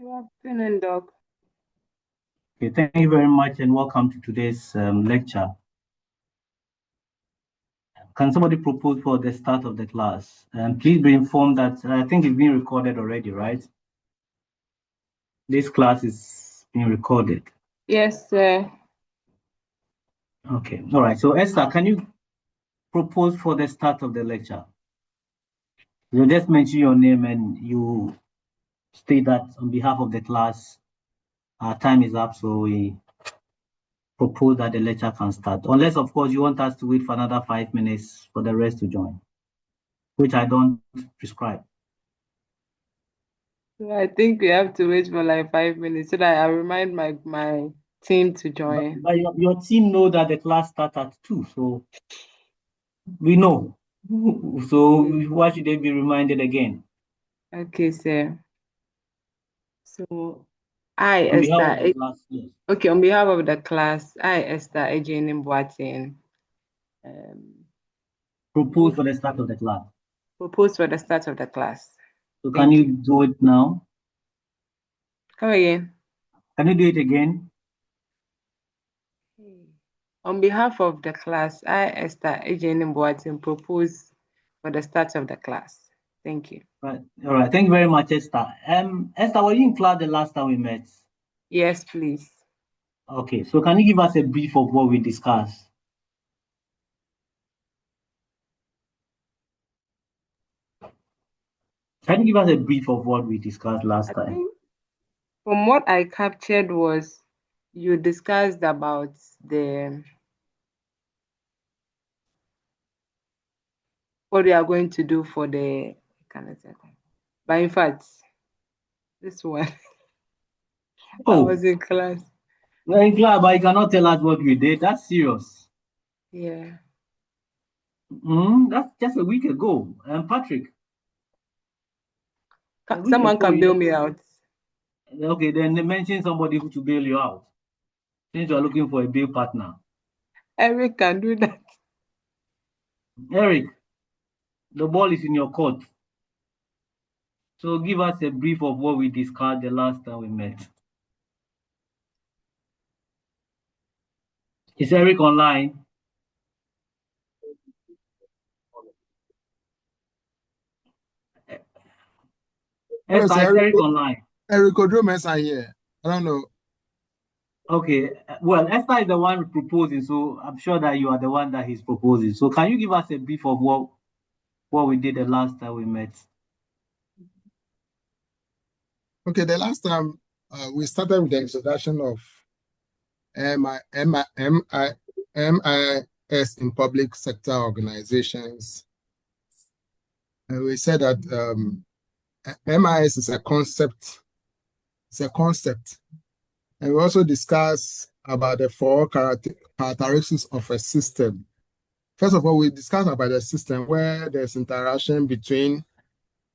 Good afternoon, Doc. Okay, thank you very much and welcome to today's lecture. Can somebody propose for the start of the class? And please be informed that I think it's being recorded already, right? This class is being recorded. Yes, sir. Okay, all right. So Esther, can you propose for the start of the lecture? You just mention your name and you state that on behalf of the class, our time is up, so we propose that the lecture can start. Unless, of course, you want us to wait for another 5 minutes for the rest to join, which I don't prescribe. So I think we have to wait for like 5 minutes so that I remind my team to join. But your team know that the class starts at 2, so we know. So why should they be reminded again? Okay, sir. So I, On behalf Esther. of the class, yes. Okay, on behalf of the class, I, Esther Ejeni Boateng, Propose for the start of the class. propose for the start of the class. So can Thank you you. do it now? Come again. Can you do it again? On behalf of the class, I, Esther Ejeni Boateng, propose for the start of the class. Thank you. Right. All right. Thank you very much, Esther. Esther, were you in class the last time we met? Yes, please. Okay. So can you give us a brief of what we discussed? Can you give us a brief of what we discussed last I time? think from what I captured was you discussed about what we are going to do for the but in fact, this one I Oh, was in class. very glad, but you cannot tell us what we did. That's serious. Yeah. That's just a week ago. Patrick, a week Someone ago, can bail me out. okay, then they mention somebody who to bail you out since you are looking for a bail partner. Eric can do that. Eric, the ball is in your court. So give us a brief of what we discussed the last time we met. Is Eric online? Hello, Esther, is sir. Eric online? Eric Odromes here. I don't know. Okay, well, Esther is the one proposing, so I'm sure that you are the one that he's proposing. So can you give us a brief of what we did the last time we met? Okay, the last time we started with the introduction of MIS in public sector organizations. And we said that MIS is a concept. It's a concept. And we also discussed about the four characteristics of a system. First of all, we discussed about the system where there's interaction between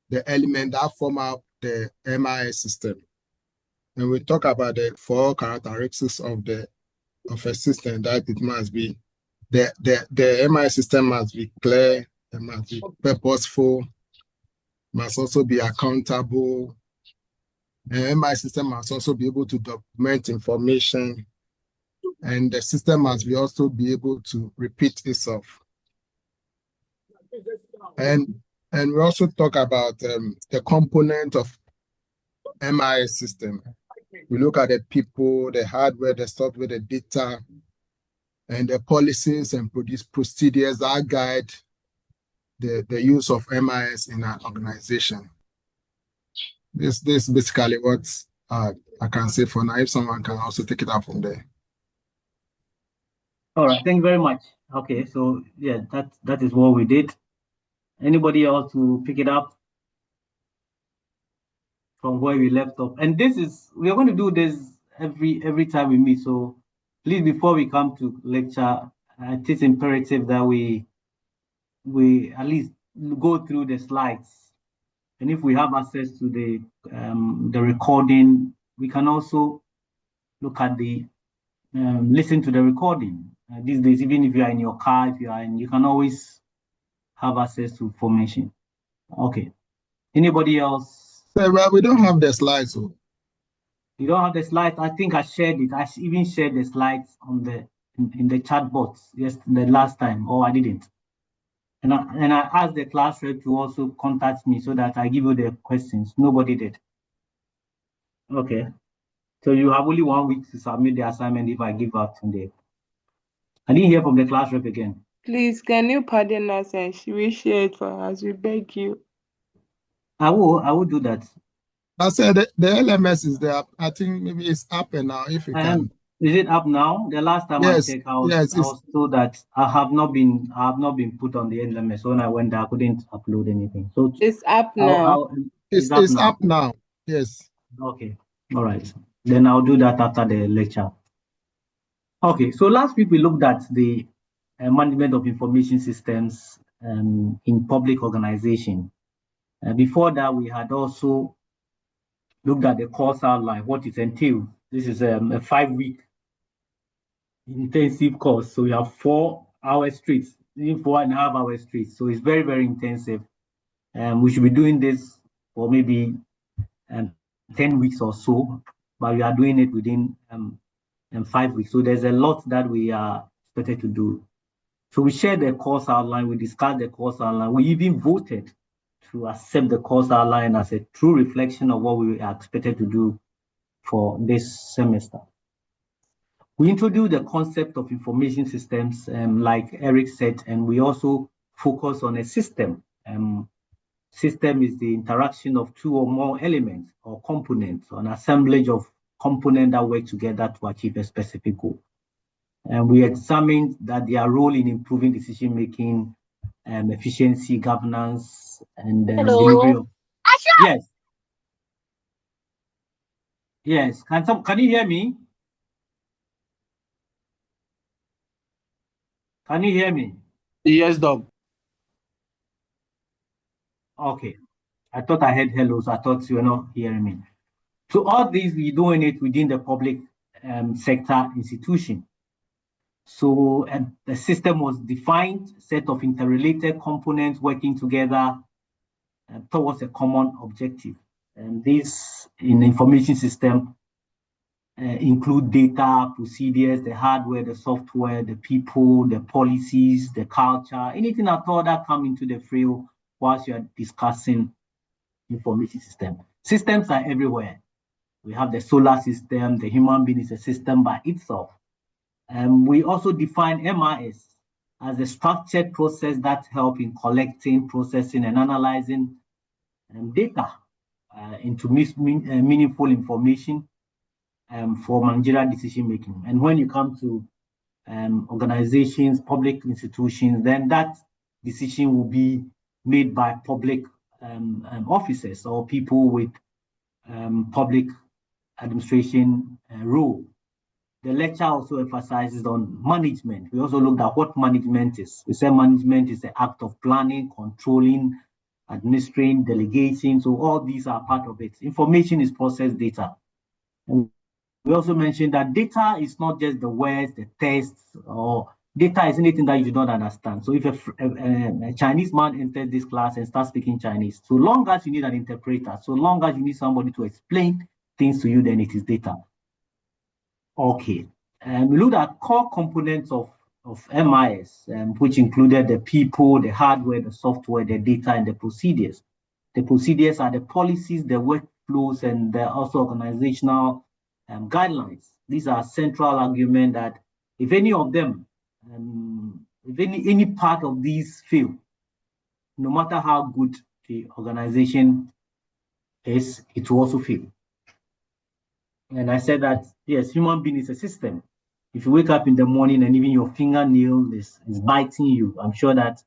the element that form up the MIS system. And we talk about the four characteristics of a system, that it must be the MIS system must be clear, it must be purposeful, must also be accountable. The MIS system must also be able to document information, and the system must be also be able to repeat itself. And we also talk about the component of MIS system. We look at the people, the hardware, the software, the data, and the policies and procedures that guide the use of MIS in an organization. This is basically what I can say for now. If someone can also take it up from there. All right, thank you very much. Okay, so yeah, that is what we did. Anybody else to pick it up from where we left off? And we are going to do this every time we meet. So please, before we come to lecture, it is imperative that we at least go through the slides. And if we have access to the recording, we can also look at listen to the recording. These days, even if you are in your car, you can always have access to information. Okay. Anybody else? Well, we don't have the slides. So. You don't have the slides? I think I shared it. I even shared the slides on the in the chat box the last time, or I didn't. And I asked the class rep to also contact me so that I give you the questions. Nobody did. Okay. So you have only 1 week to submit the assignment if I give up today. I didn't hear from the class rep again. Please, can you pardon us and reshare it for us? We beg you. I will do that. I said the LMS is there. I think maybe it's up and now if you can. Is it up now? The last time I checked, I was told that I have not been put on the LMS. So when I went there, I couldn't upload anything. So it's up now. It's up now. Yes. Okay. All right. Then I'll do that after the lecture. Okay. So last week we looked at the management of information systems in public organization. Before that, we had also looked at the course outline, what it entails. This is a 5-week intensive course. So we have 4 hours straight, even 4.5 hours straight. So it's very, very intensive. We should be doing this for maybe 10 weeks or so, but we are doing it within 5 weeks. So there's a lot that we are expected to do. So we shared the course outline, we discussed the course outline, we even voted to accept the course outline as a true reflection of what we are expected to do for this semester. We introduced the concept of information systems, like Eric said, and we also focus on a system. System is the interaction of 2 or more elements or components, or an assemblage of components that work together to achieve a specific goal. And we examined that their role in improving decision-making, efficiency, governance, and delivery of... Yes. Yes. Can you hear me? Can you hear me? Yes, Doc. Okay. I thought I heard hello, so I thought you were not hearing me. So all these, we're doing it within the public sector institution. So the system was defined, set of interrelated components working together towards a common objective. And this, in the information system, include data, procedures, the hardware, the software, the people, the policies, the culture, anything at all that come into the field whilst you are discussing information system. Systems are everywhere. We have the solar system, the human being is a system by itself. We also define MIS as a structured process that helps in collecting, processing, and analyzing data into meaningful information for managerial decision making. And when you come to organizations, public institutions, then that decision will be made by public officers or people with public administration role. The lecture also emphasizes on management. We also looked at what management is. We said management is the act of planning, controlling, administering, delegating. So all these are part of it. Information is processed data. And we also mentioned that data is not just the words, the tests, or data is anything that you do not understand. So if a Chinese man enters this class and starts speaking Chinese, so long as you need an interpreter, so long as you need somebody to explain things to you, then it is data. Okay, we looked at core components of MIS, which included the people, the hardware, the software, the data, and the procedures. The procedures are the policies, the workflows, and the also organizational guidelines. These are central argument that if any of them, if any part of these fail, no matter how good the organization is, it will also fail. And I said that, yes, human being is a system. If you wake up in the morning and even your fingernail is biting you, I'm sure that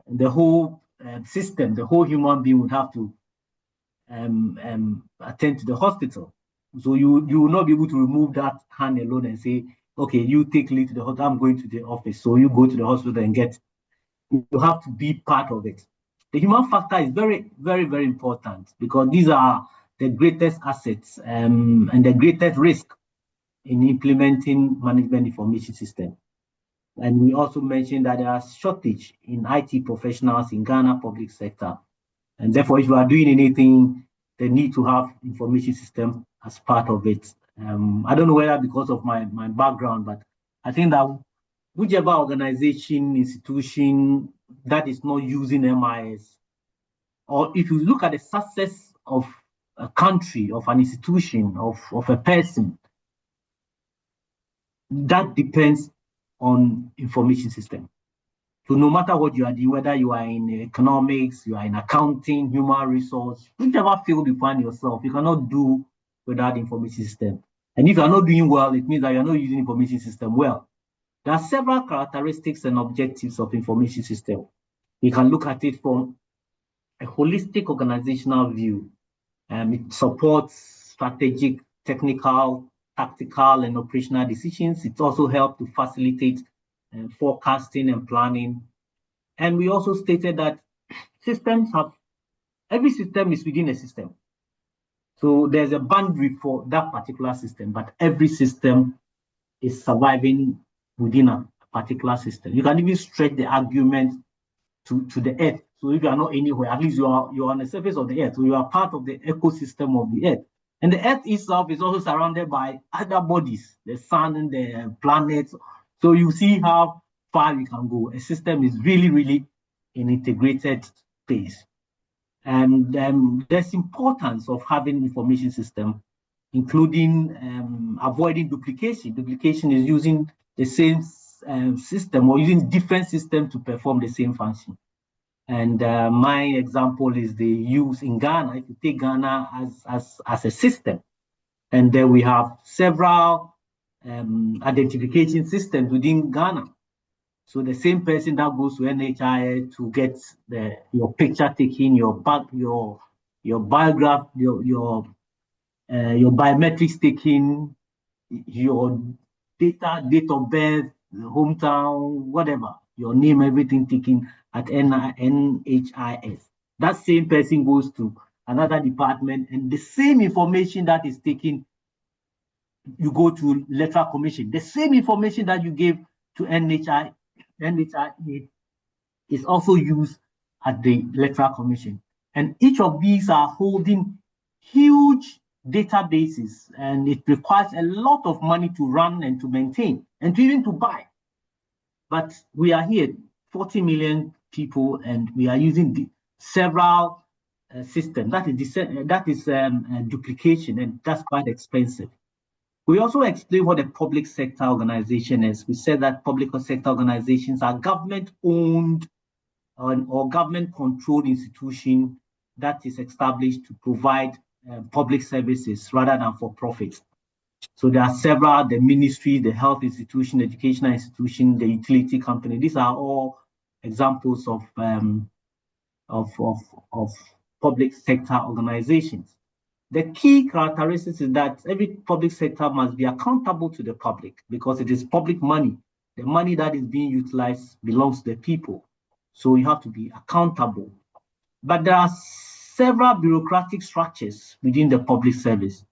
the whole system, the whole human being would have to attend to the hospital. So you will not be able to remove that hand alone and say, okay, you take Lee to the hospital, I'm going to the office. So you go to the hospital and you have to be part of it. The human factor is very, very, very important because these are the greatest assets and the greatest risk in implementing management information system. And we also mentioned that there are shortage in IT professionals in Ghana public sector. And therefore, if you are doing anything, the need to have information system as part of it. I don't know whether because of my background, but I think that whichever organization, institution that is not using MIS, or if you look at the success of a country, of an institution, of a person, that depends on information system. So no matter what you are doing, whether you are in economics, you are in accounting, human resource, whichever field you find yourself, you cannot do without information system. And if you are not doing well, it means that you are not using information system well. There are several characteristics and objectives of information system. You can look at it from a holistic organizational view. It supports strategic, technical, tactical, and operational decisions. It also helps to facilitate forecasting and planning. And we also stated that every system is within a system. So there's a boundary for that particular system, but every system is surviving within a particular system. You can even stretch the argument to the earth. So if you are not anywhere, at least you are on the surface of the earth. So you are part of the ecosystem of the earth. And the earth itself is also surrounded by other bodies, the sun and the planets. So you see how far you can go. A system is really, really an integrated space. And there's importance of having information system, including avoiding duplication. Duplication is using the same system or using different systems to perform the same function. And my example is the use in Ghana. If you take Ghana as a system, and then we have several identification systems within Ghana. So the same person that goes to NHI to get your picture taken, your biograph, your biometrics taken, your date of birth, hometown, whatever, your name, everything taken at NHIS. That same person goes to another department, and the same information that is taken, you go to electoral commission. The same information that you gave to NHIS is also used at the electoral commission. And each of these are holding huge databases, and it requires a lot of money to run and to maintain and to even to buy. But we are here, 40 million people, and we are using several systems. That is duplication, and that's quite expensive. We also explain what a public sector organization is. We said that public sector organizations are government-owned or government-controlled institution that is established to provide public services rather than for profit. So there are several: the ministry, the health institution, the educational institution, the utility company. These are all examples of public sector organizations. The key characteristics is that every public sector must be accountable to the public because it is public money. The money that is being utilized belongs to the people. So you have to be accountable. But there are several bureaucratic structures within the public service.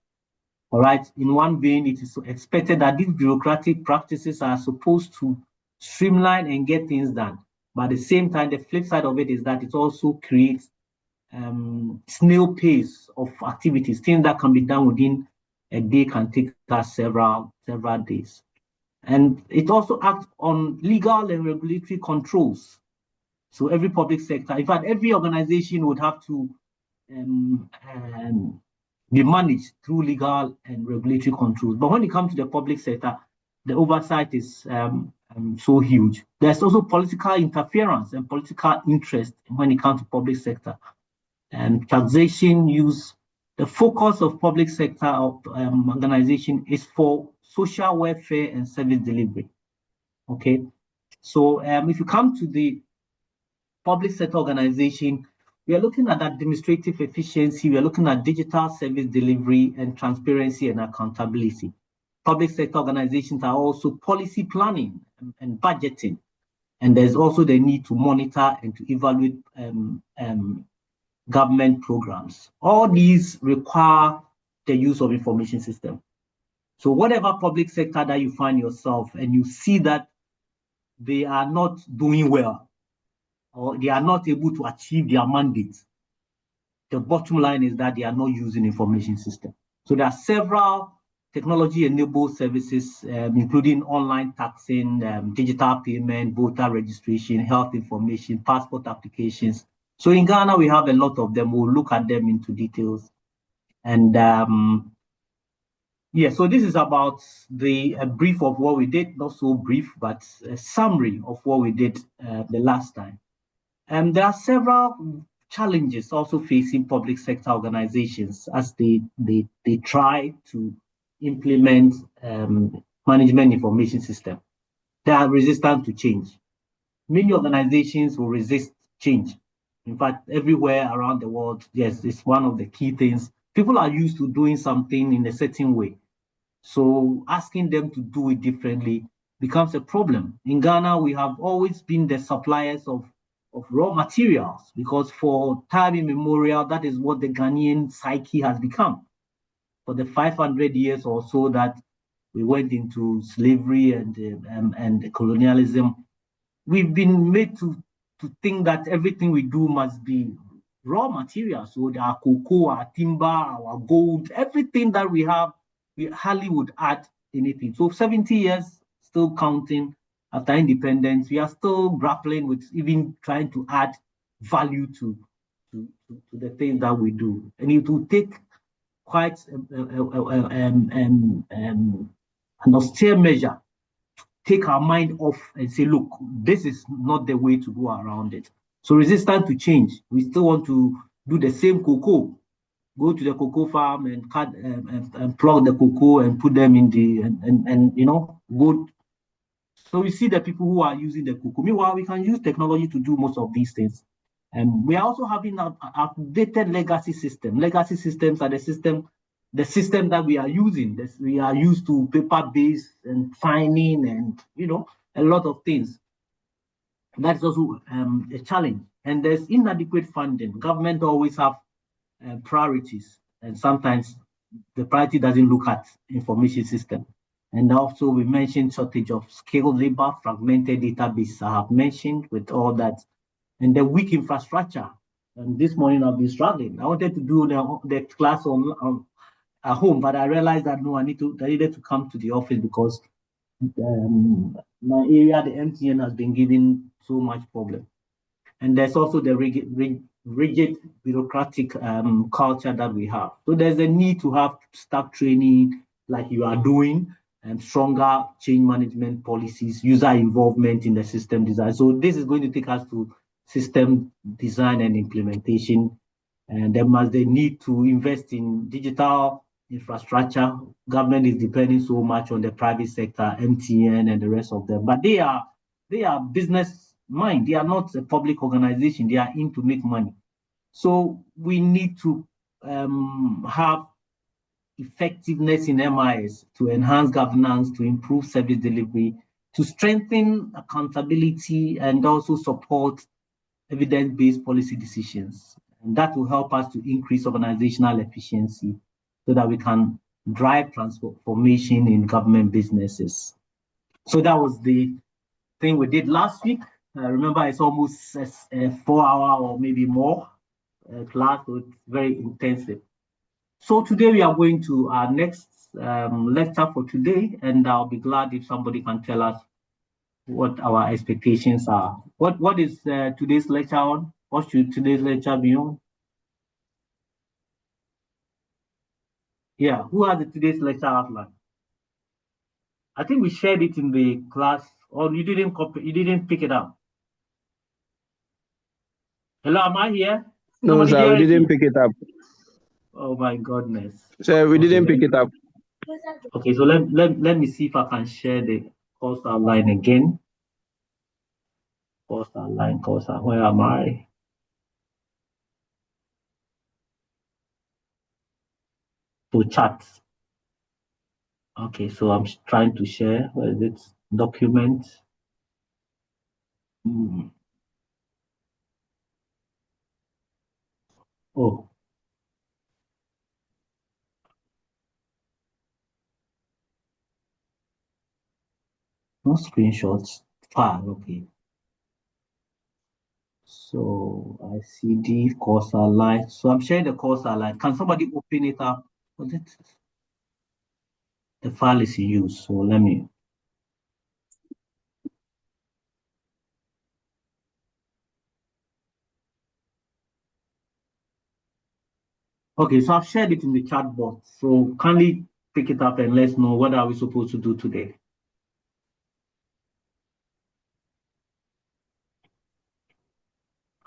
All right. In one vein, it is expected that these bureaucratic practices are supposed to streamline and get things done. But at the same time, the flip side of it is that it also creates snail pace of activities. Things that can be done within a day can take us several days. And it also acts on legal and regulatory controls. So every public sector, in fact, every organization would have to be managed through legal and regulatory controls. But when it comes to the public sector, the oversight is so huge. There's also political interference and political interest when it comes to public sector. And taxation use. The focus of public sector organization is for social welfare and service delivery. Okay, so if you come to the public sector organization, we are looking at administrative efficiency, we are looking at digital service delivery and transparency and accountability. Public sector organizations are also policy planning and budgeting, and there's also the need to monitor and to evaluate government programs. All these require the use of information system. So whatever public sector that you find yourself and you see that they are not doing well or they are not able to achieve their mandate, the bottom line is that they are not using information system. So there are several technology-enabled services, including online taxing, digital payment, voter registration, health information, passport applications. So in Ghana, we have a lot of them. We'll look at them into details. And yeah, so this is about the brief of what we did, not so brief, but a summary of what we did the last time. And there are several challenges also facing public sector organizations as they try to implement management information system. They are resistant to change. Many organizations will resist change. In fact, everywhere around the world, yes, it's one of the key things. People are used to doing something in a certain way. So asking them to do it differently becomes a problem. In Ghana, we have always been the suppliers of raw materials because for time immemorial, that is what the Ghanaian psyche has become. For the 500 years or so that we went into slavery and colonialism, we've been made to think that everything we do must be raw materials. So our cocoa, our timber, our gold, everything that we have, we hardly would add anything. So 70 years, still counting after independence, we are still grappling with even trying to add value to the things that we do. And it will take quite an austere measure take our mind off and say, look, this is not the way to go around it. So resistant to change. We still want to do the same cocoa. Go to the cocoa farm and cut and plug the cocoa and put them in the and you know go. So we see the people who are using the cocoa. Meanwhile, we can use technology to do most of these things. And we are also having an updated legacy system. Legacy systems are the system that we are using. We are used to paper-based and signing and a lot of things. That's also a challenge. And there's inadequate funding. Government always have priorities, and sometimes the priority doesn't look at information system. And also we mentioned shortage of skilled labor, fragmented database I have mentioned with all that, and the weak infrastructure. And this morning I've been struggling. I wanted to do the class at home, but I realized that no, I needed to come to the office because my area, the MTN, has been giving so much problem. And there's also the rigid bureaucratic culture that we have. So there's a need to have staff training like you are doing and stronger change management policies, user involvement in the system design. So this is going to take us to system design and implementation. And there must the need to invest in digital infrastructure. Government is depending so much on the private sector, MTN and the rest of them, but they are business mind. They are not a public organization. They are in to make money. So we need to have effectiveness in MIS to enhance governance, to improve service delivery, to strengthen accountability, and also support evidence-based policy decisions. And that will help us to increase organizational efficiency so that we can drive transformation in government businesses. So that was the thing we did last week. Remember, it's almost a 4-hour or maybe more class, so it's very intensive. So today we are going to our next lecture for today, and I'll be glad if somebody can tell us what our expectations are. What is today's lecture on? What should today's lecture be on? Yeah, who has today's lecture outline? I think we shared it in the class, or you didn't copy, you didn't pick it up. Hello, am I here? No, sir, we didn't pick it up. Oh my goodness. Sir, we didn't pick it up. Okay, so let me see if I can share the course outline again. Course outline, where am I? To chat. Okay, so I'm trying to share. Where is it? Document. Oh. No screenshots. File, okay. So ICD course outline. So I'm sharing the course outline. Can somebody open it up? The file is in use. So let me. Okay, so I've shared it in the chat box. So kindly pick it up and let's know what are we supposed to do today.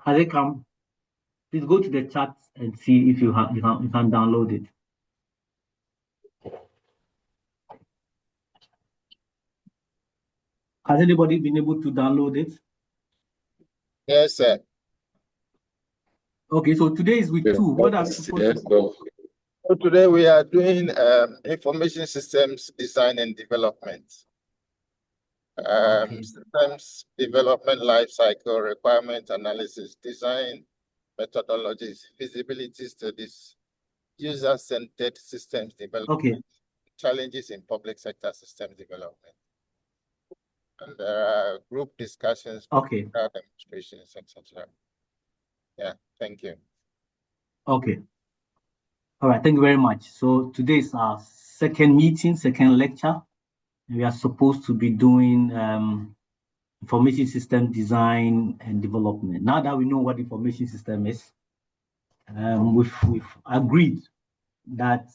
Has it come? Please go to the chat and see if you can download it. Has anybody been able to download it? Yes, sir. Okay, so today is week 2. What are we supposed to do? So today we are doing information systems design and development. Okay. Systems development life cycle, requirement analysis, design methodologies, feasibility studies, user-centered systems development, Okay. challenges in public sector systems development. And there are group discussions, Okay. demonstrations, etc. Yeah, thank you. Okay. All right, thank you very much. So today is our second meeting, second lecture. We are supposed to be doing information system design and development. Now that we know what information system is, we've agreed that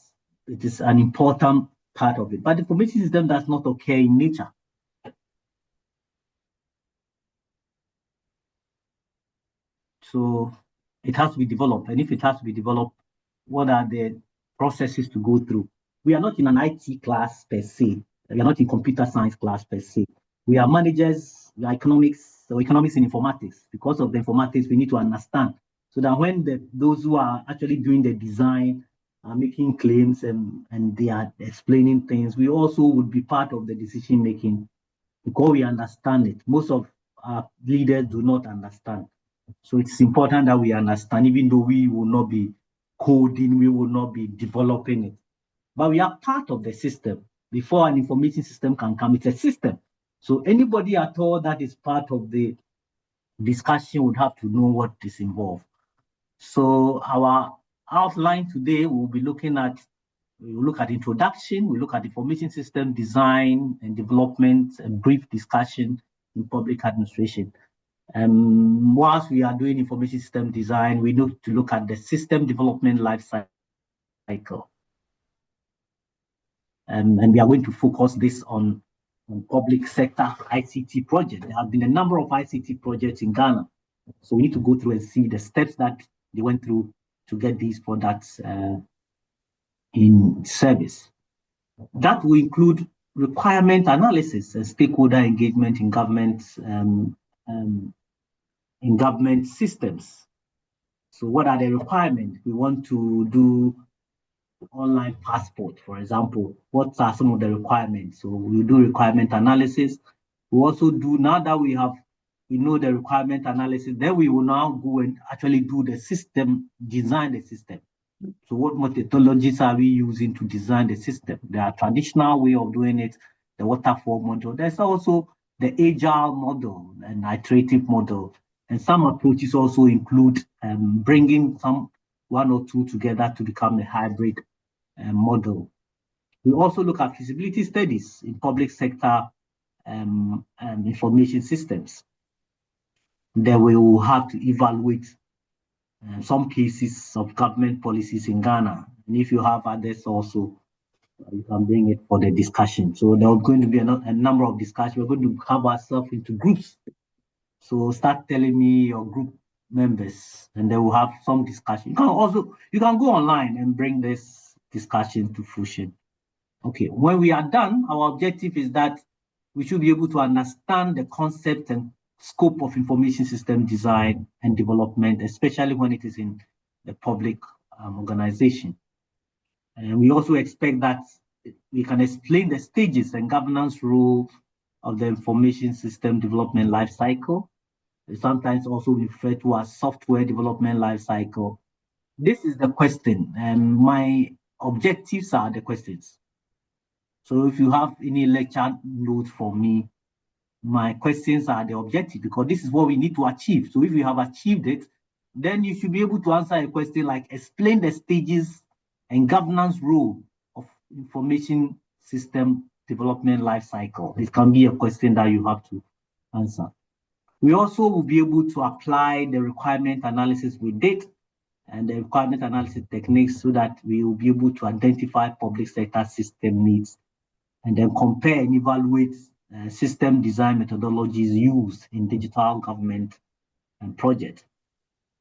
it is an important part of it. But the information system does not occur in nature. So it has to be developed. And if it has to be developed, what are the processes to go through? We are not in an IT class per se. We are not in computer science class per se. We are managers, we are economics in informatics. Because of the informatics, we need to understand. So that when those who are actually doing the design are making claims and they are explaining things, we also would be part of the decision making because we understand it. Most of our leaders do not understand. So it's important that we understand, even though we will not be coding, we will not be developing it. But we are part of the system. Before an information system can come, it's a system. So anybody at all that is part of the discussion would have to know what is involved. So our outline today, we'll be looking at, we'll look at introduction, we'll look at information system design and development, a brief discussion in public administration. Whilst we are doing information system design, we need to look at the system development life cycle. And we are going to focus this on public sector ICT projects. There have been a number of ICT projects in Ghana. So we need to go through and see the steps that they went through to get these products in service. That will include requirement analysis and stakeholder engagement in government systems. So what are the requirements? We want to do online passport, for example. What are some of the requirements? So we do requirement analysis. We also do, now that we know the requirement analysis, then we will now go and actually do the system, design the system. So what methodologies are we using to design the system? There are traditional way of doing it, the waterfall model. There's also the agile model and iterative model. And some approaches also include bringing one or two together to become a hybrid model. We also look at feasibility studies in public sector information systems. Then we will have to evaluate some cases of government policies in Ghana. And if you have others also, you can bring it for the discussion. So there are going to be a number of discussions. We're going to have ourselves into groups. So start telling me your group members, and then we'll have some discussion. You can go online and bring this discussion to fruition. Okay, when we are done, our objective is that we should be able to understand the concept and scope of information system design and development, especially when it is in the public organization. And we also expect that we can explain the stages and governance role of the information system development life cycle. It's sometimes also referred to as software development life cycle. This is the question, and my objectives are the questions. So if you have any lecture notes for me, my questions are the objective, because this is what we need to achieve. So if you have achieved it, then you should be able to answer a question like explain the stages and governance role of information system development life cycle. It can be a question that you have to answer. We also will be able to apply the requirement analysis we did and the requirement analysis techniques so that we will be able to identify public sector system needs and then compare and evaluate system design methodologies used in digital government and project.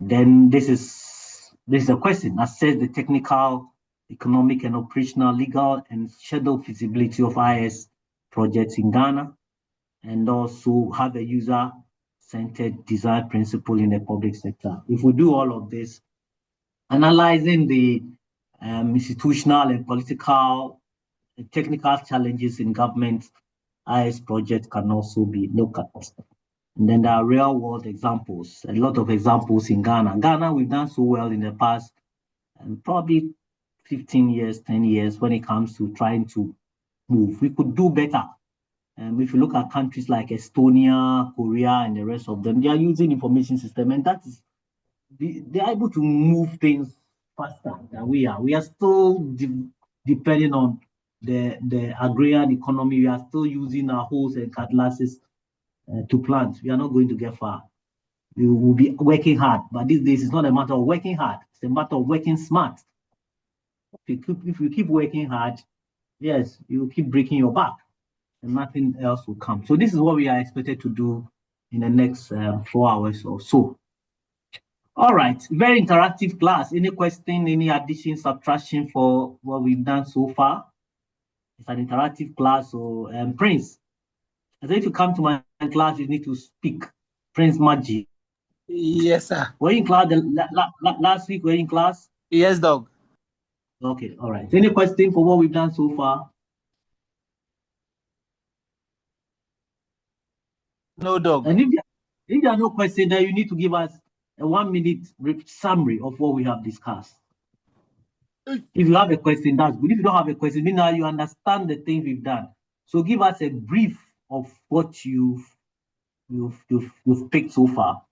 Then this is a question: assess the technical, economic, and operational, legal, and schedule feasibility of IS projects in Ghana, and also have a user-centered design principle in the public sector. If we do all of this, analyzing the institutional and political and technical challenges in government IS project can also be looked at. And then there are real world examples, a lot of examples in Ghana. Ghana, we've done so well in the past, and probably 15 years, 10 years, when it comes to trying to move. We could do better. If you look at countries like Estonia, Korea, and the rest of them, they are using information system, and that is, they are able to move things faster than we are. We are still depending on the agrarian economy. We are still using our hoes and cutlasses to plant. We are not going to get far. We will be working hard, but these days it's not a matter of working hard, it's a matter of working smart. If you keep working hard, yes, you will keep breaking your back and nothing else will come. So this is what we are expected to do in the next 4 hours or so. All right, very interactive class. Any question, any addition, subtraction for what we've done so far? It's an interactive class. So Prince, I think if you come to my class, you need to speak. Prince Maggi. Yes, sir. Were you in class last week? Were you in class? Yes, dog. Okay, all right. Any question for what we've done so far? No, dog. And if there are no questions, then you need to give us a 1 minute summary of what we have discussed. If you have a question, that's good. If you don't have a question, now you understand the things we've done. So give us a brief of what you've picked so far.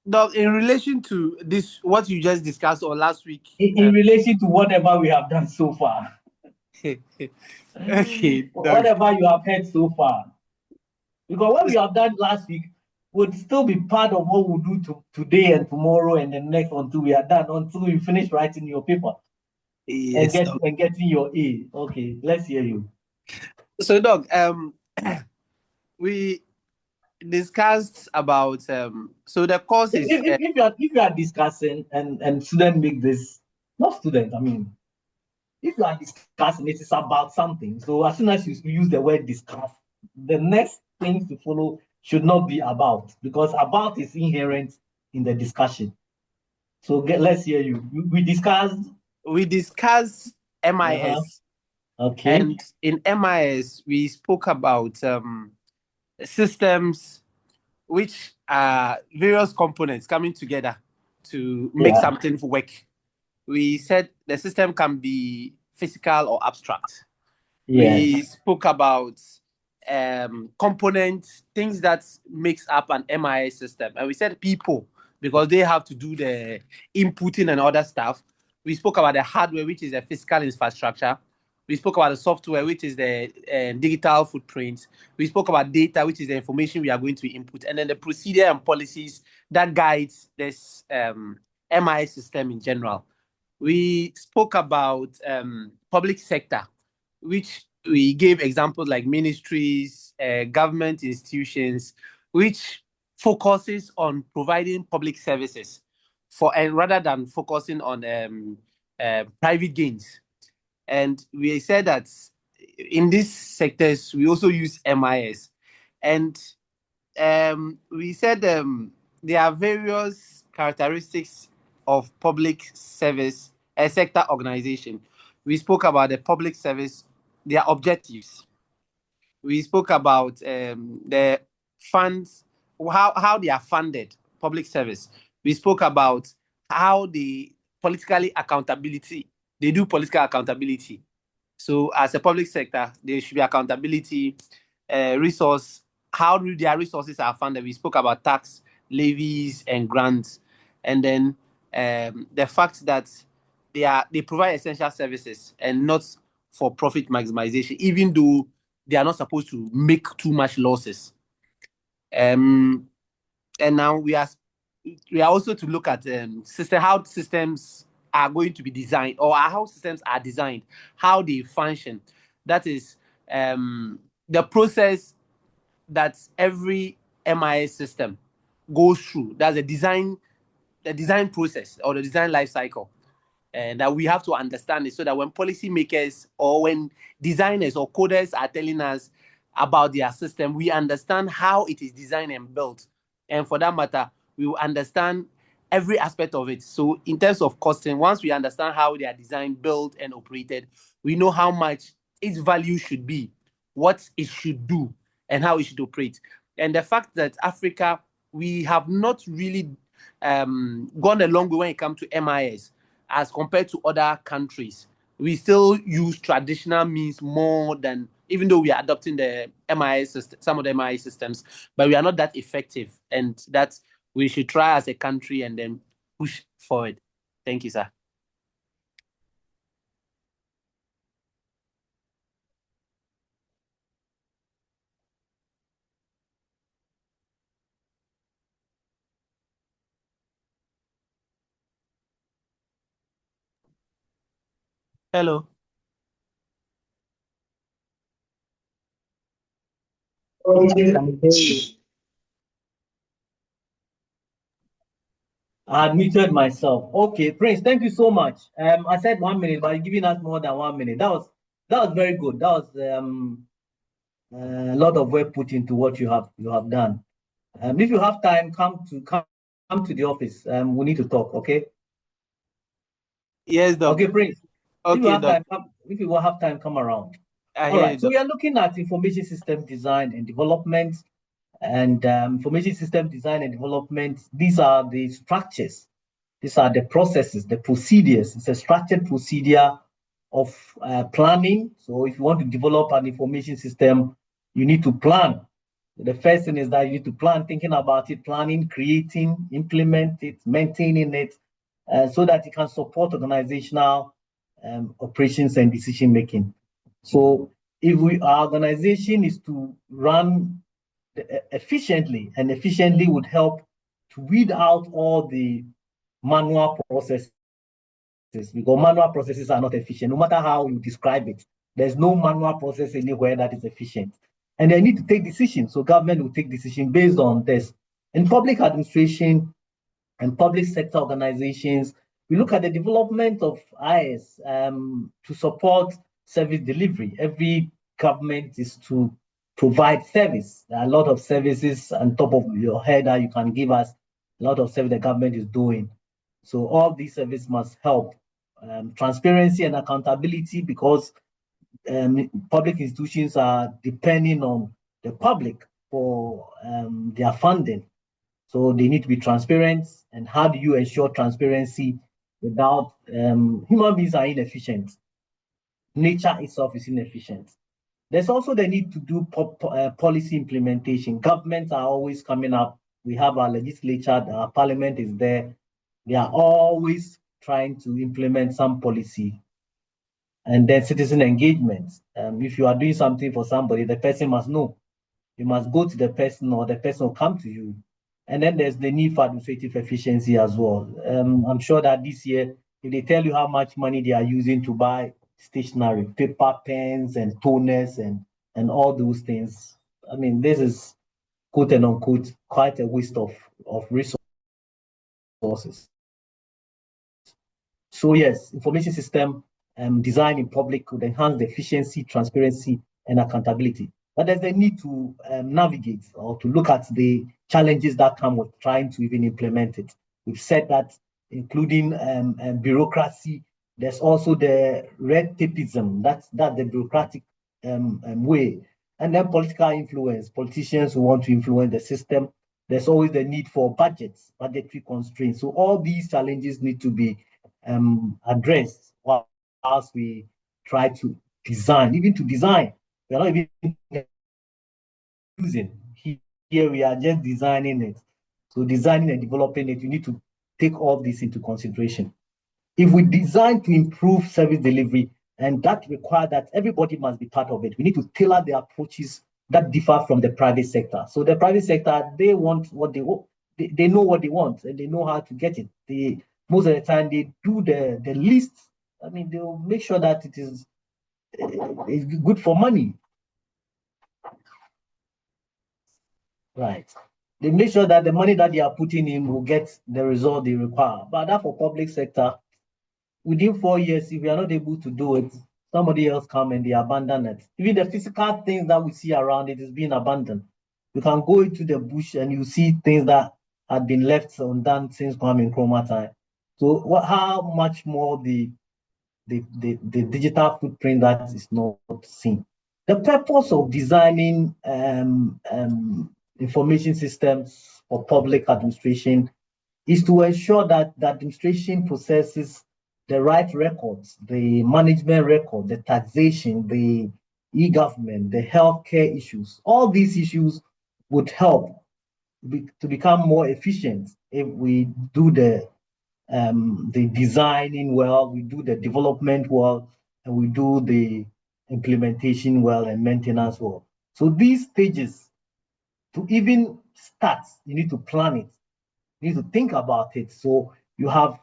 Dog, in relation to this, what you just discussed or last week. In relation to whatever we have done so far. Okay. Dog. Whatever you have heard so far. Because what we have done last week would still be part of what we'll do today and tomorrow and the next until we are done, until you finish writing your paper. Yes, and getting your A. Okay, let's hear you. So, dog, we discussed about so the course is if you are discussing and students make this, not students, I mean, if you are discussing, it is about something. So as soon as you use the word discuss, the next things to follow should not be about, because about is inherent in the discussion. So let's hear you. We discussed MIS. Okay. And in MIS, we spoke about systems which are various components coming together to make something work. We said the system can be physical or abstract. We spoke about components, things that makes up an MIS system. And we said people, because they have to do the inputting and other stuff. We spoke about the hardware, which is the physical infrastructure. We spoke about the software, which is the digital footprint. We spoke about data, which is the information we are going to input. And then the procedure and policies that guides this MIS system in general. We spoke about public sector, which we gave examples like ministries, government institutions, which focuses on providing public services and rather than focusing on private gains. And we said that in these sectors, we also use MIS. And we said there are various characteristics of public service, a sector organization. We spoke about the public service, their objectives. We spoke about the funds, how they are funded, public service. We spoke about how they do political accountability. So as a public sector, there should be accountability. resource, how their resources are funded. We spoke about tax, levies, and grants, and then the fact that they provide essential services and not for profit maximization, even though they are not supposed to make too much losses. And now we are also to look at how systems are going to be designed, or how systems are designed, how they function. That is the process that every MIS system goes through. That's the design process, or the design life cycle. And that we have to understand it, so that when policymakers or when designers or coders are telling us about their system, we understand how it is designed and built. And for that matter, we will understand every aspect of it. So in terms of costing, once we understand how they are designed, built, and operated, we know how much its value should be, what it should do, and how it should operate. And the fact that Africa, we have not really gone a long way when it comes to MIS as compared to other countries. We still use traditional means more than, even though we are adopting the MIS system, some of the MIS systems, but we are not that effective, and that we should try as a country and then push forward. Thank you, sir. Hello. I muted myself. Okay, Prince, thank you so much. I said 1 minute, but you're giving us more than 1 minute. That was very good. That was a lot of work put into what you have done. If you have time, come to the office. We need to talk. Okay. Yes, Doc. Okay, Prince. Okay, if you have Doc. time, if you will have time, come around. I All hear right. you, So Doc. we are looking at information system design and development. And information system design and development, these are the structures, these are the processes, the procedures. It's a structured procedure of planning. So if you want to develop an information system, you need to plan. The first thing is that you need to plan, thinking about it, planning, creating, implement it, maintaining it, so that it can support organizational operations and decision making. So if our organization is to run efficiently, and efficiently would help to weed out all the manual processes, because manual processes are not efficient, no matter how you describe it. There's no manual process anywhere that is efficient. And they need to take decisions. So government will take decisions based on this. In public administration and public sector organizations, we look at the development of IS to support service delivery. Every government is to provide service. There are a lot of services on top of your head that you can give us, a lot of service the government is doing. So all these services must help. Transparency and accountability, because public institutions are depending on the public for their funding. So they need to be transparent. And how do you ensure transparency without human beings are inefficient? Nature itself is inefficient. There's also the need to do policy implementation. Governments are always coming up. We have our legislature, our parliament is there. They are always trying to implement some policy. And then citizen engagement. If you are doing something for somebody, the person must know. You must go to the person, or the person will come to you. And then there's the need for administrative efficiency as well. I'm sure that this year, if they tell you how much money they are using to buy stationery, paper, pens, and toners, and all those things, I mean, this is, quote and unquote, quite a waste of resources. So yes, information system design in public could enhance the efficiency, transparency, and accountability. But there's a need to navigate, or to look at the challenges that come with trying to even implement it. We've said that, including bureaucracy. There's also the red tapeism. That's the bureaucratic way. And then political influence, politicians who want to influence the system. There's always the need for budgets, budgetary constraints. So all these challenges need to be addressed whilst we try to design. Even to design, we're not even using. Here we are just designing it. So designing and developing it, you need to take all this into consideration. If we design to improve service delivery, and that requires that everybody must be part of it, we need to tailor the approaches that differ from the private sector. So the private sector, they want what they want. They know what they want and they know how to get it. They most of the time they do the list. I mean, they'll make sure that it is good for money. Right. They make sure that the money that they are putting in will get the result they require. But that for public sector, within 4 years, if we are not able to do it, somebody else come and they abandon it. Even the physical things that we see around it is being abandoned. You can go into the bush and you see things that had been left undone since Kwame Nkrumah time. So how much more the digital footprint that is not seen. The purpose of designing information systems for public administration is to ensure that the administration possesses the right records, the management record, the taxation, the e-government, the healthcare issues. All these issues would help to become more efficient if we do the designing well, we do the development well, and we do the implementation well and maintenance well. So these stages, to even start, you need to plan it. You need to think about it. So you have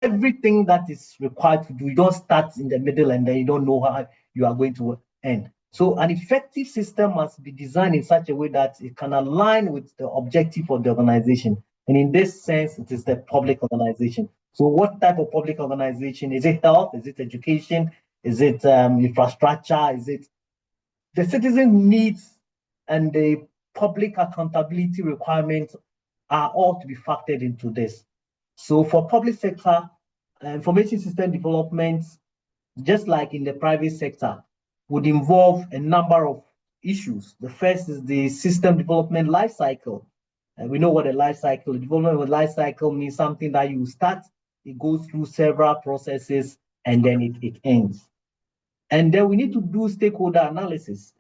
everything that is required to do. You don't start in the middle and then you don't know how you are going to end. So an effective system must be designed in such a way that it can align with the objective of the organization. And in this sense, it is the public organization. So what type of public organization? Is it health? Is it education? Is it infrastructure? Is it the citizen needs and the public accountability requirements are all to be factored into this. So for public sector, information system development, just like in the private sector, would involve a number of issues. The first is the system development life cycle. We know what a life cycle, development with life cycle means something that you start, it goes through several processes, and then it ends. And then we need to do stakeholder analysis.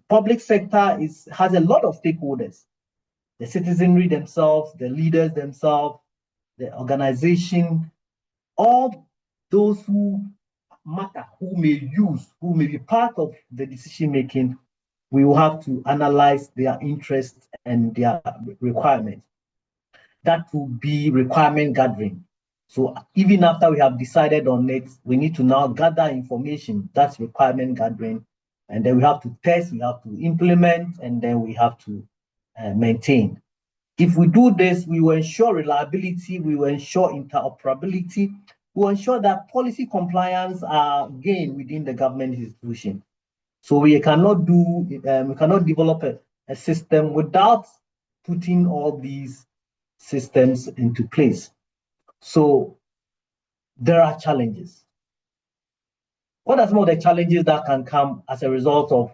Public sector has a lot of stakeholders, the citizenry themselves, the leaders themselves, the organization, all those who matter, who may be part of the decision making. We will have to analyze their interests and their requirements. That will be requirement gathering. So even after we have decided on it, we need to now gather information. That's requirement gathering. And then we have to test, we have to implement, and then we have to maintain. If we do this, we will ensure reliability, we will ensure interoperability, we will ensure that policy compliance are gained within the government institution. So we cannot develop a system without putting all these systems into place. So there are challenges. What are some of the challenges that can come as a result of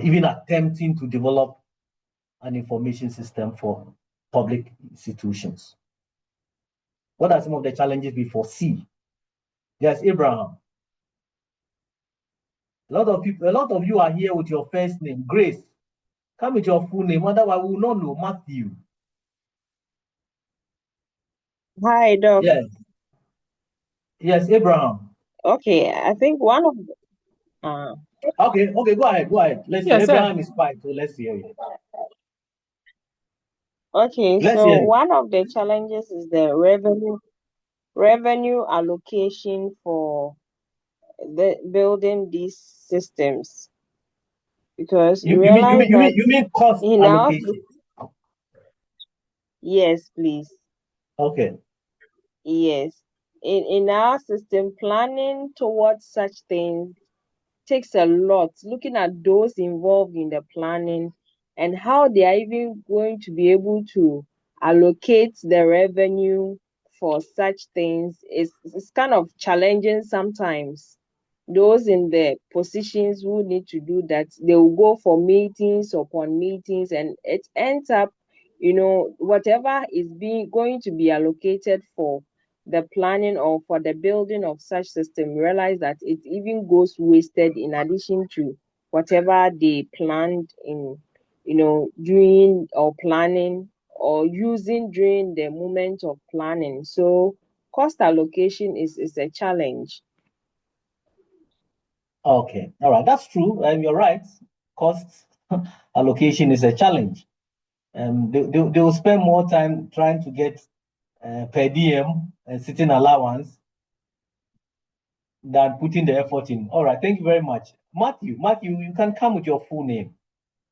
even attempting to develop an information system for public institutions? What are some of the challenges we foresee? Yes, Abraham. A lot of you are here with your first name, Grace. Come with your full name, otherwise we will not know Matthew. Hi, Doc. Yes. Yes, Abraham. Okay, I think one of Okay, go ahead. Let's Yes, see. sir. Abraham is quiet, so let's hear you. okay, Let's so hear you. one of the challenges is the revenue allocation for the building these systems, because you realize that You mean cost in our allocation? yes, please. Okay. Yes. In our system, planning towards such things takes a lot. Looking at those involved in the planning and how they are even going to be able to allocate the revenue for such things is kind of challenging sometimes. Those in the positions who need to do that, they will go for meetings upon meetings, and it ends up, whatever is going to be allocated for the planning or for the building of such system, realize that it even goes wasted in addition to whatever they planned in, doing or planning or using during the moment of planning. So cost allocation is a challenge. Okay, all right, that's true. You're right. Cost allocation is a challenge. They will spend more time trying to get per diem and sitting allowance than putting the effort in. All right, thank you very much. Matthew, you can come with your full name.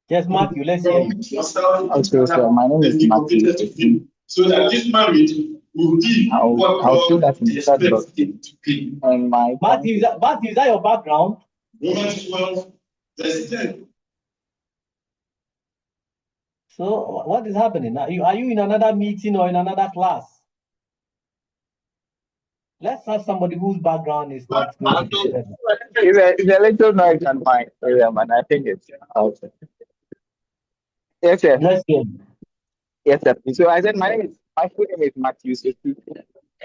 Yes, Matthew, let's hear you. Okay, so my name is Matthew. So that this marriage will be I'll fill that in the chat box. And my Matthew, is that your background? Romans 12, verse 10. So what is happening? Are you in another meeting or in another class? Let's have somebody whose background is not going to disturb. It's a little noise on my area, man. I think it's outside. Yes, sir. Let's hear. Yes, sir. So I said my full name is Matthew Sefi,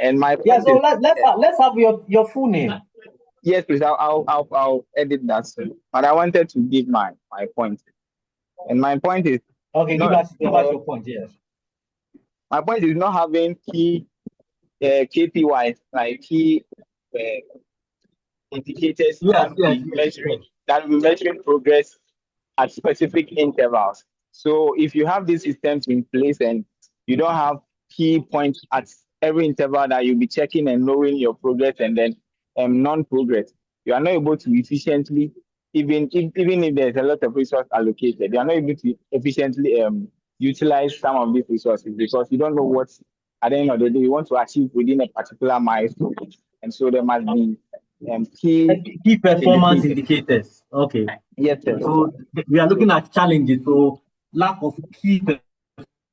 and my so let's have your full name. Yes, please. I'll edit that soon. But I wanted to give my point, and my point is okay. Give us your point. Yes. My point is not having key KPIs like key indicators that will be measuring progress at specific intervals. So if you have these systems in place and you don't have key points at every interval that you'll be checking and knowing your progress and then non-progress, you are not able to efficiently, even if there's a lot of resource allocated, you are not able to efficiently utilize some of these resources because you don't know what at the end of the day you want to achieve within a particular milestone. And so there must be key performance indicators. Okay. Yes, sir. So we are looking at challenges. So lack of key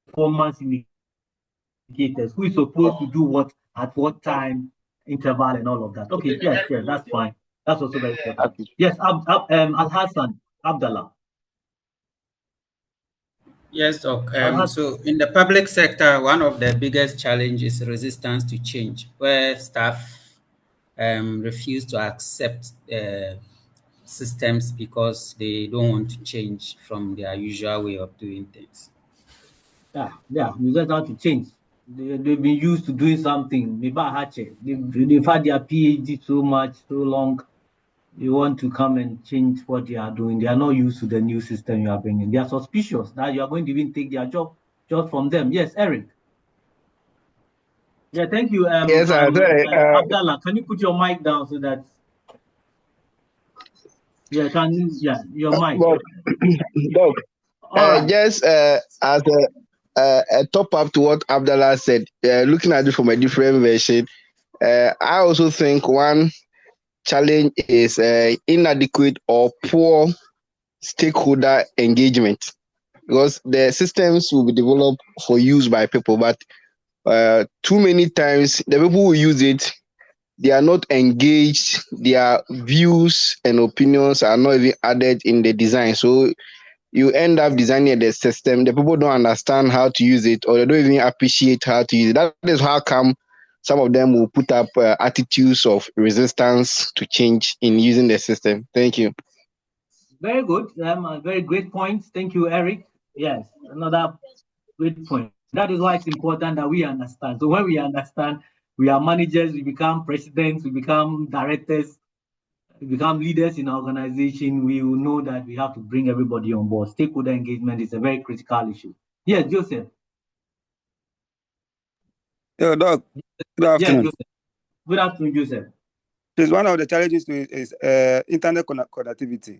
performance indicators. Who is supposed to do what at what time, interval, and all of that. Okay. Yes, that's fine. That's also very important. Okay. Yes, Al Hassan Abdallah. Yes, Doc. So in the public sector, one of the biggest challenges is resistance to change, where staff refuse to accept systems because they don't want to change from their usual way of doing things. Yeah, you just have to change. They've been used to doing something. They've had their PhD so long. You want to come and change what they are doing. They are not used to the new system you are bringing. They are suspicious that you are going to even take their job from them. Yes, Eric. Yeah, thank you. Yes, Abdallah, can you put your mic down so that? Yeah, your mic. Doc, just as a top up to what Abdallah said, looking at it from a different version, I also think one challenge is inadequate or poor stakeholder engagement, because the systems will be developed for use by people, but too many times the people who use it, they are not engaged, their views and opinions are not even added in the design. So you end up designing the system, the people don't understand how to use it, or they don't even appreciate how to use it. That is how come some of them will put up attitudes of resistance to change in using the system. Thank you. Very good. Very great points. Thank you, Eric. Yes, another great point. That is why it's important that we understand. So when we understand, we are managers, we become presidents, we become directors, we become leaders in our organization, we will know that we have to bring everybody on board. Stakeholder engagement is a very critical issue. Yes, Joseph. Yeah, Doc. Good afternoon. Yes, Joseph. Good afternoon, Joseph. Because one of the challenges is internet connectivity.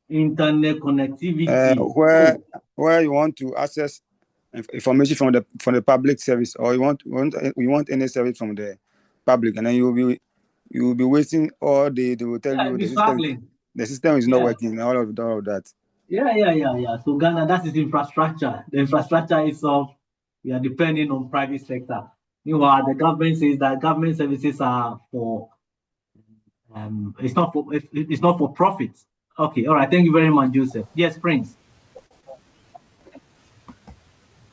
Internet connectivity. Where you want to access information from the public service, or you want any service from the public, and then you will be waiting all day. They will tell you the system is not working, all of that. Yeah. So Ghana, that is infrastructure. The infrastructure itself, we are depending on private sector. Meanwhile, the government says that government services are for it's not for profit. Okay, all right. Thank you very much, Joseph. Yes, Prince.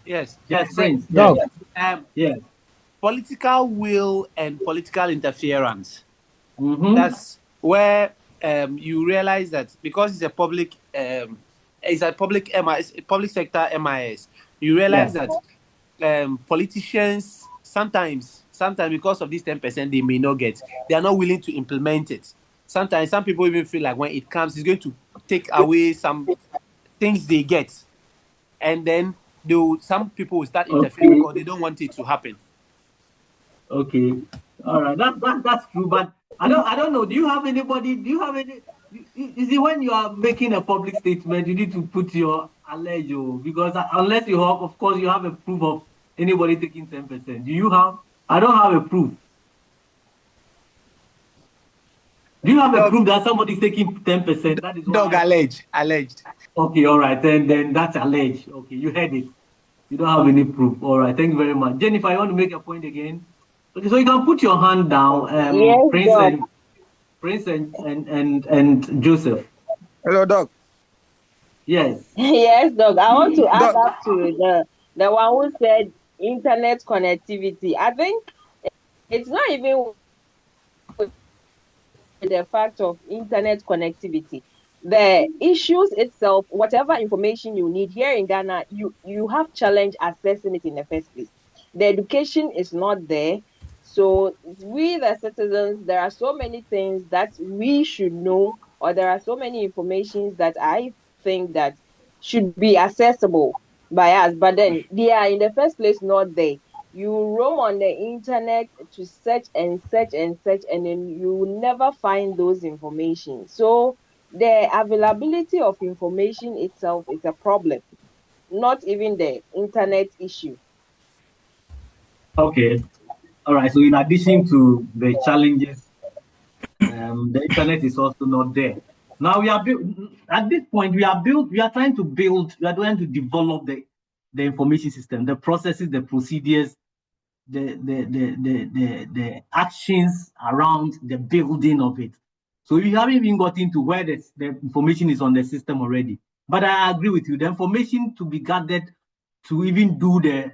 Yes, Prince. Yes. Political will and political interference. Mm-hmm. That's where you realize that because it's a public MIS, public sector MIS, you realize that politicians sometimes because of this 10% they may not get, they are not willing to implement it. Sometimes some people even feel like when it comes, it's going to take away some things they get, and then some people will start interfering because they don't want it to happen. Okay, all right, that's true. But I don't know. Do you have anybody? Do you have any? Is it when you are making a public statement, you need to put your allege, because unless you have, of course, you have a proof of anybody taking 10%. Do you have? I don't have a proof. Do you have a proof that somebody's taking 10%? That is Dog alleged. Okay, all right, then that's alleged. Okay, you heard it. You don't have any proof. All right, thank you very much. Jennifer, you want to make a point again? Okay, so you can put your hand down. Yes, Prince and Joseph. Hello, Doc. Yes. Yes, Doc. I want to add Doc. up to the one who said internet connectivity. I think it's not even the fact of internet connectivity. The issues itself, whatever information you need here in Ghana, you have challenge accessing it in the first place. The education is not there. So we the citizens, there are so many things that we should know, or there are so many informations that I think that should be accessible by us, but then they are in the first place not there. You roam on the internet to search and search and search, and then you will never find those information. So the availability of information itself is a problem, not even the internet issue. Okay. All right. So in addition to the challenges, the internet is also not there. Now at this point we are trying to develop the information system, the processes, the procedures, the actions around the building of it. So we haven't even gotten to where the information is on the system already. But I agree with you. The information to be gathered to even do the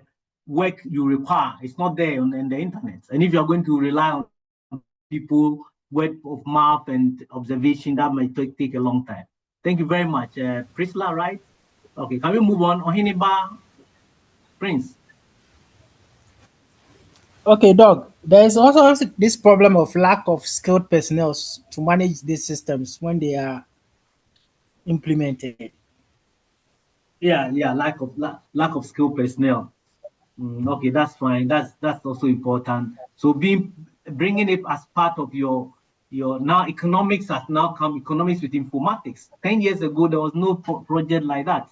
work you require, it's not there on the internet. And if you're going to rely on people, word of mouth and observation, that might take a long time. Thank you very much. Priscilla, right? Okay, can we move on? Ohiniba, Prince. Okay, Doc. There is also this problem of lack of skilled personnel to manage these systems when they are implemented. Yeah, lack of skilled personnel. Okay, that's fine. That's also important. So bringing it as part of your now economics has now come, economics with informatics. 10 years ago there was no project like that.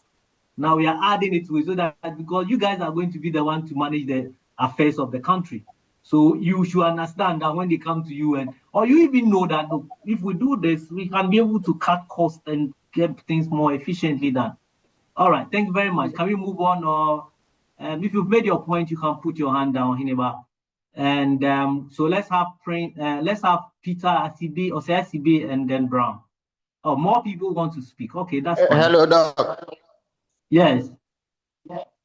Now we are adding it to it so that because you guys are going to be the one to manage the affairs of the country. So you should understand that when they come to you or you even know that look, if we do this, we can be able to cut costs and get things more efficiently done. All right, thank you very much. Can we move on? Or if you've made your point, you can put your hand down, Hineba. And so let's have Peter Asibi or say Asibi and then Brown. Oh, more people want to speak. Okay, that's fine. Hello, Doc. Yes.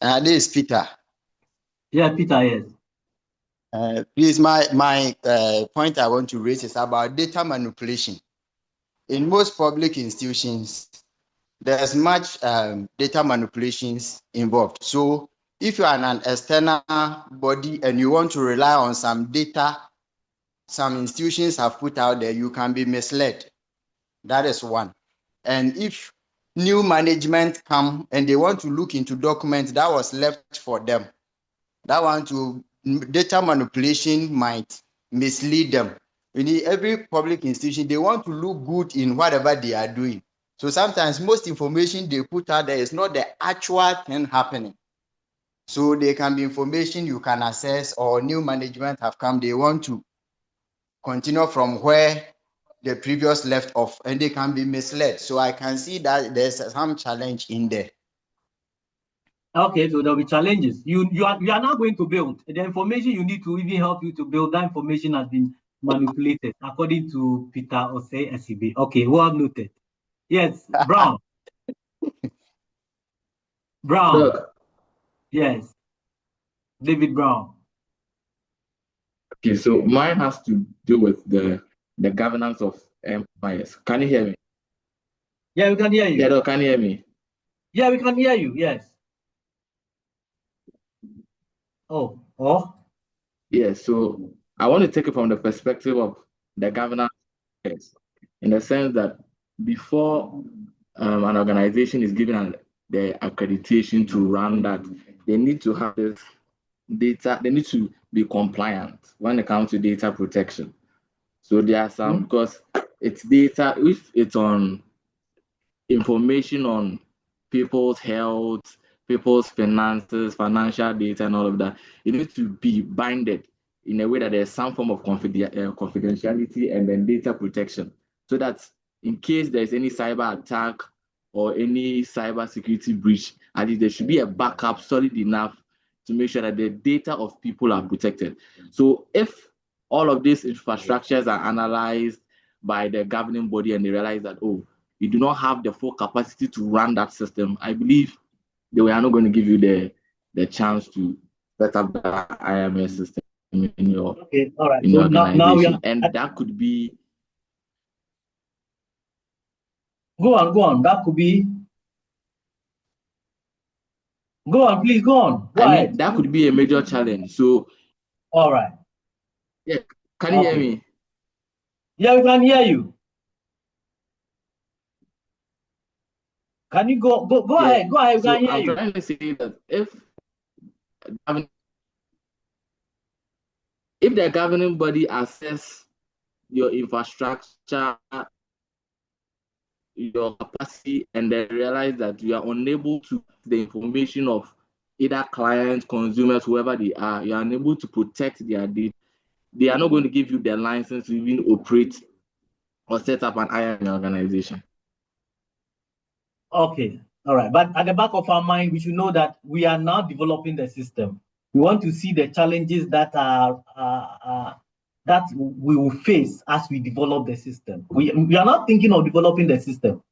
This is Peter. Yeah, Peter, yes. Please, my point I want to raise is about data manipulation. In most public institutions, there's much data manipulations involved. So if you are an external body and you want to rely on some data some institutions have put out there, you can be misled. That is one. And if new management come and they want to look into documents that was left for them, that one to data manipulation might mislead them. In every public institution, they want to look good in whatever they are doing. So sometimes most information they put out there is not the actual thing happening. So there can be information you can access, or new management have come, they want to continue from where the previous left off, and they can be misled. So I can see that there's some challenge in there. Okay, so there'll be challenges. You are now going to build. The information you need to even help you to build, that information has been manipulated, according to Peter Osei SCB. Okay, well noted. Yes, Brown. Brown. Look. Yes. David Brown. Okay, so mine has to do with the governance of MIS. Can you hear me? Yeah, we can hear you. Yeah, no, can you hear me? Yeah, we can hear you. Yes. Oh. Yeah, so I want to take it from the perspective of the governance, in the sense that before an organization is given the accreditation to run that, they need to have this data, they need to be compliant when it comes to data protection. So there are some, because it's data, if it's on information on people's health, people's finances, financial data, and all of that, it needs to be binded in a way that there's some form of confidentiality and then data protection, so that in case there's any cyber attack or any cyber security breach, at least there should be a backup solid enough to make sure that the data of people are protected. So if all of these infrastructures are analyzed by the governing body and they realize that, oh, you do not have the full capacity to run that system, I believe they were not going to give you the chance to set up the IMS system in your, all right. in So your organization. now And that could be. Go on. That could be. Go on, please. Go on. Go ahead. That could be a major challenge. So. All right. Yeah. Can you hear me? Yeah, we can hear you. Can you go ahead? Go ahead. So We can hear I'm you. trying to say that if the governing body assess your infrastructure, your capacity, and then realize that you are unable to the information of either clients, consumers, whoever they are, you are unable to protect their data, they are not going to give you the license to even operate or set up an IAM organization. Okay, all right. But at the back of our mind, we should know that we are now developing the system. We want to see the challenges that that we will face as we develop the system. We are not thinking of developing the system.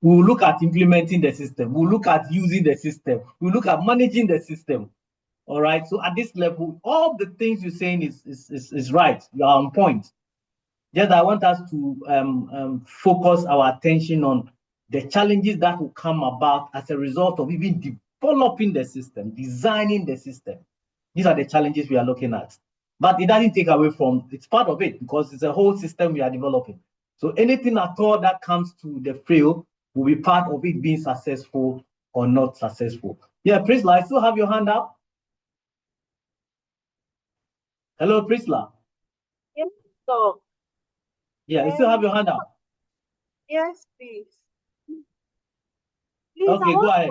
We will look at implementing the system. We'll look at using the system. We'll look at managing the system. All right. So at this level, all the things you're saying is right. You are on point. Just I want us to focus our attention on the challenges that will come about as a result of even developing the system, designing the system. These are the challenges we are looking at. But it doesn't take away from, it's part of it because it's a whole system we are developing. So anything at all that comes to the field will be part of it being successful or not successful. Yeah, Prisla, I still have your hand up. Hello, Prisla. Yes, so. Yeah, you still have your hand up. Yes, please. Please, okay, go ahead.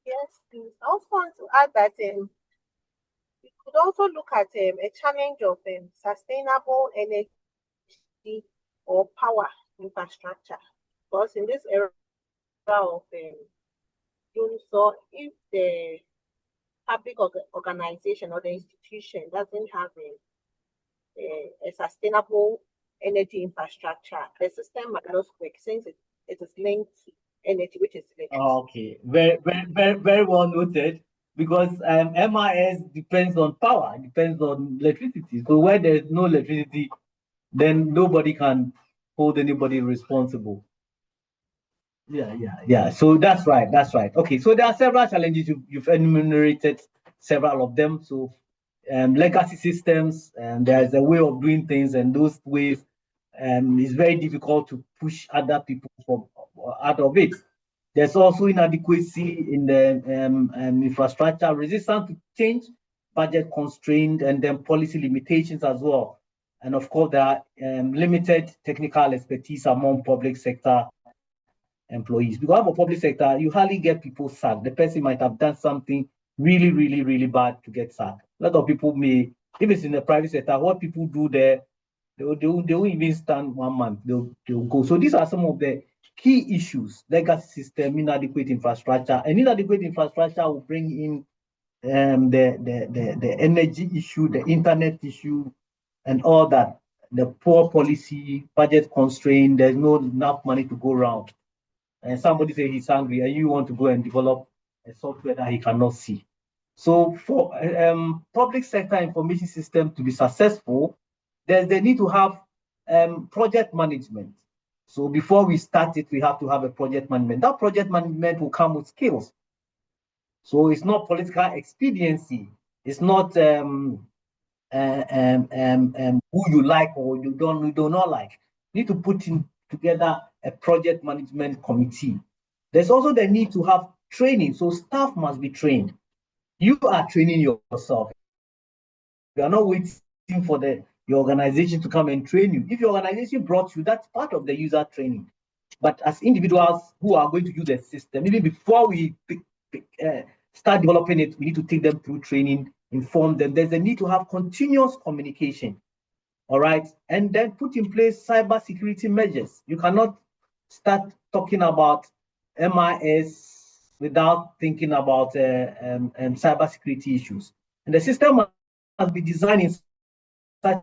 Yes, please. I also want to add that we could also look at a challenge of sustainable energy or power infrastructure. Because in this era of so if the public organization or the institution doesn't have a sustainable energy infrastructure, the system might not work since it is linked to energy, which is electricity. Okay, very well noted. Because MIS depends on power, depends on electricity. So where there's no electricity, then nobody can hold anybody responsible. Yeah. So that's right. Okay, so there are several challenges. You've enumerated several of them. So legacy systems, there is a way of doing things, and those ways it's very difficult to push other people out of it. There's also inadequacy in the infrastructure, resistance to change, budget constraint, and then policy limitations as well. And of course, there are limited technical expertise among public sector employees. Because for public sector, you hardly get people sacked. The person might have done something really, really, really bad to get sacked. A lot of people may, if it's in the private sector, what people do there, they won't even stand 1 month. They'll go. So these are some of the key issues: legacy system, inadequate infrastructure, and inadequate infrastructure will bring in the energy issue, the internet issue, and all that. The poor policy, budget constraint. There's not enough money to go around, and somebody say he's hungry, and you want to go and develop a software that he cannot see. So for public sector information system to be successful, there's the need to have project management. So before we start it, we have to have a project management. That project management will come with skills. So it's not political expediency. It's not who you like or you do not like. You need to put together a project management committee. There's also the need to have training. So staff must be trained. You are training yourself. You are not waiting for your organization to come and train you. If your organization brought you, that's part of the user training. But as individuals who are going to use the system, even before we start developing it, we need to take them through training, inform them. There's a need to have continuous communication, all right? And then put in place cyber security measures. You cannot start talking about MIS without thinking about cyber security issues. And the system must be designed in such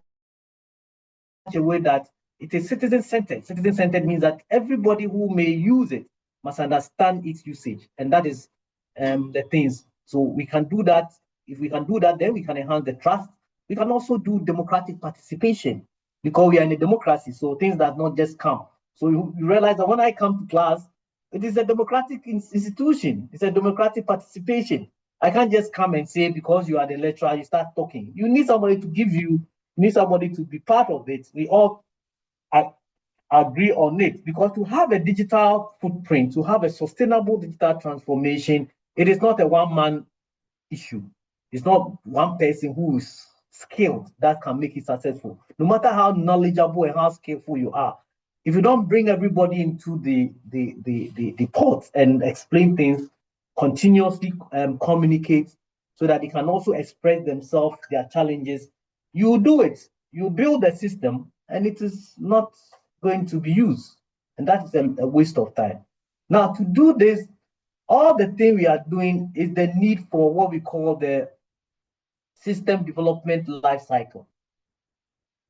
a way that it is citizen-centered. Citizen-centered means that everybody who may use it must understand its usage, and that is the things. So we can do that. If we can do that, then we can enhance the trust. We can also do democratic participation because we are in a democracy, so things does not just come. So you realize that when I come to class, it is a democratic institution. It's a democratic participation. I can't just come and say, because you are the lecturer, you start talking. You need somebody to give you need somebody to be part of it. We all agree on it, because to have a digital footprint, to have a sustainable digital transformation, it is not a one-man issue. It's not one person who is skilled that can make it successful. No matter how knowledgeable and how skillful you are, if you don't bring everybody into the pot and explain things, continuously communicate so that they can also express themselves, their challenges, you do it. You build a system and it is not going to be used. And that is a waste of time. Now, to do this, all the thing we are doing is the need for what we call the system development life cycle.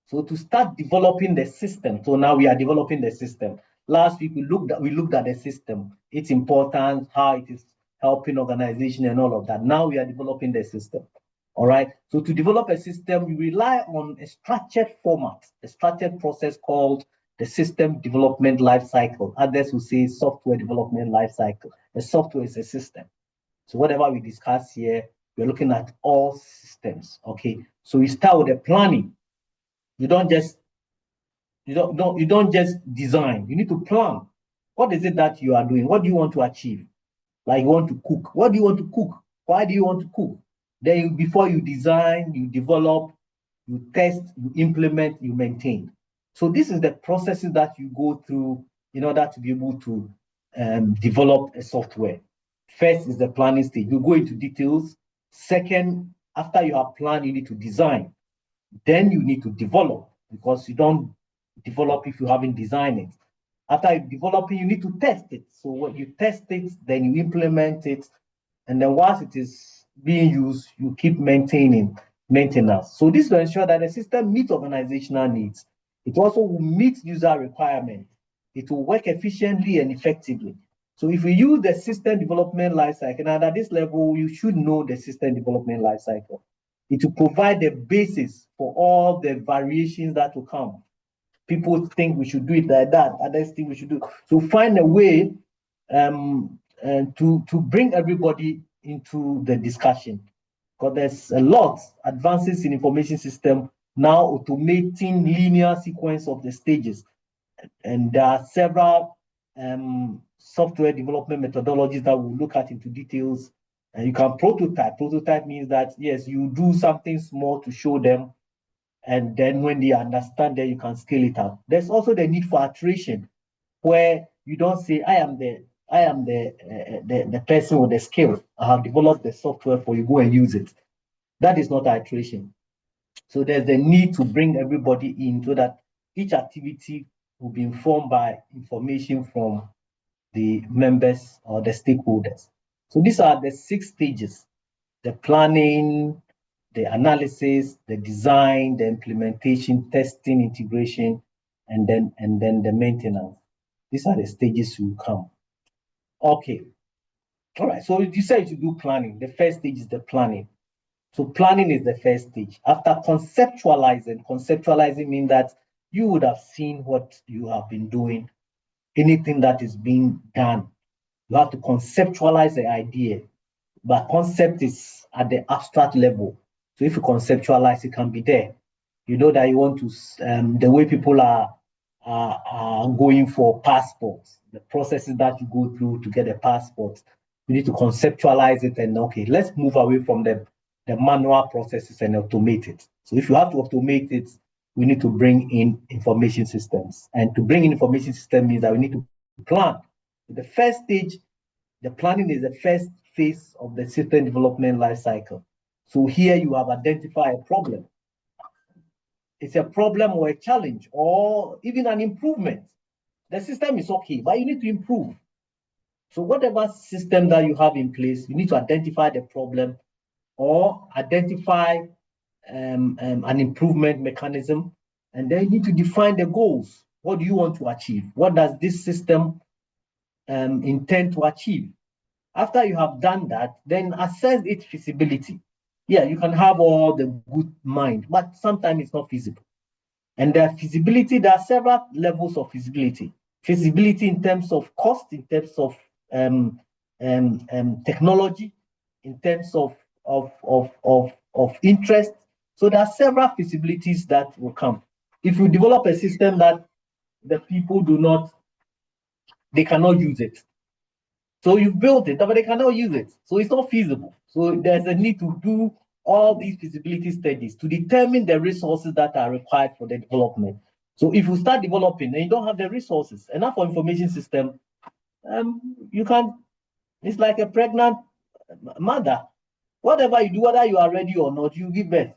So to start developing the system, so now we are developing the system. Last week we looked at the system, its importance, how it is helping organization and all of that. Now we are developing the system. All right. So to develop a system, we rely on a structured format, a structured process called the system development life cycle. Others will say software development life cycle. A software is a system. So whatever we discuss here, we're looking at all systems. Okay. So we start with the planning. You don't just design. You need to plan. What is it that you are doing? What do you want to achieve? Like you want to cook. What do you want to cook? Why do you want to cook? Then before you design, you develop, you test, you implement, you maintain. So this is the processes that you go through in order to be able to develop a software. First is the planning stage. You go into details. Second, after you have planned, you need to design. Then you need to develop, because you don't develop if you haven't designed it. After you develop it, you need to test it. So when you test it, then you implement it. And then once it is being used, you keep maintaining maintenance. So this will ensure that the system meets organizational needs. It also will meet user requirements. It will work efficiently and effectively. So if we use the system development lifecycle, and at this level, you should know the system development lifecycle. It will provide the basis for all the variations that will come. People think we should do it like that, others think we should do. So find a way to bring everybody into the discussion, because there's a lot advances in information system now automating linear sequence of the stages, and there are several software development methodologies that we'll look at into details. And you can prototype. Prototype means that yes, you do something small to show them, and then when they understand that, you can scale it up. There's also the need for iteration, where you don't say, I am the person with the skill. I have developed the software for you, go and use it. That is not iteration. So there's the need to bring everybody in so that each activity will be informed by information from the members or the stakeholders. So these are the 6 stages: the planning, the analysis, the design, the implementation, testing, integration, and then the maintenance. These are the stages you come. Okay. All right. So you said you do planning. The first stage is the planning. So planning is the first stage. After conceptualizing means that you would have seen what you have been doing. Anything that is being done, you have to conceptualize the idea. But concept is at the abstract level. So if you conceptualize, it can be there. You know that you want to, the way people are going for passports, the processes that you go through to get a passport, you need to conceptualize it and, okay, let's move away from the manual processes and automate it. So if you have to automate it, we need to bring in information systems. And to bring in information system means that we need to plan. The first stage, the planning is the first phase of the system development life cycle. So here you have identified a problem. It's a problem or a challenge or even an improvement. The system is okay, but you need to improve. So whatever system that you have in place, you need to identify the problem or identify an improvement mechanism, and then you need to define the goals. What do you want to achieve? What does this system intend to achieve? After you have done that, then assess its feasibility. Yeah, you can have all the good mind, but sometimes it's not feasible. And the feasibility, there are several levels of feasibility. Feasibility in terms of cost, in terms of technology, in terms of interest. So there are several feasibilities that will come. If you develop a system that the people they cannot use it. So you built it, but they cannot use it. So it's not feasible. So there's a need to do all these feasibility studies to determine the resources that are required for the development. So if you start developing and you don't have the resources, enough for information system, you can, it's like a pregnant mother. Whatever you do, whether you are ready or not, you give birth.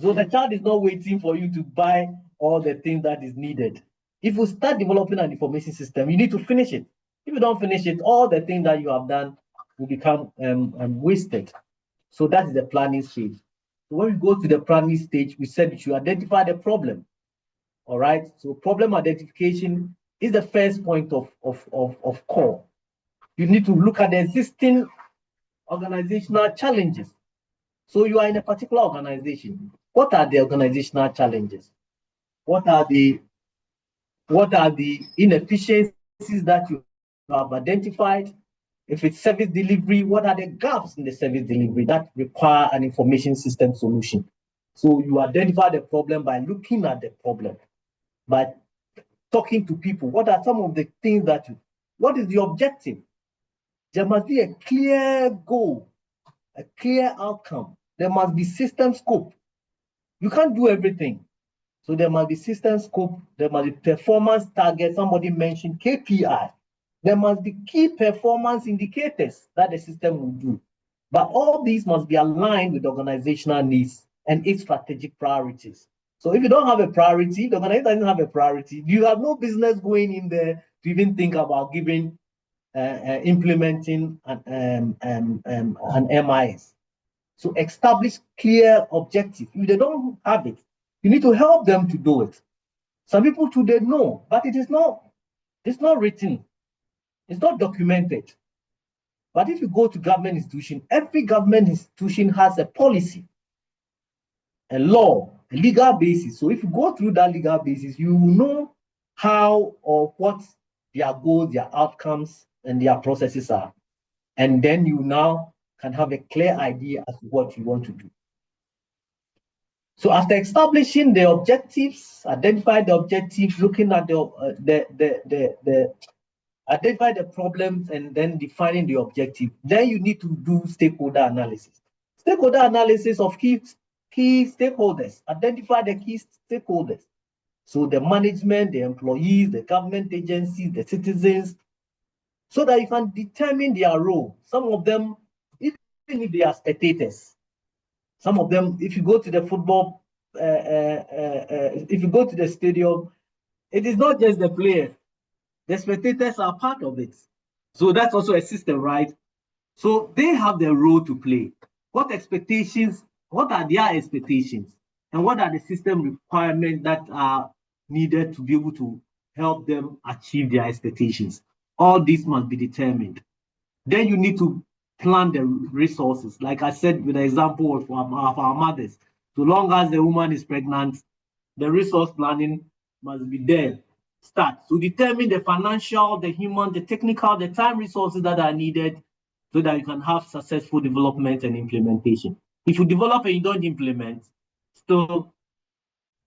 So the child is not waiting for you to buy all the things that is needed. If you start developing an information system, you need to finish it. If you don't finish it, all the things that you have done will become wasted. So that is the planning stage. So when we go to the planning stage, we said you should identify the problem. All right. So problem identification is the first point of call. You need to look at the existing organizational challenges. So you are in a particular organization. What are the organizational challenges? What are the inefficiencies that you have identified? If it's service delivery, what are the gaps in the service delivery that require an information system solution? So you identify the problem by looking at the problem, by talking to people. What are some of the things what is the objective? There must be a clear goal, a clear outcome. There must be system scope. You can't do everything. So there must be system scope, there must be performance target. Somebody mentioned KPI. There must be key performance indicators that the system will do. But all these must be aligned with organizational needs and its strategic priorities. So if you don't have a priority, the organization doesn't have a priority, you have no business going in there to even think about implementing an MIS. So establish clear objectives. If they don't have it, you need to help them to do it. Some people today know, but it's not written. It's not documented. But if you go to government institution, every government institution has a policy, a law, a legal basis. So if you go through that legal basis, you will know how or what their goals, their outcomes, and their processes are. And then you now can have a clear idea as to what you want to do. So after establishing the objectives, identify the objectives, looking at identify the problems, and then defining the objective, then you need to do stakeholder analysis. Stakeholder analysis of key stakeholders. Identify the key stakeholders. So the management, the employees, the government agencies, the citizens, so that you can determine their role. Some of them, even if they are spectators, some of them, if you go to the football, if you go to the stadium, it is not just the players. The spectators are part of it. So that's also a system, right? So they have their role to play. What are their expectations? And what are the system requirements that are needed to be able to help them achieve their expectations? All these must be determined. Then you need to plan the resources. Like I said with the example of our mothers, so long as the woman is pregnant, the resource planning must be there. Start to determine the financial, the human, the technical, the time resources that are needed so that you can have successful development and implementation. If you develop and you don't implement, still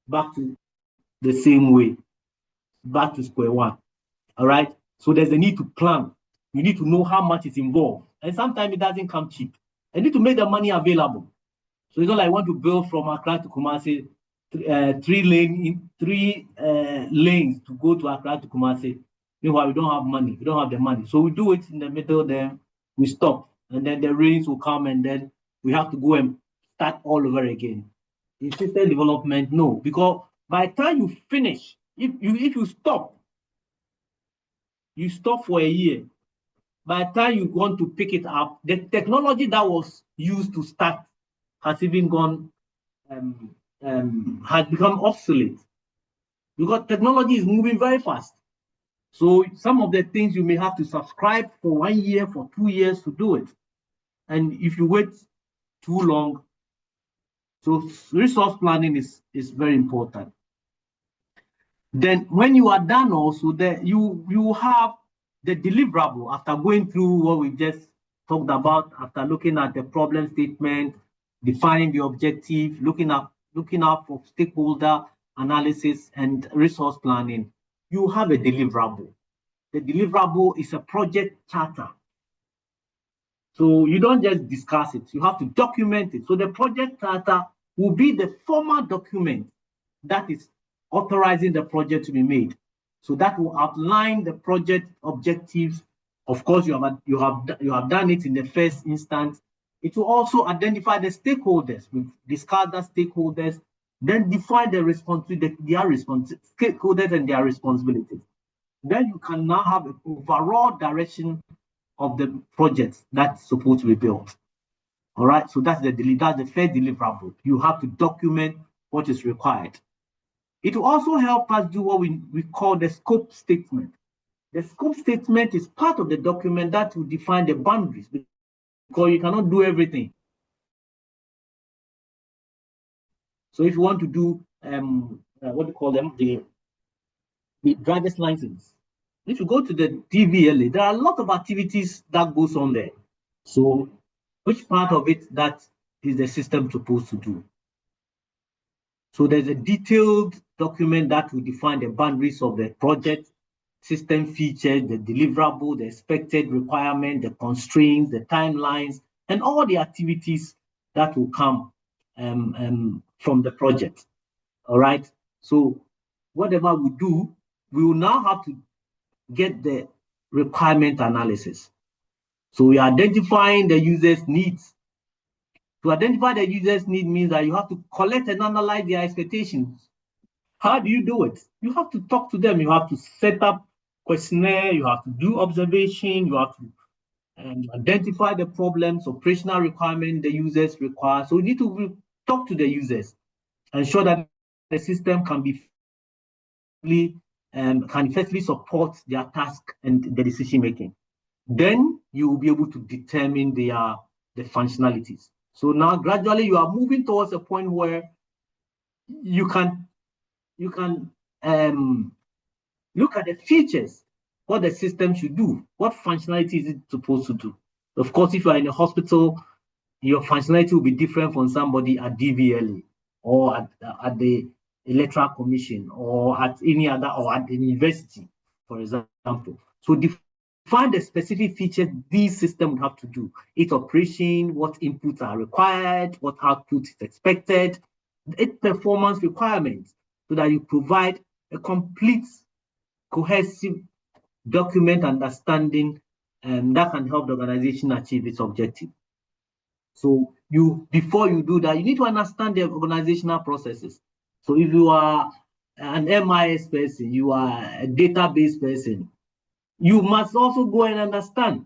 back to the same way, back to square one. All right. So there's a need to plan. You need to know how much is involved. And sometimes it doesn't come cheap. You need to make the money available. So it's not like I want to build from Accra to Kumasi, three lanes to go to Accra to Kumasi. Meanwhile, we don't have money. We don't have the money. So we do it in the middle, then we stop. And then the rains will come, and then we have to go and start all over again. In system development, no. Because by the time you finish, if you stop for a year. By the time you want to pick it up, the technology that was used to start has even gone, has become obsolete. Because technology is moving very fast. So some of the things you may have to subscribe for 1 year, for 2 years to do it. And if you wait too long, so resource planning is very important. Then when you are done also, you have the deliverable after going through what we just talked about, after looking at the problem statement, defining the objective, looking out for stakeholder analysis and resource planning, you have a deliverable. The deliverable is a project charter. So you don't just discuss it, you have to document it. So the project charter will be the formal document that is authorizing the project to be made. So that will outline the project objectives. Of course, you have done it in the first instance. It will also identify the stakeholders. We've discussed the stakeholders, then define their stakeholders and their responsibilities. Then you can now have an overall direction of the project that's supposed to be built. All right, so that's the first deliverable. You have to document what is required. It will also help us do what we call the scope statement. The scope statement is part of the document that will define the boundaries, because you cannot do everything. So if you want to do what do you call them, the driver's license, if you go to the DVLA, there are a lot of activities that goes on there. So which part of it that is the system supposed to do? So there's a detailed document that will define the boundaries of the project, system features, the deliverable, the expected requirement, the constraints, the timelines, and all the activities that will come from the project. All right. So whatever we do, we will now have to get the requirement analysis. So we are identifying the user's needs. To identify the user's need means that you have to collect and analyze their expectations. How do you do it? You have to talk to them. You have to set up questionnaire. You have to do observation. You have to identify the problems, operational requirements the users require. So you need to talk to the users, ensure that the system can firstly support their task and the decision making. Then you will be able to determine the functionalities. So now gradually you are moving towards a point where you can look at the features, what the system should do, what functionality is it supposed to do. Of course, if you are in a hospital, your functionality will be different from somebody at DVLA or at the Electoral Commission or at any other, or at the university, for example. So define the specific features these systems have to do. Its operation, what inputs are required, what output is expected, its performance requirements, so that you provide a complete, cohesive document understanding that can help the organization achieve its objective. So before you do that, you need to understand the organizational processes. So if you are an MIS person, you are a database person, you must also go and understand.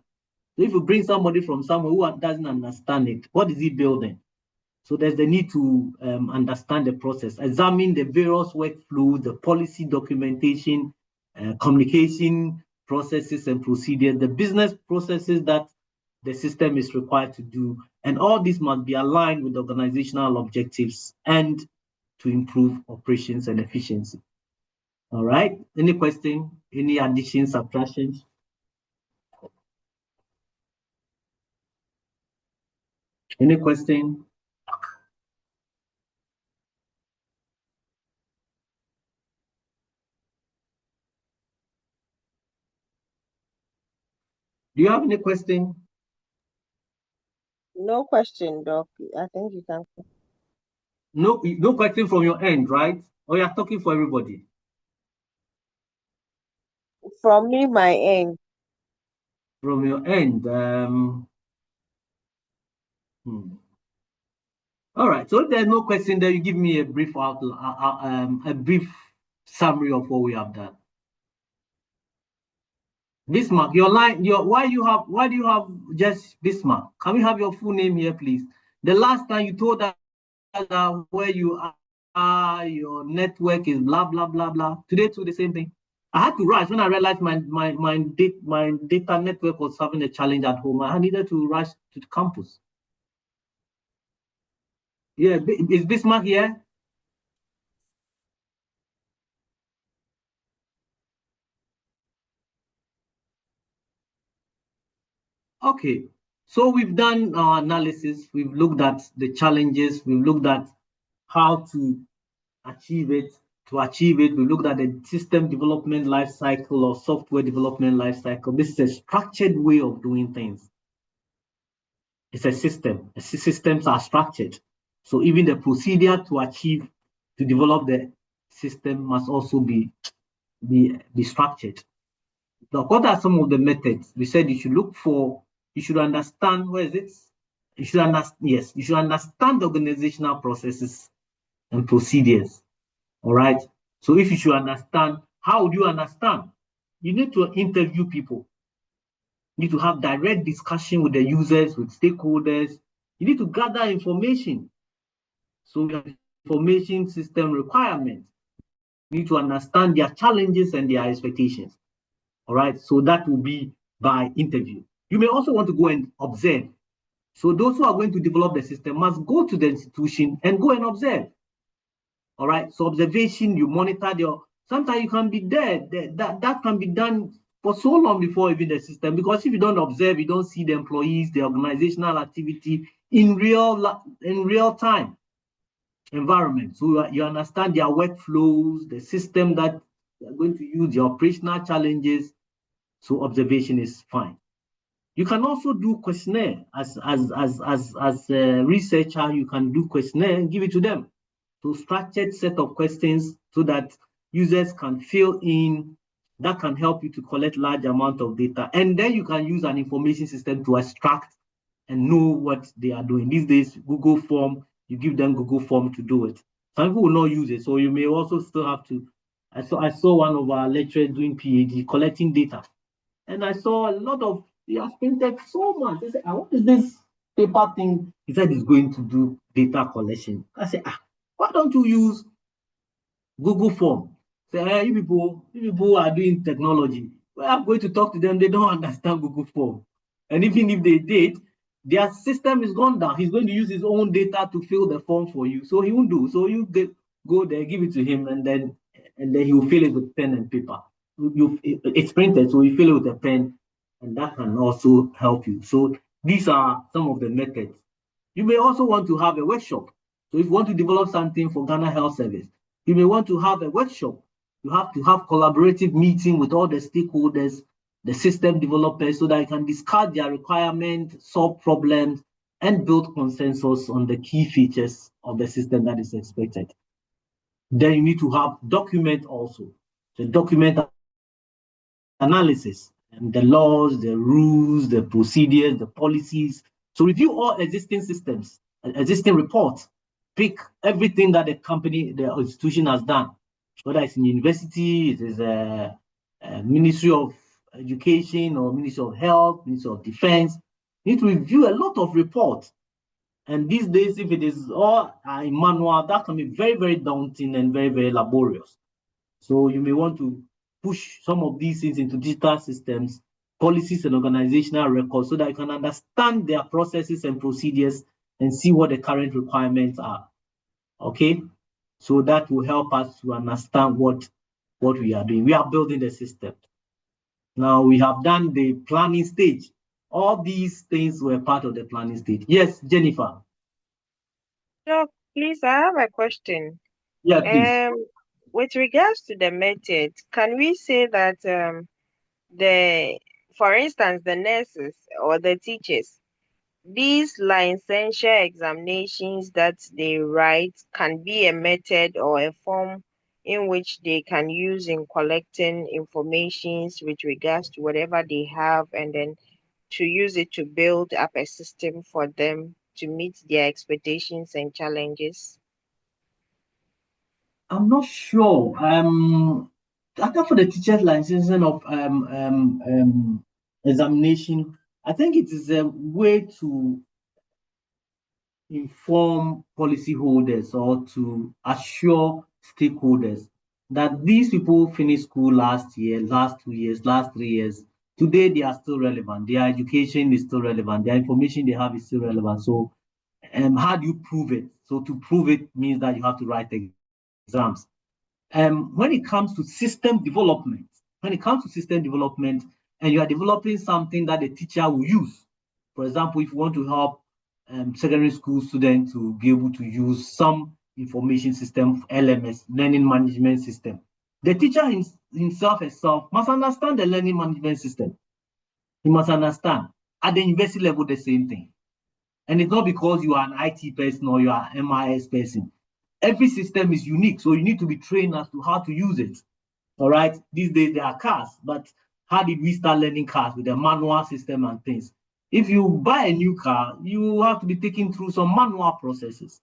So if you bring somebody from somewhere who doesn't understand it, what is he building? So there's the need to understand the process, examine the various workflows, the policy documentation, communication processes and procedures, the business processes that the system is required to do. And all this must be aligned with organizational objectives and to improve operations and efficiency. All right. Any question? Any additions, subtractions? Any question? Do you have any question? No question, Doc. I think you can. No question from your end, right? Or you're talking for everybody? From me, my end. From your end. All right. So if there's no question there, you give me a brief a brief summary of what we have done. Bismarck, your line, why do you have just Bismarck? Can we have your full name here, please? The last time you told us that where you are, your network is blah blah blah blah. Today too, the same thing. I had to rush when I realized my data network was having a challenge at home. I needed to rush to the campus. Yeah, is Bismarck here? Okay, so we've done our analysis. We've looked at the challenges. We've looked at how to achieve it. To achieve it, we looked at the system development life cycle or software development life cycle. This is a structured way of doing things. It's a system. Systems are structured. So even the procedure to develop the system must also be structured. Now, what are some of the methods? We said you should understand, where is it? You should understand the organizational processes and procedures. All right. So if you should understand, how would you understand? You need to interview people. You need to have direct discussion with the users, with stakeholders. You need to gather information. So information system requirements. You need to understand their challenges and their expectations. All right. So that will be by interview. You may also want to go and observe. So those who are going to develop the system must go to the institution and go and observe. All right. So observation, you monitor sometimes you can be there. That can be done for so long before even the system, because if you don't observe, you don't see the employees, the organizational activity in real time environment. So you understand their workflows, the system that you're going to use, the operational challenges. So observation is fine. You can also do questionnaire as a researcher. You can do questionnaire and give it to them. So structured set of questions so that users can fill in. That can help you to collect large amount of data, and then you can use an information system to extract and know what they are doing. These days, Google Form, you give them Google Form to do it. Some people will not use it, so you may also still have to. I saw one of our lecturers doing PhD collecting data, and I saw a lot of, he has printed so much. They said, what is this paper thing? He said he's going to do data collection. I said, why don't you use Google Form? Say, hey, you people are doing technology. Well, I'm going to talk to them. They don't understand Google Form. And even if they did, their system is gone down. He's going to use his own data to fill the form for you. So he won't do. So you go there, give it to him, and then he will fill it with pen and paper. It's printed, so you fill it with a pen, and that can also help you. So these are some of the methods. You may also want to have a workshop. So if you want to develop something for Ghana Health Service, you may want to have a workshop. You have to have collaborative meeting with all the stakeholders, the system developers, so that you can discuss their requirements, solve problems, and build consensus on the key features of the system that is expected. Then you need to have document also. So document analysis, and the laws, the rules, the procedures, the policies. So review all existing systems, existing reports, pick everything that the company, the institution has done, whether it's in university, it is a Ministry of Education or Ministry of Health, Ministry of Defense. You need to review a lot of reports. And these days, if it is all in manual, that can be very, very daunting and very, very laborious. So you may want to push some of these things into digital systems, policies and organizational records, so that you can understand their processes and procedures and see what the current requirements are. Okay? So that will help us to understand what we are doing. We are building the system. Now we have done the planning stage. All these things were part of the planning stage. Yes, Jennifer. So please, I have a question. Yeah, please. With regards to the method, can we say that for instance, the nurses or the teachers, these licensure examinations that they write can be a method or a form in which they can use in collecting informations with regards to whatever they have, and then to use it to build up a system for them to meet their expectations and challenges? I'm not sure. After for the teachers licensing of examination, I think it is a way to inform policyholders or to assure stakeholders that these people finished school last year, last 2 years, last 3 years. Today they are still relevant. Their education is still relevant. Their information they have is still relevant. So, how do you prove it? So to prove it means that you have to write exams. When it comes to system development, and you are developing something that the teacher will use, for example, if you want to help secondary school students to be able to use some information system, LMS, learning management system, the teacher herself must understand the learning management system. He must understand. At the university level, the same thing. And it's not because you are an IT person or you are an MIS person. Every system is unique, so you need to be trained as to how to use it. All right. These days there are cars, but how did we start learning cars with a manual system and things? If you buy a new car, you have to be taken through some manual processes.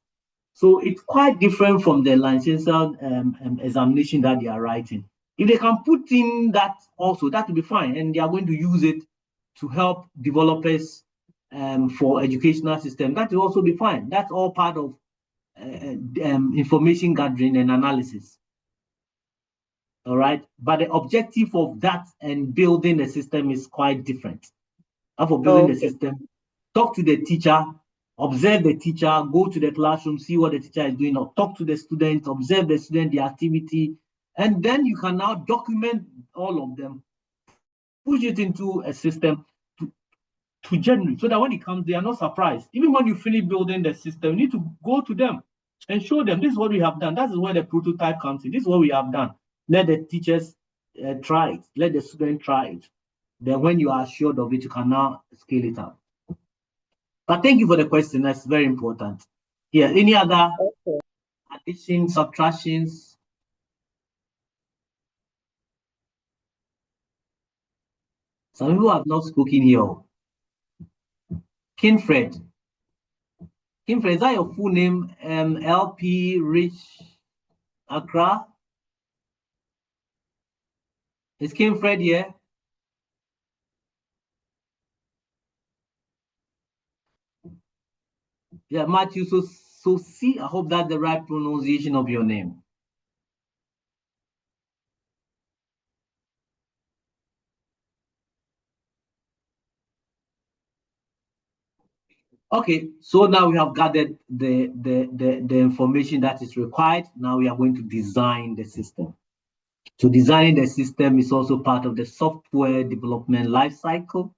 So it's quite different from the licensure examination that they are writing. If they can put in that also, that will be fine, and they are going to use it to help developers for educational system. That will also be fine. That's all part of information gathering and analysis. All right, but the objective of that and building the system is quite different. For building the system, talk to the teacher, observe the teacher, go to the classroom, see what the teacher is doing, or talk to the student, observe the student, the activity, and then you can now document all of them, push it into a system to generate, so that when it comes, they are not surprised. Even when you finish building the system, you need to go to them and show them, this is what we have done. That is where the prototype comes in. This is what we have done. Let the teachers try it. Let the student try it. Then when you are assured of it, you can now scale it up. But thank you for the question. That's very important. Yeah, any other additions, subtractions? Some people have not spoken here. Kinfred. Kinfred, is that your full name? LP Rich Accra? Is Kinfred here? Yeah, Matthew, so see, I hope that's the right pronunciation of your name. Okay, so now we have gathered the information that is required. Now we are going to design the system. So designing the system is also part of the software development lifecycle.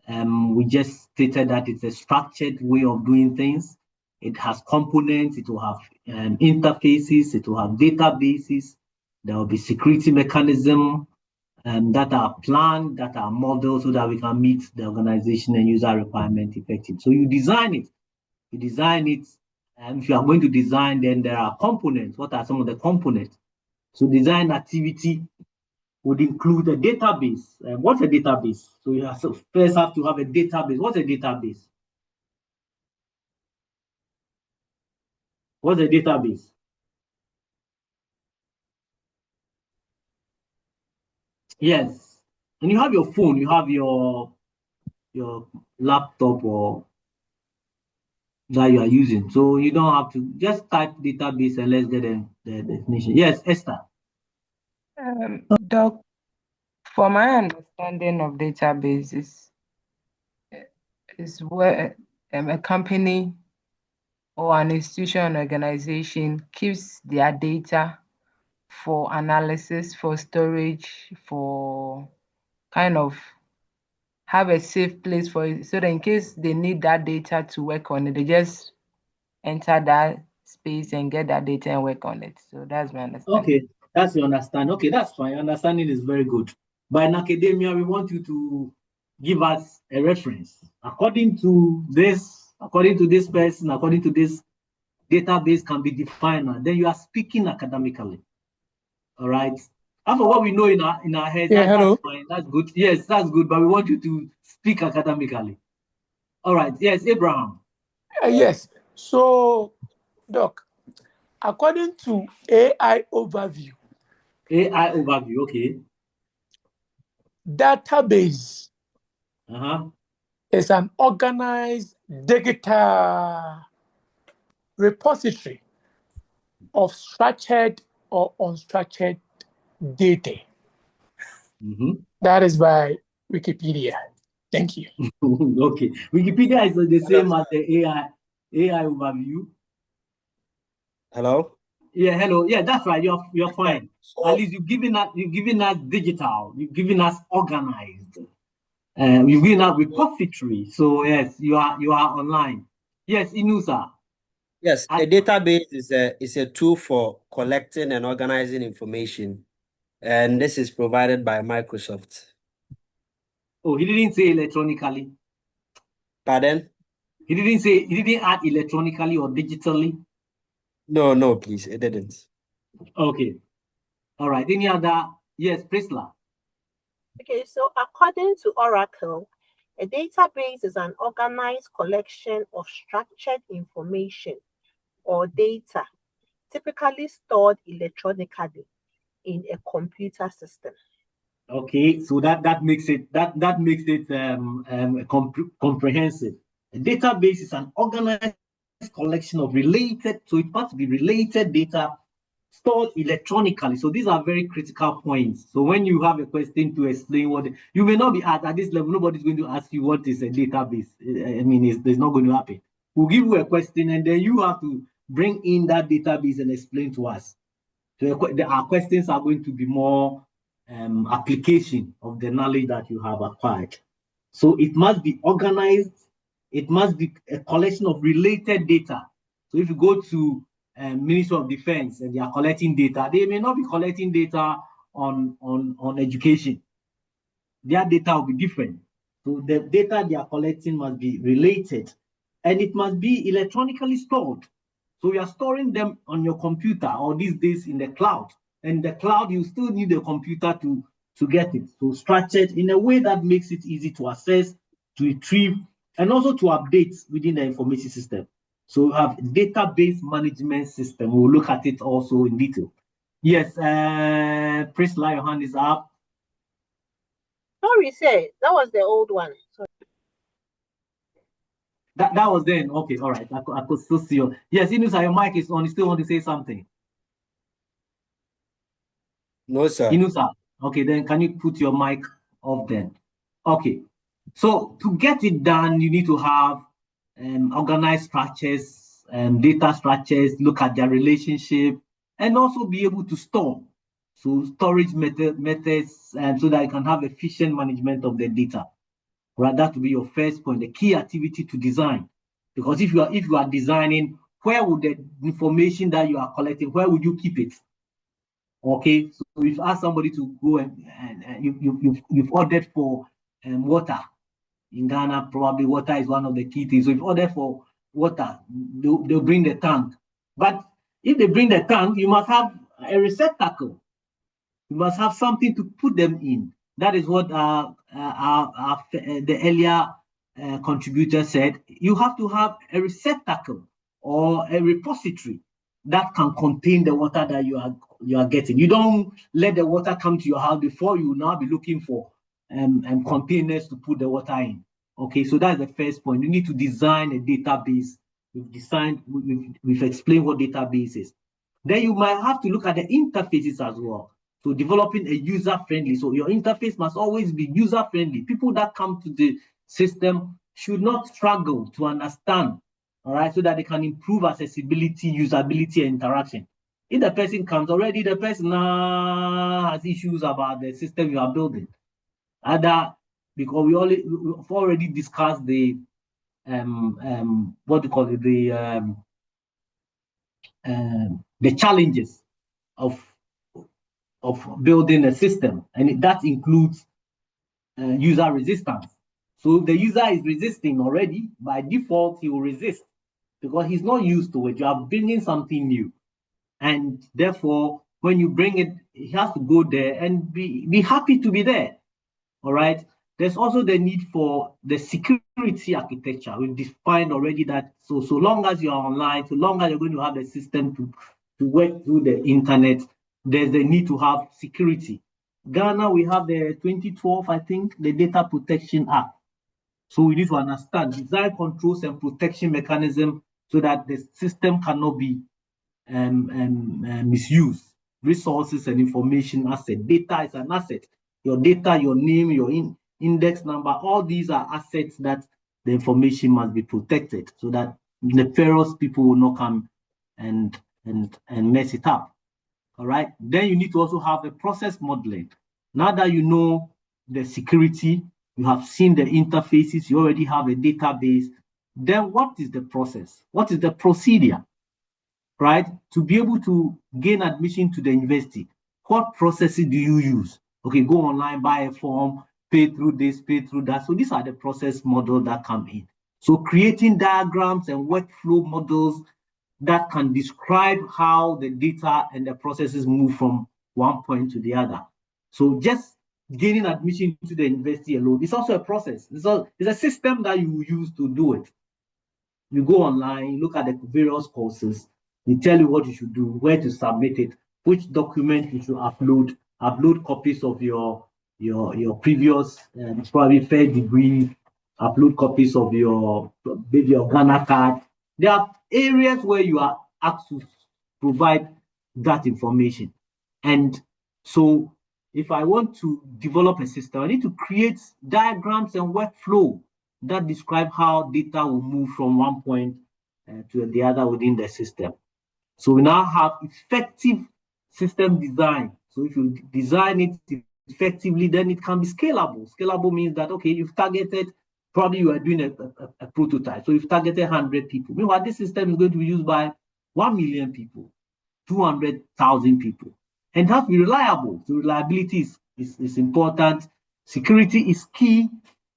We just stated that it's a structured way of doing things. It has components, it will have interfaces, it will have databases, there will be security mechanism that are planned, that are modeled so that we can meet the organization and user requirement effectively. So you design it. And if you are going to design, then there are components. What are some of the components? So design activity would include a database. What's a database? So you first have to have a database. What's a database? What's a database? Yes. And you have your phone, you have your laptop or that you are using. So you don't have to just type database and let's get the definition. Yes, Esther. Doc, for my understanding of databases, is where a company or an institution or organization keeps their data for analysis, for storage, for kind of have a safe place for it, so that in case they need that data to work on it, they just enter that space and get that data and work on it. So that's my understanding. Okay, that's your understanding. Okay, that's fine. Your understanding is very good. But in academia, we want you to give us a reference. According to this person, according to this database can be defined, and then you are speaking academically. All right. After what we know in our heads, Yeah, hello. that's fine. That's good. Yes, that's good. But we want you to speak academically. All right. Yes, Abraham. Yes. So, Doc, according to AI overview. AI overview, okay. Database is an organized digital repository of structured or unstructured data. That is by Wikipedia. Thank you. Okay. Wikipedia is the same as the AI overview. Hello? Yeah, hello. Yeah, that's right. You're fine. At least you've given us digital, you've given us organized. You've given us repository. So yes, you are online. Yes, Inusa. Yes, a database is a tool for collecting and organizing information. And this is provided by Microsoft. Oh, he didn't say electronically. Pardon? He didn't add electronically or digitally. No, please, it didn't. Okay. All right. Any other? Yes, Priscilla. Okay, so according to Oracle, a database is an organized collection of structured information or data, typically stored electronically in a computer system. Okay, so that makes it comprehensive. A database is an organized collection of related, so it must be related data stored electronically. So these are very critical points. So when you have a question to explain what you may not be asked at this level, nobody's going to ask you what is a database. I mean, it's not going to happen. We'll give you a question and then you have to bring in that database and explain to us. So our questions are going to be more application of the knowledge that you have acquired. So it must be organized. It must be a collection of related data. So if you go to Ministry of Defense and they are collecting data, they may not be collecting data on education. Their data will be different. So the data they are collecting must be related, and it must be electronically stored. So you are storing them on your computer or these days in the cloud. And the cloud, you still need a computer to get it. So structured in a way that makes it easy to access, to retrieve, and also to update within the information system. So we have database management system. We'll look at it also in detail. Yes, Priscilla, your hand is up. Sorry, say that was the old one. Sorry. That was then. Okay, all right. I could still see you. Yes, Inusa, your mic is on. You still want to say something? No, sir. Inusa. Okay, then can you put your mic off then? Okay. So to get it done, you need to have organized structures, data structures, look at their relationship, and also be able to store. So storage methods, so that you can have efficient management of the data. Right, that will be your first point, the key activity to design. Because if you are designing, where would the information that you are collecting, where would you keep it? Okay, so if you ask somebody to go and you've ordered for water in Ghana, probably water is one of the key things. So if you order for water, they'll bring the tank. But if they bring the tank, you must have a receptacle. You must have something to put them in. That is what the earlier contributor said. You have to have a receptacle or a repository that can contain the water that you are getting. You don't let the water come to your house before you now be looking for containers to put the water in. Okay, so that's the first point. You need to design a database. We've explained what database is. Then you might have to look at the interfaces as well. So developing a user-friendly. So your interface must always be user-friendly. People that come to the system should not struggle to understand all right, so that they can improve accessibility, usability, and interaction. If the person comes already, the person has issues about the system you are building. Other, because we've already discussed the what do you call it, the challenges of building a system, and that includes user resistance. So the user is resisting already. By default, he will resist because he's not used to it. You are bringing something new, and therefore, when you bring it, he has to go there and be happy to be there. All right. There's also the need for the security architecture. We've defined already that so long as you're online, so long as you're going to have the system to work through the internet, there's the need to have security. Ghana, we have the 2012, I think, the Data Protection Act. So we need to understand design controls and protection mechanism so that the system cannot be misused. Resources and information asset. Data is an asset. Your data, your name, your index number, all these are assets that the information must be protected so that nefarious people will not come and mess it up. All right. Then you need to also have a process modeling. Now that you know the security, you have seen the interfaces, you already have a database. Then what is the process? What is the procedure? Right? To be able to gain admission to the university, what processes do you use? Okay, go online, buy a form, pay through this, pay through that. So these are the process models that come in. So creating diagrams and workflow models that can describe how the data and the processes move from one point to the other. So just gaining admission to the university alone is also a process. It's a system that you use to do it. You go online, look at the various courses, they tell you what you should do, where to submit it, which document you should upload copies of your previous probably fair degree, upload copies of your Ghana card. There are areas where you are asked to provide that information. And so if I want to develop a system, I need to create diagrams and workflow that describe how data will move from one point to the other within the system. So we now have effective system design. So if you design it effectively, then it can be scalable. Scalable means that, okay, you've targeted, probably you are doing a prototype. So you've targeted 100 people. Meanwhile, this system is going to be used by 1 million people, 200,000 people. And it has to be reliable. So reliability is important. Security is key.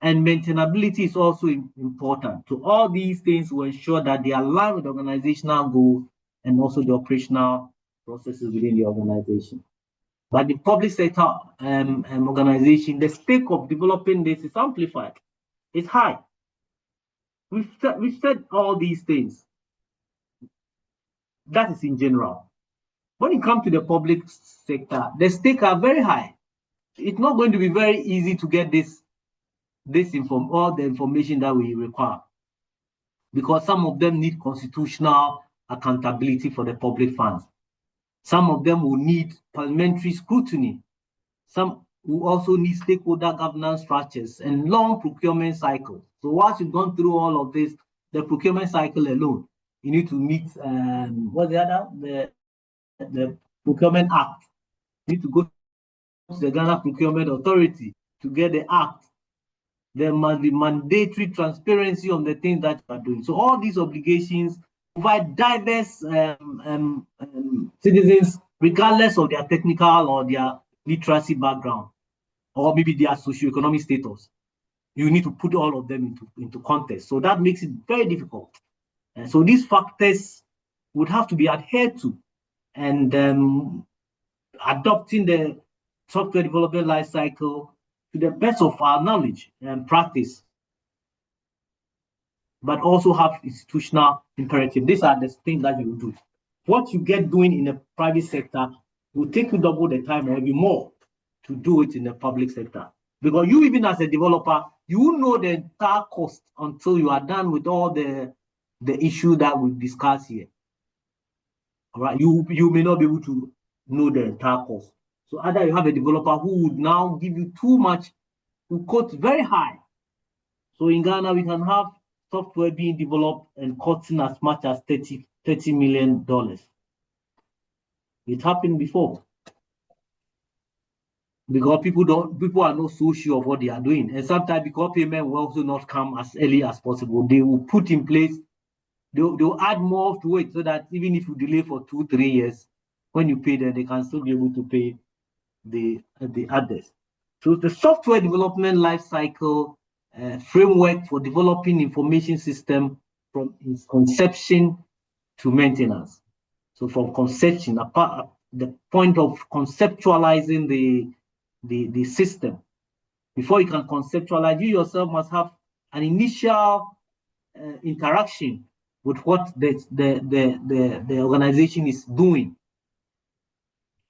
And maintainability is also important. So all these things will ensure that they align with the organizational goals and also the operational processes within the organization. But the public sector organization, the stake of developing this is amplified. It's high. We've said all these things. That is in general. When it comes to the public sector, the stakes are very high. It's not going to be very easy to get all the information that we require, because some of them need constitutional accountability for the public funds. Some of them will need parliamentary scrutiny. Some will also need stakeholder governance structures and long procurement cycles. So once you've gone through all of this, the procurement cycle alone, you need to meet what's the other? The Procurement Act. You need to go to the Ghana Procurement Authority to get the act. There must be mandatory transparency on the things that you are doing. So all these obligations provide diverse citizens, regardless of their technical or their literacy background, or maybe their socioeconomic status. You need to put all of them into context. So that makes it very difficult. And so these factors would have to be adhered to, and adopting the software development life cycle to the best of our knowledge and practice, but also have institutional imperative. These are the things that you will do. What you get doing in the private sector will take you double the time or maybe more to do it in the public sector. Because you, even as a developer, you will know the entire cost until you are done with all the issue that we've discussed here. All right, you may not be able to know the entire cost. So either you have a developer who would now give you too much, who quote very high. So in Ghana, we can have software being developed and costing as much as $30 million. It happened before. Because people are not so sure of what they are doing. And sometimes because payment will also not come as early as possible, they will put in place, they'll add more to it so that even if you delay for 2-3 years, when you pay them, they can still be able to pay the others. So the software development life cycle framework for developing information system from its conception to maintenance. So from conception, the point of conceptualizing the system. Before you can conceptualize, you yourself must have an initial interaction with what the organization is doing.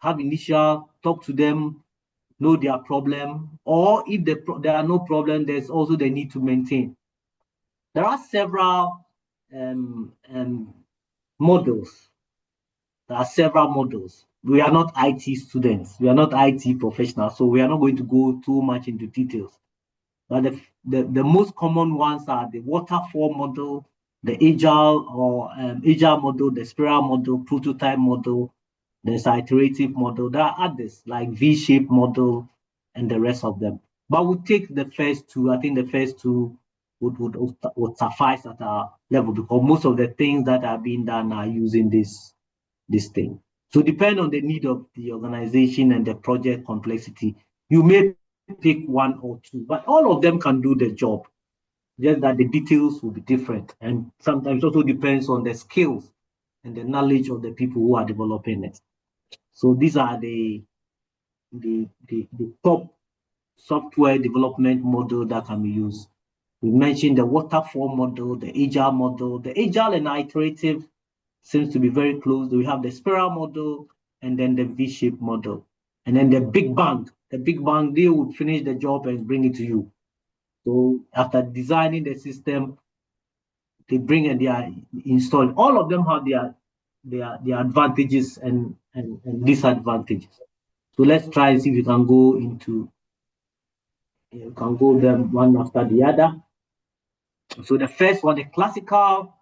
Have initial, talk to them, know their problem, or if there are no problem, there's also the need to maintain. There are several models. There are several models. We are not IT students. We are not IT professionals, so we are not going to go too much into details. But the most common ones are the waterfall model, the agile model, the spiral model, prototype model, there's an iterative model. There are others like V-shaped model and the rest of them. But we'll take the first two. I think the first two would suffice at our level because most of the things that are being done are using this thing. So depending on the need of the organization and the project complexity, you may pick one or two, but all of them can do the job. Just that the details will be different. And sometimes it also depends on the skills and the knowledge of the people who are developing it. So these are the top software development model that can be used. We mentioned the waterfall model, the agile model. The agile and iterative seems to be very close. We have the spiral model and then the V-shaped model. And then the big bang. The big bang, they would finish the job and bring it to you. So after designing the system, they bring and they are installed. All of them have their advantages and disadvantages. So let's try and see if we can go into, you can go them one after the other. So the first one, the classical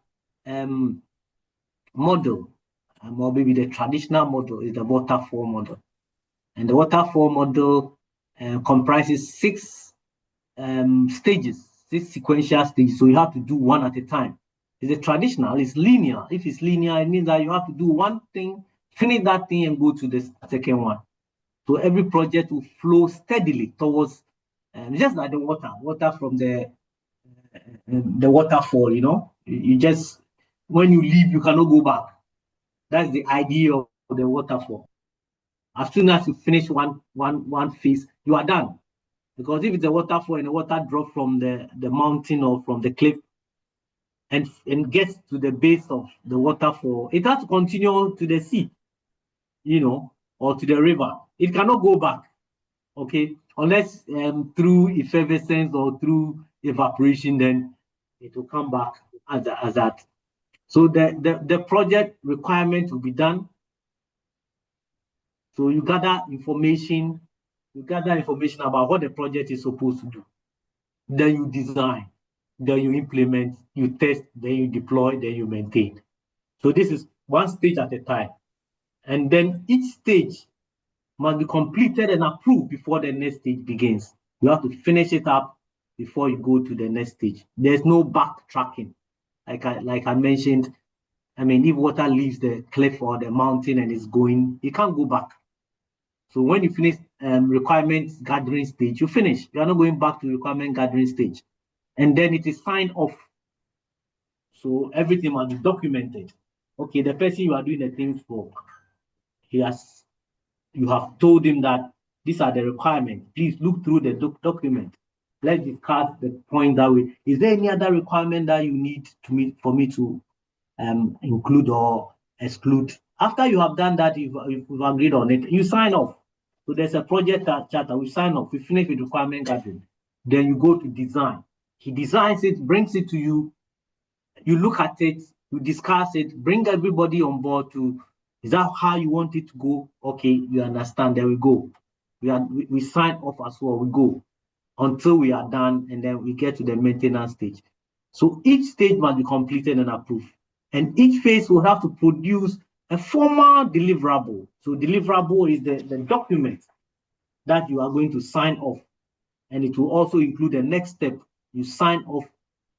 model, or maybe the traditional model, is the waterfall model. And the waterfall model comprises 6 stages, 6 sequential stages. So you have to do one at a time. It's a traditional, it's linear. If it's linear, it means that you have to do one thing, finish that thing, and go to the second one. So every project will flow steadily towards, just like the water from the waterfall, you know. You just, when you leave, you cannot go back. That's the idea of the waterfall. As soon as you finish one phase, you are done. Because if it's a waterfall and the water drops from the mountain or from the cliff and gets to the base of the waterfall, it has to continue to the sea, you know, or to the river. It cannot go back, okay? Unless through effervescence or through evaporation, then it will come back as that. So the project requirement will be done. So you gather information about what the project is supposed to do. Then you design, then you implement, you test, then you deploy, then you maintain. So this is one stage at a time. And then each stage must be completed and approved before the next stage begins. You have to finish it up before you go to the next stage. There's no backtracking. Like I mentioned, I mean, if water leaves the cliff or the mountain and is going, it can't go back. So when you finish requirements gathering stage, you finish. You are not going back to requirement gathering stage. And then it is signed off. So everything must be documented. Okay, the person you are doing the things for, you have told him that these are the requirements. Please look through the document. Let's discuss the point that way. Is there any other requirement that you need for me to include or exclude? After you have done that, you've agreed on it, you sign off. So there's a project charter, we sign off, we finish with requirement gathering. Then you go to design. He designs it, brings it to you, you look at it, you discuss it, bring everybody on board to, is that how you want it to go? Okay, you understand, there we go. We sign off as well, we go until we are done, and then we get to the maintenance stage. So each stage must be completed and approved. And each phase will have to produce a formal deliverable. So deliverable is the document that you are going to sign off. And it will also include the next step you sign off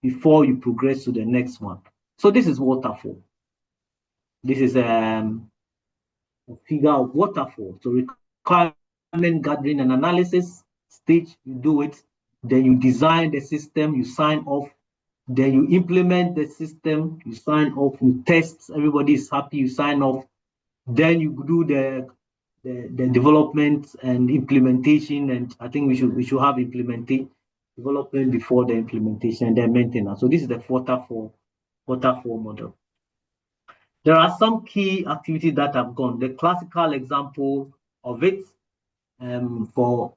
before you progress to the next one. So this is waterfall. This is a figure of waterfall. So requirement gathering and analysis stage, you do it. Then you design the system, you sign off. Then you implement the system, you sign off, you test, everybody is happy, you sign off. Then you do the development and implementation, and I think we should have development before the implementation and then maintenance. So this is the waterfall model. There are some key activities that have gone. The classical example of it for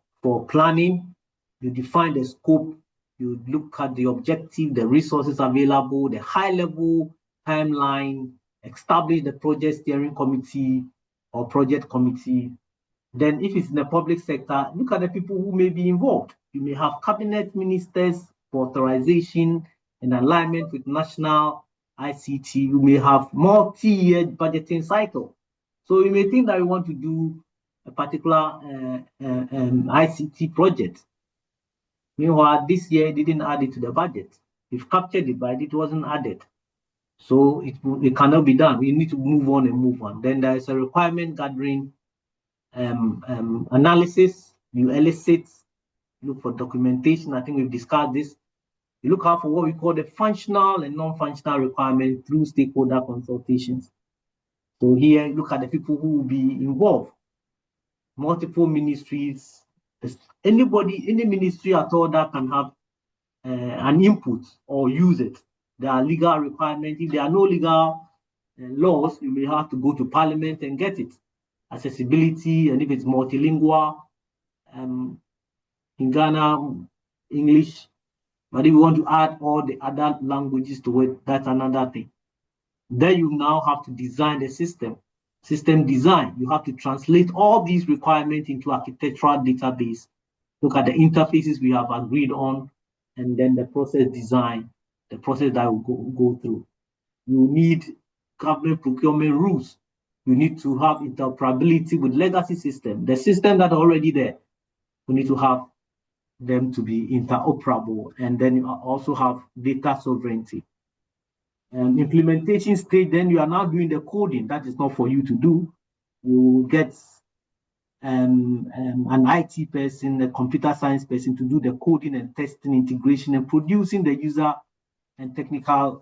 planning, you define the scope, you look at the objective, the resources available, the high-level timeline, establish the project steering committee or project committee. Then if it's in the public sector, look at the people who may be involved. You may have cabinet ministers for authorization and alignment with national ICT. You may have multi-year budgeting cycle. So you may think that you want to do a particular ICT project. Meanwhile, this year didn't add it to the budget. We've captured it, but it wasn't added. So it cannot be done. We need to move on and move on. Then there is a requirement gathering analysis. You elicit, look for documentation. I think we've discussed this. You look out for what we call the functional and non-functional requirements through stakeholder consultations. So here, look at the people who will be involved. Multiple ministries, any ministry at all that can have an input or use it. There are legal requirements. If there are no legal laws, you may have to go to Parliament and get it. Accessibility, and if it's multilingual, in Ghana, English. But if you want to add all the other languages to it, that's another thing. Then you now have to design the system design. You have to translate all these requirements into architectural database. Look at the interfaces we have agreed on, and then the process design, the process that will go through. You need government procurement rules. You need to have interoperability with legacy system. The system that are already there, we need to have them to be interoperable, and then you also have data sovereignty. Implementation stage, then you are now doing the coding. That is not for you to do. You get an IT person, a computer science person to do the coding and testing, integration, and producing the user and technical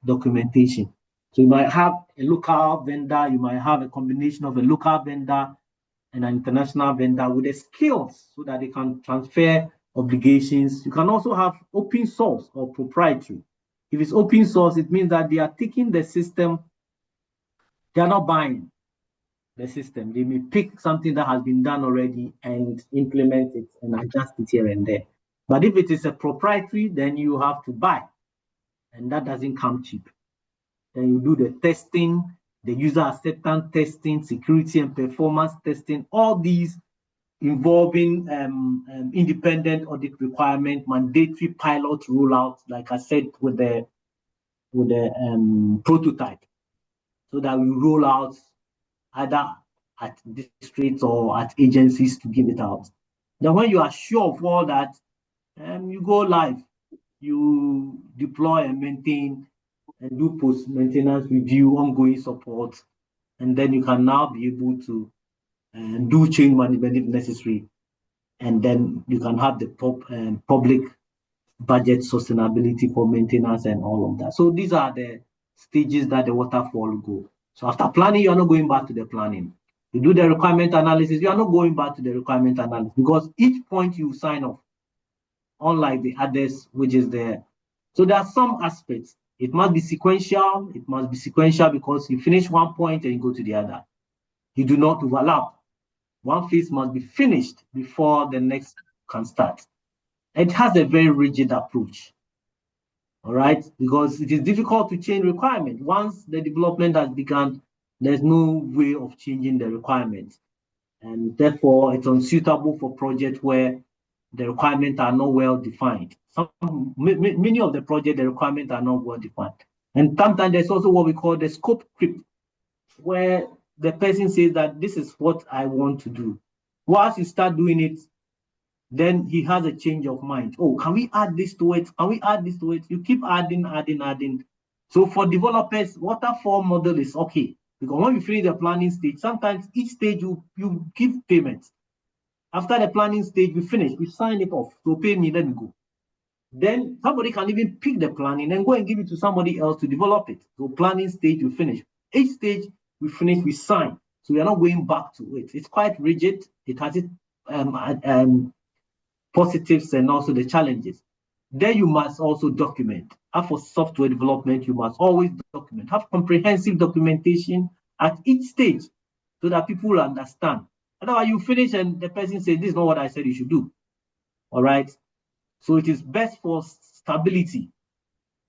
documentation. So you might have a local vendor, you might have a combination of a local vendor and an international vendor with the skills so that they can transfer obligations. You can also have open source or proprietary. If it's open source, it means that they are taking the system, they are not buying the system. They may pick something that has been done already and implement it and adjust it here and there. But if it is a proprietary, then you have to buy, and that doesn't come cheap. Then you do the testing, the user acceptance testing, security and performance testing, all these involving independent audit requirement, mandatory pilot rollout, like I said, with the prototype, so that we roll out either at districts or at agencies to give it out. Then when you are sure of all that, you go live, you deploy and maintain and do post-maintenance review, ongoing support, and then you can now be able to do change management if necessary, and then you can have the public budget sustainability for maintenance and all of that. So these are the stages that the waterfall go. So after planning, you are not going back to the planning. You do the requirement analysis, you are not going back to the requirement analysis, because each point you sign off, unlike the others, which is there. So there are some aspects. It must be sequential. It must be sequential because you finish one point and you go to the other. You do not overlap. One phase must be finished before the next can start. It has a very rigid approach, all right? Because it is difficult to change requirements. Once the development has begun, there's no way of changing the requirements. And therefore, it's unsuitable for projects where the requirements are not well defined. Many of the projects, the requirements are not well defined. And sometimes there's also what we call the scope creep, where the person says that this is what I want to do. Once you start doing it, then he has a change of mind. Oh, can we add this to it? Can we add this to it? You keep adding. So for developers, waterfall model is okay. Because when you finish the planning stage, sometimes each stage you give payments. After the planning stage, we finish, we sign it off. So pay me, let me go. Then somebody can even pick the planning and go and give it to somebody else to develop it. So planning stage, we finish. Each stage, we finish, we sign. So we are not going back to it. It's quite rigid. It has its positives and also the challenges. Then you must also document. And for software development, you must always document. Have comprehensive documentation at each stage so that people will understand. Otherwise, you finish and the person says, this is not what I said you should do. All right. So it is best for stability,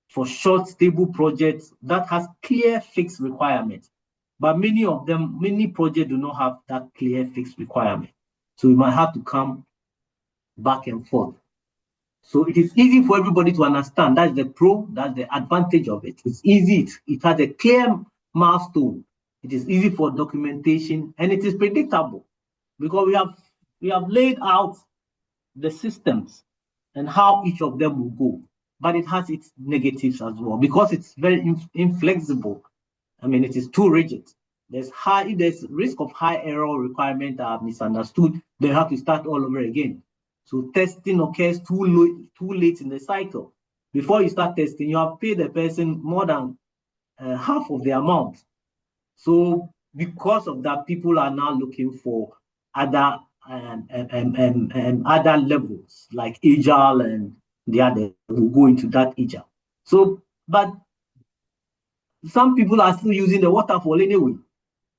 for short, stable projects that has clear fixed requirements. But many projects do not have that clear fixed requirement. So we might have to come back and forth. So it is easy for everybody to understand. That's the pro, that's the advantage of it. It's easy, it has a clear milestone. It is easy for documentation and it is predictable because we have laid out the systems and how each of them will go. But it has its negatives as well because it's very inflexible. I mean, it is too rigid. There's risk of high error requirement are misunderstood. They have to start all over again. So testing occurs too late in the cycle. Before you start testing, you have paid the person more than half of the amount. So because of that, people are now looking for other levels like agile and the other will go into that agile. So, but some people are still using the waterfall anyway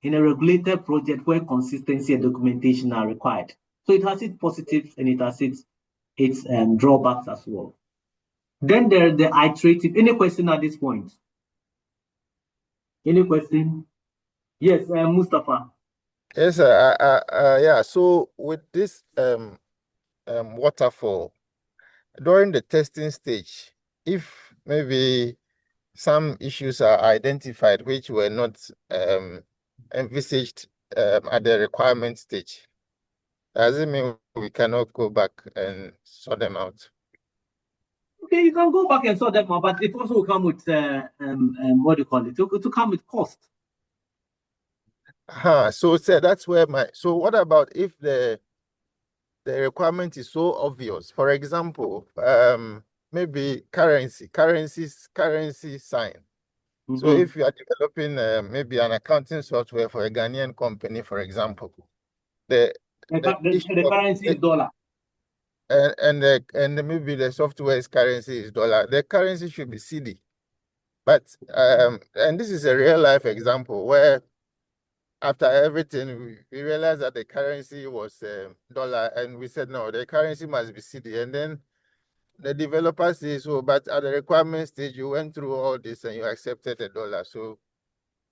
in a regulated project where consistency and documentation are required. So it has its positives and it has its drawbacks as well. Then there's the iterative. Any question at this point? Any question? Yes, Mustafa. Yes, yeah. So with this waterfall, during the testing stage, if maybe some issues are identified which were not envisaged at the requirement stage, does it mean we cannot go back and sort them out? Okay, you can go back and sort them out, but it also will come with what do you call it? It will come with cost. So that's where so what about if the requirement is so obvious? For example, maybe currency sign. So if you are developing maybe an accounting software for a Ghanaian company, for example, the currency is dollar. And maybe the software's currency is dollar. The currency should be CD. But and this is a real life example where after everything we realized that the currency was dollar, and we said no, the currency must be CD. And then the developer says, so, but at the requirement stage, you went through all this and you accepted the dollar. So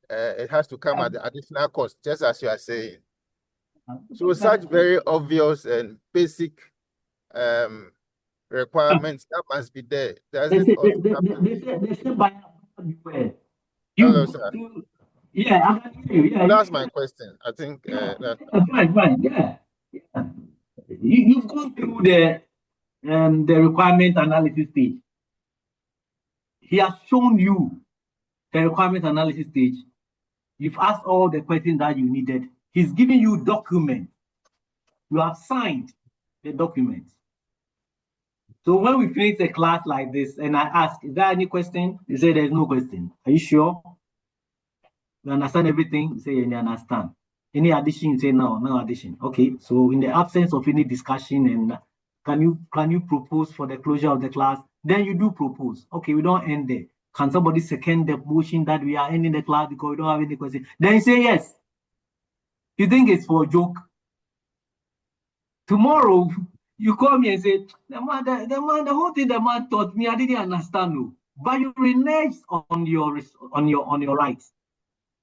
it has to come at the additional cost, just as you are saying. So such very obvious and basic requirements that must be there. Does it also have to be? Hello, sir. Yeah, I can hear you. Yeah, that's my question. I think fine. Yeah. You've gone through the requirement analysis stage. He has shown you the requirement analysis stage. You've asked all the questions that you needed. He's giving you documents. You have signed the documents. So when we finish a class like this and I ask, is there any question? You say there's no question. Are you sure? You understand everything? You say you understand. Any addition? You say no addition. Okay. So in the absence of any discussion, and can you propose for the closure of the class? Then you do propose. Okay, we don't end there. Can somebody second the motion that we are ending the class because we don't have any question? Then you say yes. You think it's for a joke? Tomorrow you call me and say, the whole thing the man taught me, I didn't understand. No. But you renege on your rights.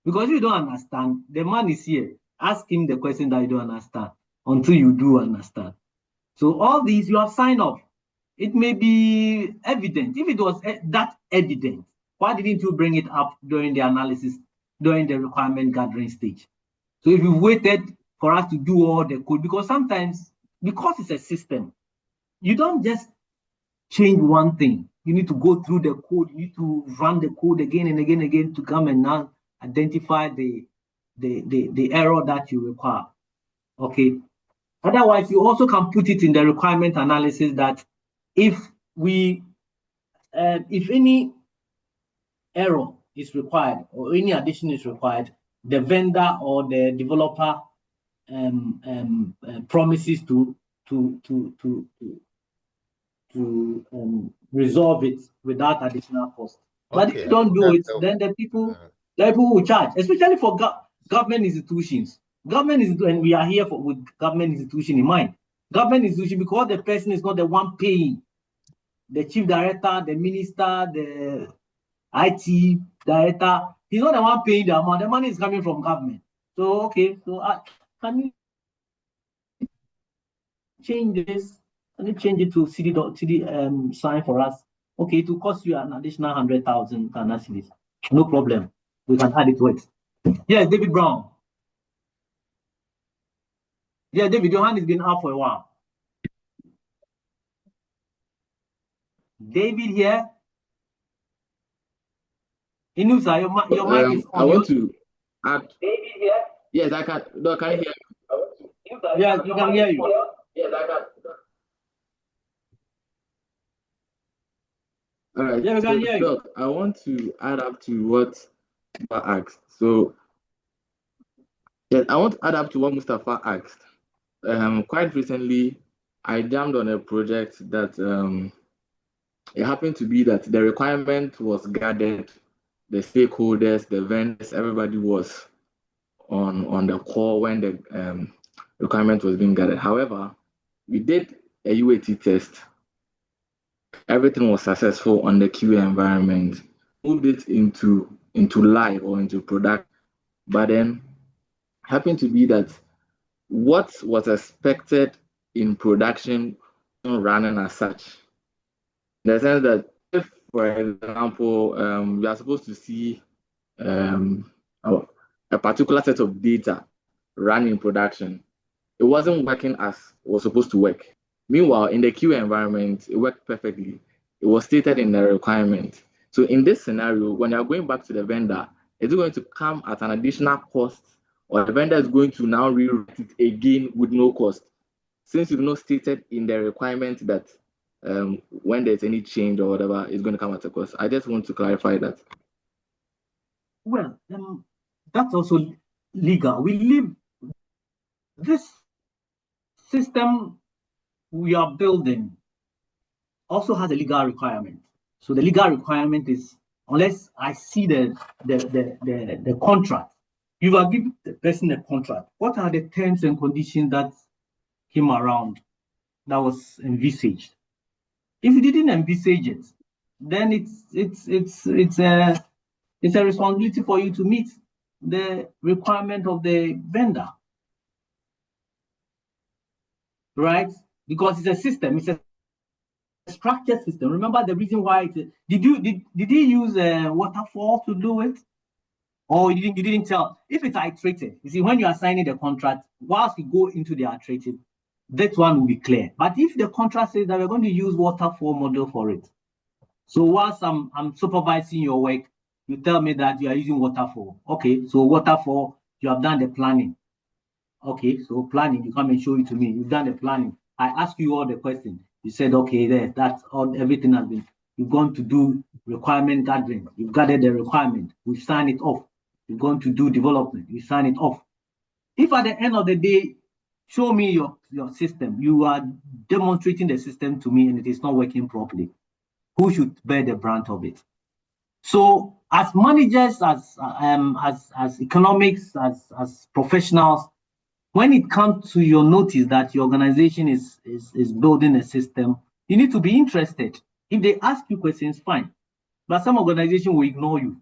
Because you don't understand, the man is here. Ask him the question that you don't understand until you do understand. So all these you have signed off. It may be evident. If it was that evident, why didn't you bring it up during the analysis, during the requirement gathering stage? So if you waited for us to do all the code, because sometimes, because it's a system, you don't just change one thing. You need to go through the code. You need to run the code again and again and again to come and now identify the error that you require. Okay. Otherwise, you also can put it in the requirement analysis that if any error is required or any addition is required, the vendor or the developer promises to resolve it without additional cost. But if you don't do it, then the people will charge, especially for government institutions. And we are here with government institution in mind. Government institution, because the person is not the one paying. The chief director, the minister, the IT director, he's not the one paying the amount. The money is coming from government. So okay, so can you change this? Can you change it to CD sign for us? Okay, it will cost you an additional 100,000 Ghana cedis. No problem. We can add it to it. Yes, David Brown. Yeah, David, your hand has been up for a while. David here. Inusa, your mic is on. I want to add. David here. Yes, I can. No, can you hear me? Yeah, you can hear you. Yes, I can. All right. Yeah, we can hear you. I want to add up to what Mustafa asked. So, yes, I want to add up to what Mustafa asked. Quite recently, I jammed on a project that it happened to be that the requirement was gathered, the stakeholders, the vendors, everybody was on the call when the requirement was being gathered. However, we did a UAT test. Everything was successful on the QA environment. Moved it into live or into production, but then happened to be that what was expected in production wasn't running as such. In the sense that if, for example, we are supposed to see a particular set of data run in production, it wasn't working as it was supposed to work. Meanwhile, in the QA environment, it worked perfectly. It was stated in the requirement. So in this scenario, when you're going back to the vendor, is it going to come at an additional cost, or the vendor is going to now rewrite it again with no cost? Since you've not stated in the requirement that when there's any change or whatever, it's going to come at a cost. I just want to clarify that. Well, that's also legal. We live this system we are building also has a legal requirement. So the legal requirement is, unless I see the contract, you are giving the person a contract. What are the terms and conditions that came around that was envisaged? If you didn't envisage it, then it's a responsibility for you to meet the requirement of the vendor, right? Because it's a system. It's a structured system. Remember the reason why did he use a waterfall to do it, or you didn't tell? If it's iterated, you see, when you are signing the contract, whilst you go into the iterative, that one will be clear. But if the contract says that we're going to use waterfall model for it, so whilst I'm supervising your work, you tell me that you are using waterfall. Okay, so waterfall, you have done the planning. Okay, so planning, you come and show it to me. You've done the planning. I ask you all the questions. You said, okay, there, that's all, everything has been, you've gone to do requirement gathering. You've gathered the requirement. We've signed it off. You're going to do development. You sign it off. If at the end of the day, show me your system, you are demonstrating the system to me and it is not working properly, who should bear the brunt of it? So as managers, as economics, as professionals, when it comes to your notice that your organization is building a system, you need to be interested. If they ask you questions, fine. But some organization will ignore you.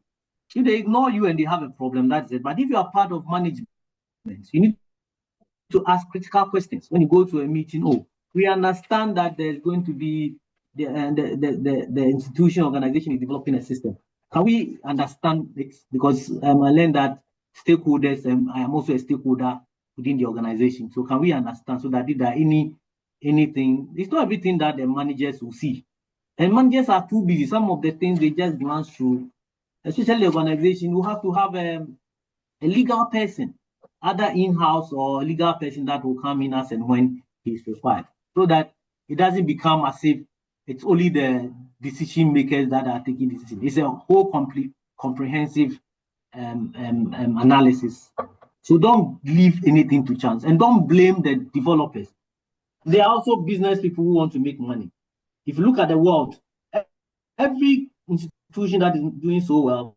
If they ignore you and they have a problem, that's it. But if you are part of management, you need to ask critical questions. When you go to a meeting, oh, we understand that there's going to be the institution organization is developing a system. Can we understand it? Because I learned that stakeholders, I am also a stakeholder within the organization. So can we understand so that if there are anything, it's not everything that the managers will see. And managers are too busy. Some of the things they just glance through, especially organization, you have to have a legal person, either in-house or a legal person that will come in as and when he's required, so that it doesn't become as if it's only the decision makers that are taking decisions. It's a whole comprehensive analysis. So don't leave anything to chance, and don't blame the developers. They are also business people who want to make money. If you look at the world, every institution that is doing so well,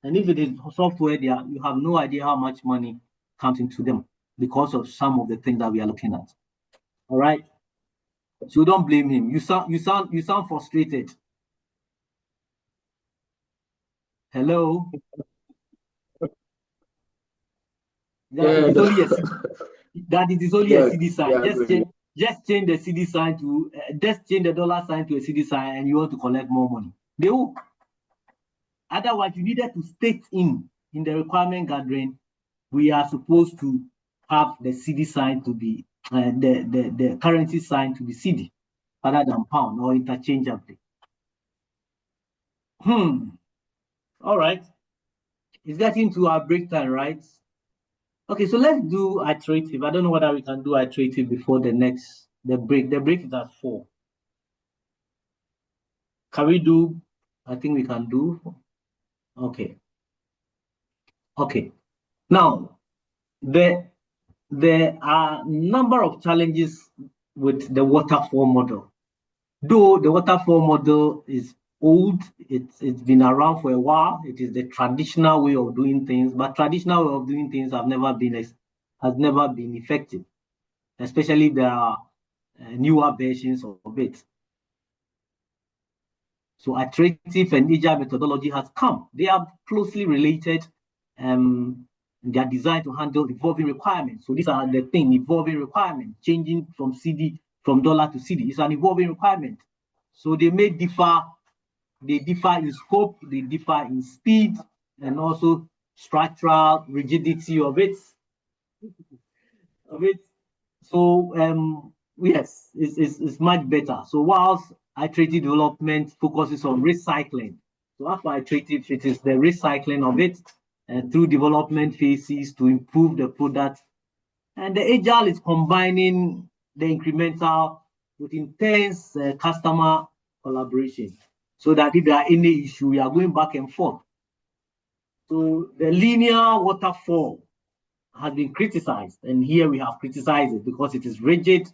and if it is software, you have no idea how much money comes into them because of some of the things that we are looking at. All right. So don't blame him. You sound frustrated. Hello. That it is only a CD sign. Just change the CD sign to just change the dollar sign to a CD sign, and you want to collect more money. They will. Otherwise, you needed to state in the requirement gathering, we are supposed to have the CD sign to be the currency sign to be CD rather than pound or interchangeably. All right. It's getting to our break time, right? Okay, so let's do iterative. I don't know whether we can do iterative before the break. The break is at 4. Can we do? I think we can do. Okay. Okay. Now, there are a number of challenges with the waterfall model. Though the waterfall model is old, it's been around for a while. It is the traditional way of doing things, but traditional way of doing things has never been effective, especially if there are newer versions of it. So iterative and agile methodology has come. They are closely related. They are designed to handle evolving requirements. So these are the thing, evolving requirements, changing from dollar to CD. It's an evolving requirement. So they may differ. They differ in scope, they differ in speed, and also structural rigidity of it. So yes, it's much better. So whilst iterative development focuses on recycling, so after iterative, it is the recycling of it through development phases to improve the product. And the agile is combining the incremental with intense customer collaboration, so that if there are any issue, we are going back and forth. So the linear waterfall has been criticized, and here we have criticized it because it is rigid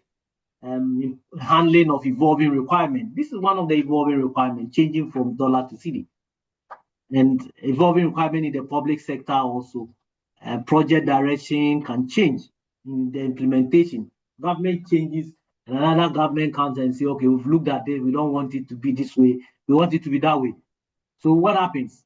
handling of evolving requirements. This is one of the evolving requirements, changing from dollar to CD. And evolving requirement in the public sector also. Project direction can change in the implementation. Government changes, and another government comes and say, okay, we've looked at it, we don't want it to be this way, we want it to be that way. So what happens?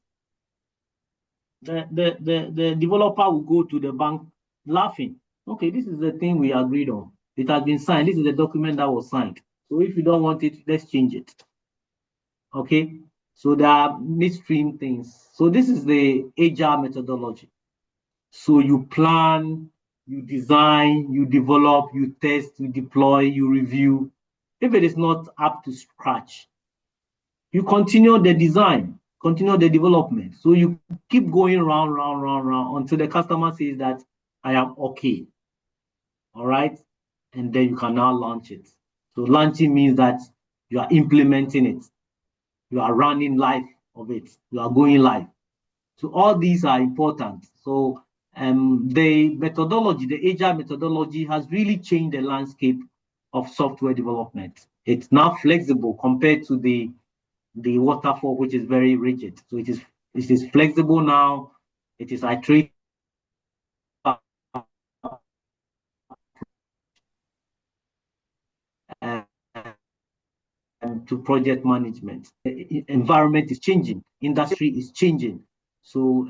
The developer will go to the bank laughing. Okay, this is the thing we agreed on. It has been signed. This is the document that was signed. So if you don't want it, let's change it. Okay, so there are midstream things. So this is the agile methodology. So you plan, you design, you develop, you test, you deploy, you review. If it is not up to scratch, you continue the design, continue the development. So you keep going round until the customer says that I am okay. All right. And then you can now launch it. So launching means that you are implementing it. You are running live of it. You are going live. So all these are important. So the methodology, the agile methodology has really changed the landscape of software development. It's now flexible compared to the waterfall, which is very rigid. So it is flexible now. It is iterative. To project management. The environment is changing, industry is changing. So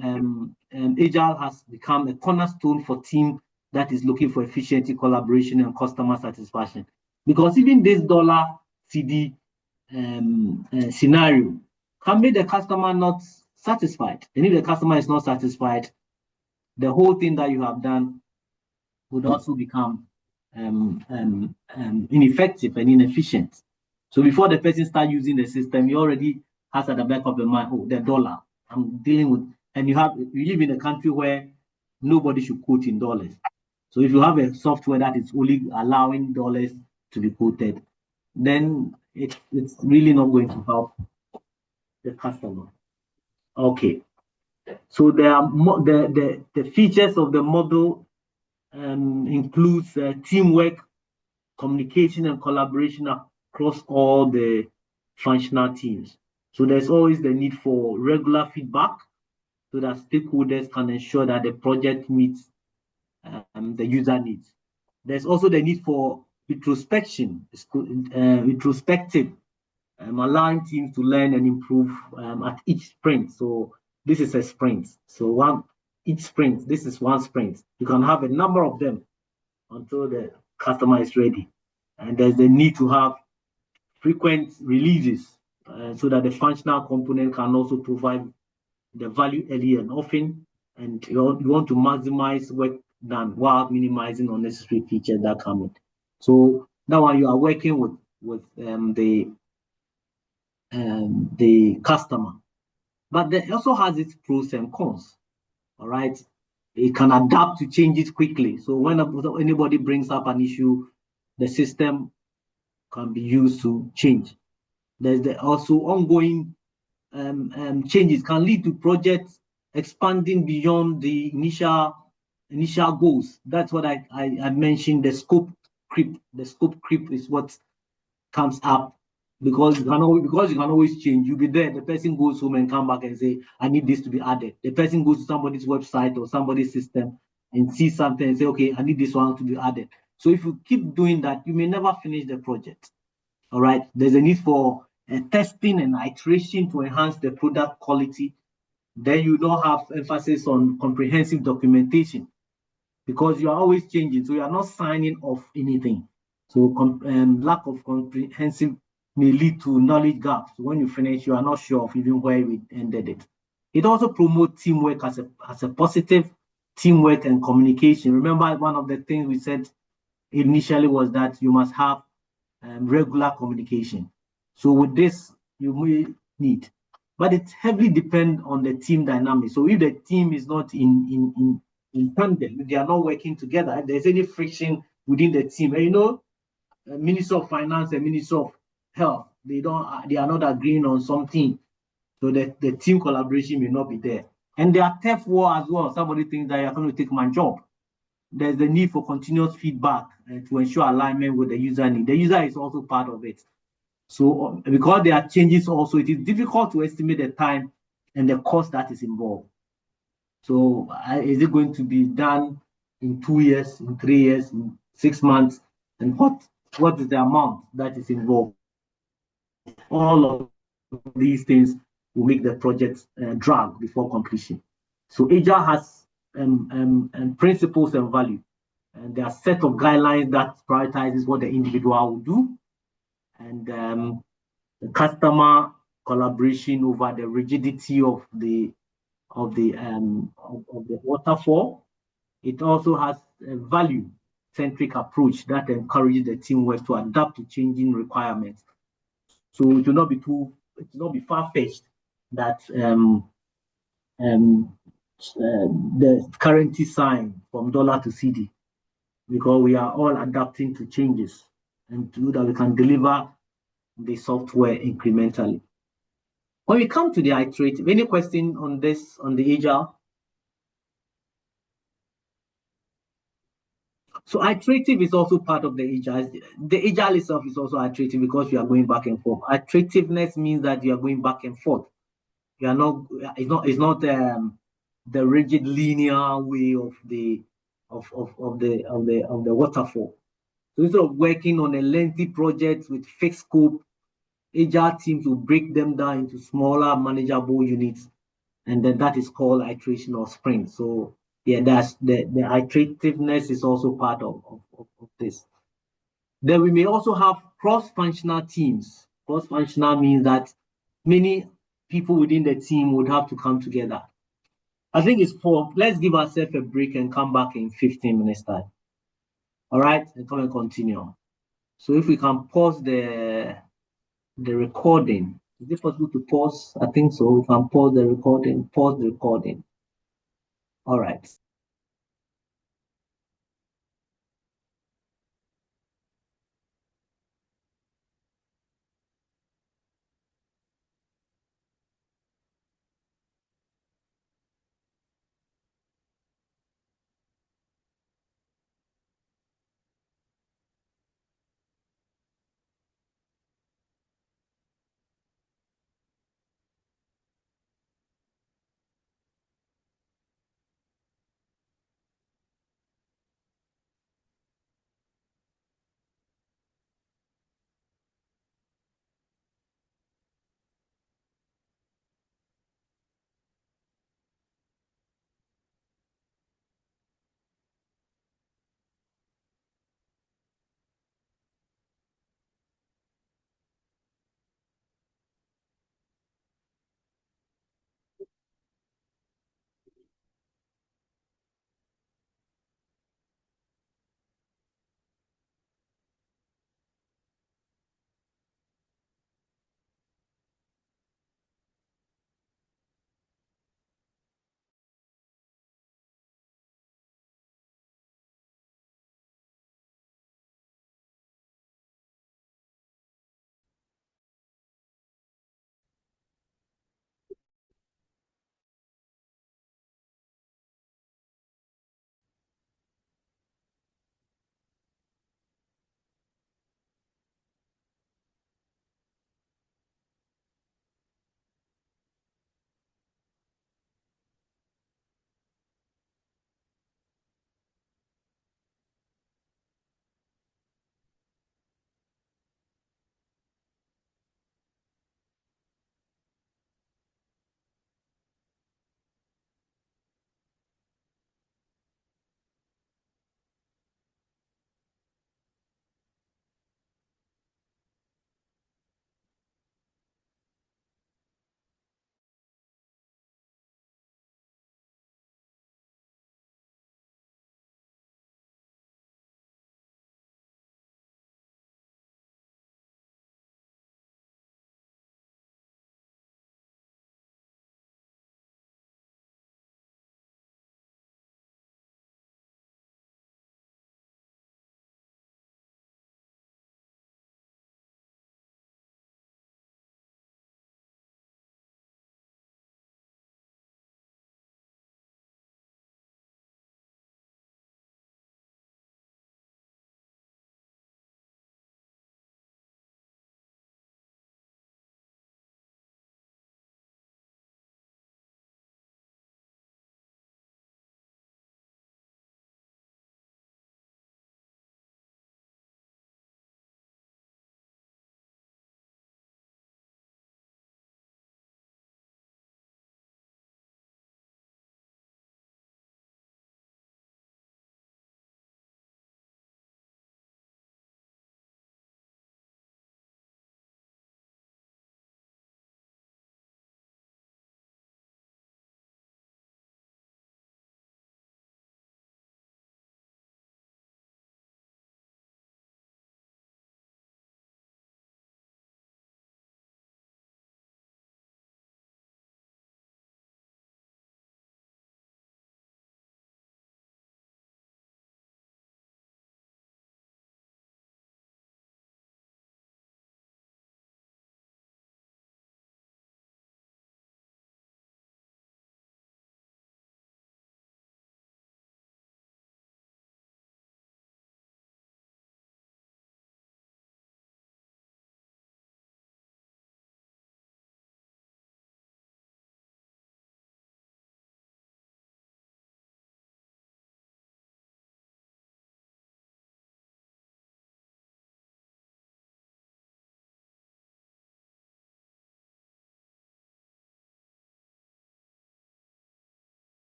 agile has become a cornerstone for team that is looking for efficiency, collaboration, and customer satisfaction. Because even this dollar CD scenario can make the customer not satisfied. And if the customer is not satisfied, the whole thing that you have done would also become ineffective and inefficient. So before the person starts using the system, he already has at the back of the mind, oh, the dollar I'm dealing with. And you live in a country where nobody should quote in dollars. So if you have a software that is only allowing dollars to be quoted, then it's really not going to help the customer. Okay. So there are the features of the model includes teamwork, communication, and collaboration across all the functional teams. So there's always the need for regular feedback so that stakeholders can ensure that the project meets the user needs. There's also the need for retrospection, retrospective, allowing teams to learn and improve at each sprint. So this is a sprint. So each sprint, this is one sprint. You can have a number of them until the customer is ready. And there's the need to have frequent releases so that the functional component can also provide the value early and often. And you want to maximize work done while minimizing unnecessary features that come in. So now when you are working with the customer, but it also has its pros and cons. All right, it can adapt to changes quickly. So when anybody brings up an issue, the system can be used to change. There's also ongoing changes can lead to projects expanding beyond the initial goals. That's what I mentioned, the scope creep. The scope creep is what comes up because you can always change. You'll be there, the person goes home and come back and say, I need this to be added. The person goes to somebody's website or somebody's system and sees something and say, okay, I need this one to be added. So if you keep doing that, you may never finish the project. All right, there's a need for testing and iteration to enhance the product quality. Then you don't have emphasis on comprehensive documentation because you are always changing. So you are not signing off anything. So lack of comprehensive may lead to knowledge gaps. When you finish, you are not sure of even where we ended it. It also promotes teamwork as a positive, teamwork and communication. Remember, one of the things we said initially was that you must have regular communication. So with this, you may need, but it heavily depends on the team dynamic. So if the team is not in tandem, if they are not working together, if there's any friction within the team, and you know, Minister of Finance and Minister of Health, they are not agreeing on something, so that the team collaboration may not be there. And there are turf war as well. Somebody thinks that you're going to take my job. There's the need for continuous feedback to ensure alignment with the user need. The user is also part of it. So because there are changes also, it is difficult to estimate the time and the cost that is involved. So is it going to be done in 2 years, in 3 years, in 6 months? And what is the amount that is involved? All of these things will make the project drag before completion. So Agile has principles and value. And there are a set of guidelines that prioritizes what the individual will do. And the customer collaboration over the rigidity of the waterfall. It also has a value-centric approach that encourages the teamwork to adapt to changing requirements. So it will not be far-fetched that the currency sign from dollar to CD, because we are all adapting to changes and to that we can deliver the software incrementally. When we come to the iterative, any question on this, on the Agile? So iterative is also part of the Agile. The Agile itself is also iterative because we are going back and forth. Iterativeness means that you are going back and forth. You are not. It's not the rigid linear way of the waterfall. So instead of working on a lengthy project with fixed scope, Agile teams will break them down into smaller, manageable units, and then that is called iteration or sprint. So Yeah, that's the iterativeness is also part of this. Then we may also have cross-functional teams. Cross-functional means that many people within the team would have to come together. I think it's let's give ourselves a break and come back in 15 minutes time. All right, and come and continue. So if we can pause the recording. Is it possible to pause? I think so. We can pause the recording. Pause the recording. All right.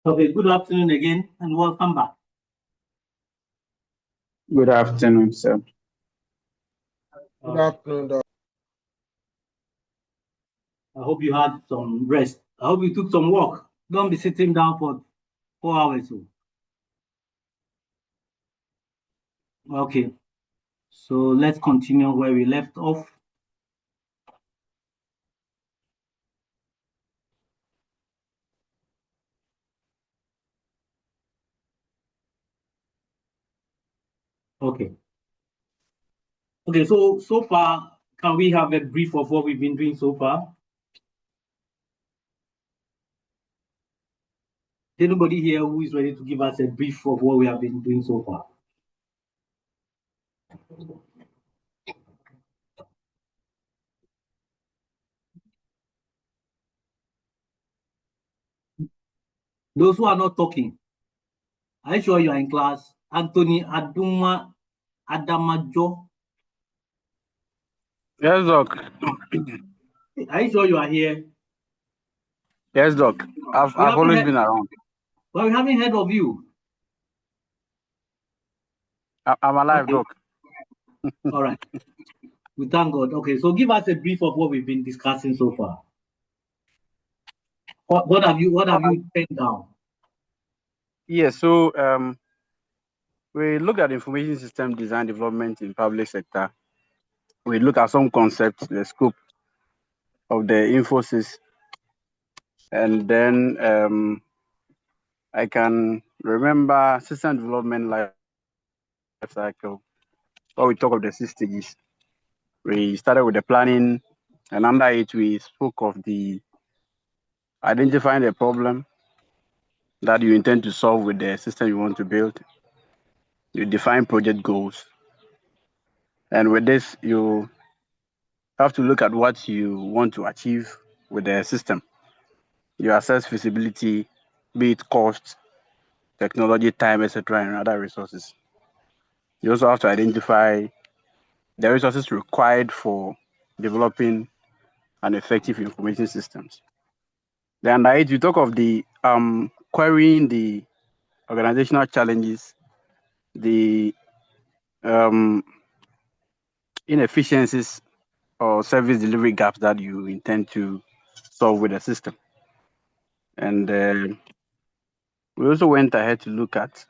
Okay, good afternoon again and welcome back. Good afternoon, sir. Good afternoon, Doc. I hope you had some rest. I hope you took some walk. Don't be sitting down for 4 hours. Okay, so let's continue where we left off. Okay. Okay, so far, can we have a brief of what we've been doing so far? Anybody here who is ready to give us a brief of what we have been doing so far? Those who are not talking, are you sure you are in class? Anthony Aduma Adamajo. Yes, Doc. Are you sure you are here? Yes, Doc. I've always been around. But we haven't heard of you. I'm alive, Okay. Doc. All right. We thank God. Okay, so give us a brief of what we've been discussing so far. What have you penned down? Yes, so we look at information system design development in public sector. We look at some concepts, the scope of the Infosys, and then I can remember system development life cycle. When we talk of the 6 stages, we started with the planning, and under it we spoke of the identifying the problem that you intend to solve with the system you want to build. You define project goals, and with this you have to look at what you want to achieve with the system. You assess feasibility, be it cost, technology, time, etc., and other resources. You also have to identify the resources required for developing an effective information systems. Then under it, you talk of the querying the organizational challenges, the inefficiencies or service delivery gaps that you intend to solve with the system. And we also went ahead to look at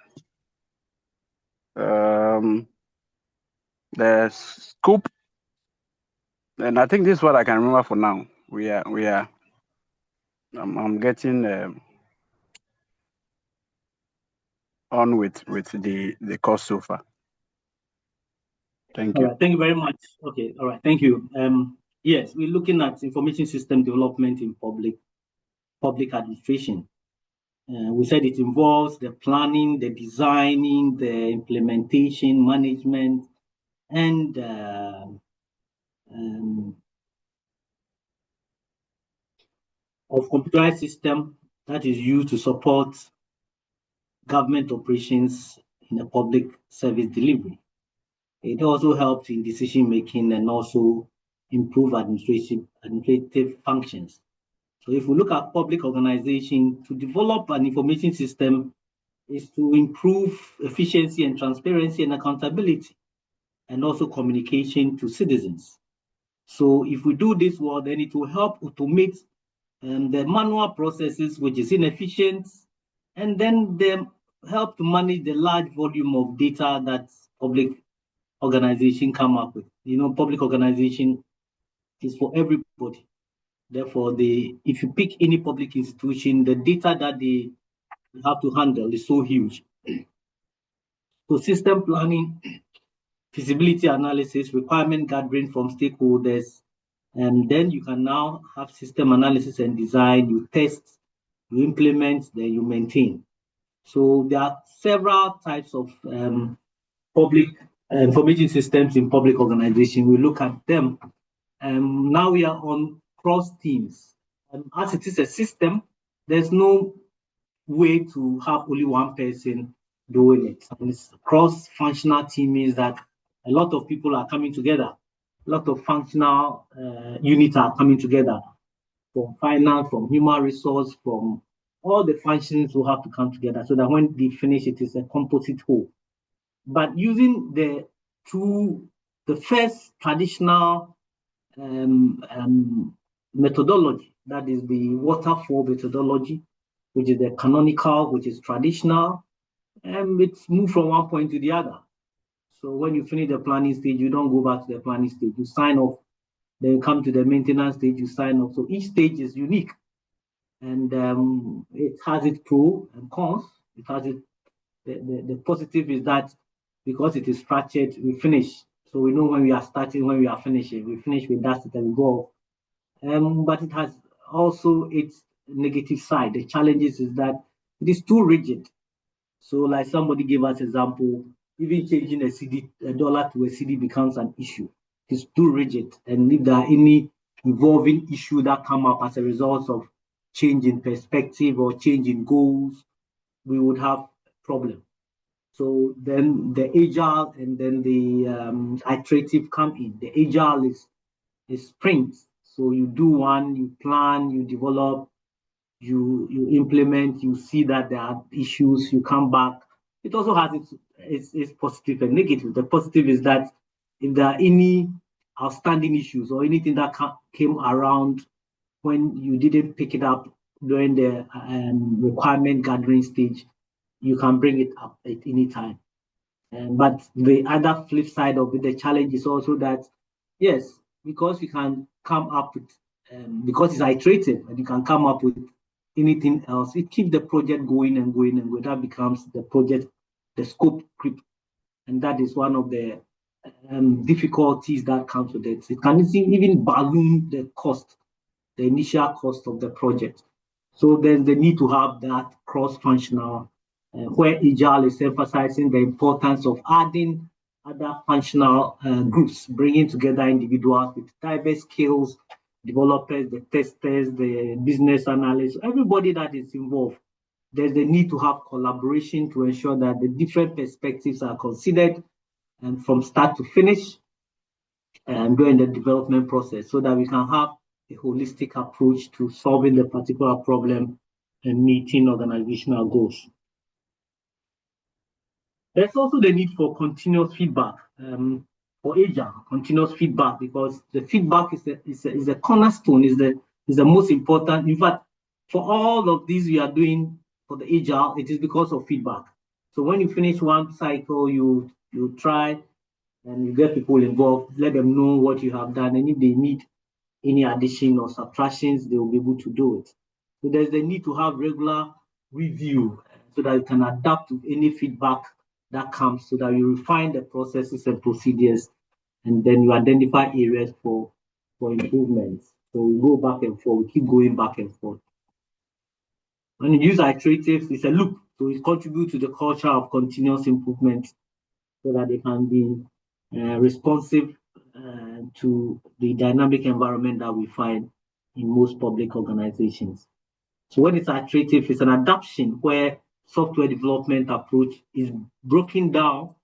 the scope, and I think this is what I can remember for now. I'm getting on with the course so far. Thank you. All right, thank you very much. Okay, all right, thank you. Yes, we're looking at information system development in public administration. We said it involves the planning, the designing, the implementation, management, and of computerized system that is used to support government operations in a public service delivery. It also helps in decision making and also improve administrative functions. So if we look at public organization, to develop an information system is to improve efficiency and transparency and accountability, and also communication to citizens. So if we do this well, then it will help automate the manual processes, which is inefficient, and then they help to manage the large volume of data that public organization come up with. You know, public organization is for everybody. Therefore, if you pick any public institution, the data that they have to handle is so huge. So system planning, feasibility analysis, requirement gathering from stakeholders, and then you can now have system analysis and design. You test, you implement, then you maintain. So there are several types of public information systems in public organization. We look at them. Now we are on cross teams. As it is a system, there's no way to have only one person doing it. And it's cross-functional team means that a lot of people are coming together. A lot of functional units are coming together from finance, from human resource, from all the functions will have to come together so that when they finish, it is a composite whole. But using the first traditional methodology, that is the waterfall methodology, which is the canonical, which is traditional, and it's moved from one point to the other. So when you finish the planning stage, you don't go back to the planning stage. You sign off, then you come to the maintenance stage, you sign off. So each stage is unique, and it has its pros and cons. It has it. The positive is that because it is structured, we finish. So we know when we are starting, when we are finishing. We finish with that and we go. But it has also its negative side. The challenges is that it is too rigid. So like somebody gave us example, even changing a dollar to a CD becomes an issue. It's too rigid. And if there are any evolving issue that come up as a result of change in perspective or change in goals, we would have problem. So then the agile and then the iterative come in. The agile is sprints. So you do one, you plan, you develop, you implement, you see that there are issues, you come back. It also has its positive and negative. The positive is that if there are any outstanding issues or anything that came around when you didn't pick it up during the requirement gathering stage, you can bring it up at any time. But the other flip side of it, the challenge is also that, yes, because you can come up with, because it's iterative and you can come up with anything else, it keeps the project going and going and going. That becomes the project, the scope creep. And that is one of the difficulties that comes with it. It can even balloon the cost, the initial cost of the project. So there's the need to have that cross-functional, where Agile is emphasizing the importance of adding other functional groups, bringing together individuals with diverse skills, developers, the testers, the business analysts, everybody that is involved. There's the need to have collaboration to ensure that the different perspectives are considered and from start to finish during the development process so that we can have a holistic approach to solving the particular problem and meeting organizational goals. There's also the need for continuous feedback for Agile, continuous feedback, because the feedback is a cornerstone, is the most important. In fact, for all of these we are doing for the Agile, it is because of feedback. So when you finish one cycle, you try and you get people involved, let them know what you have done, and if they need any addition or subtractions, they will be able to do it. So there's the need to have regular review so that you can adapt to any feedback that comes, so that you refine the processes and procedures, and then you identify areas for improvements. So we go back and forth, we keep going back and forth. When you use iteratives, it's a loop. So it contributes to the culture of continuous improvement so that they can be responsive to the dynamic environment that we find in most public organizations. So when it's iterative, it's an adaptation where software development approach is broken down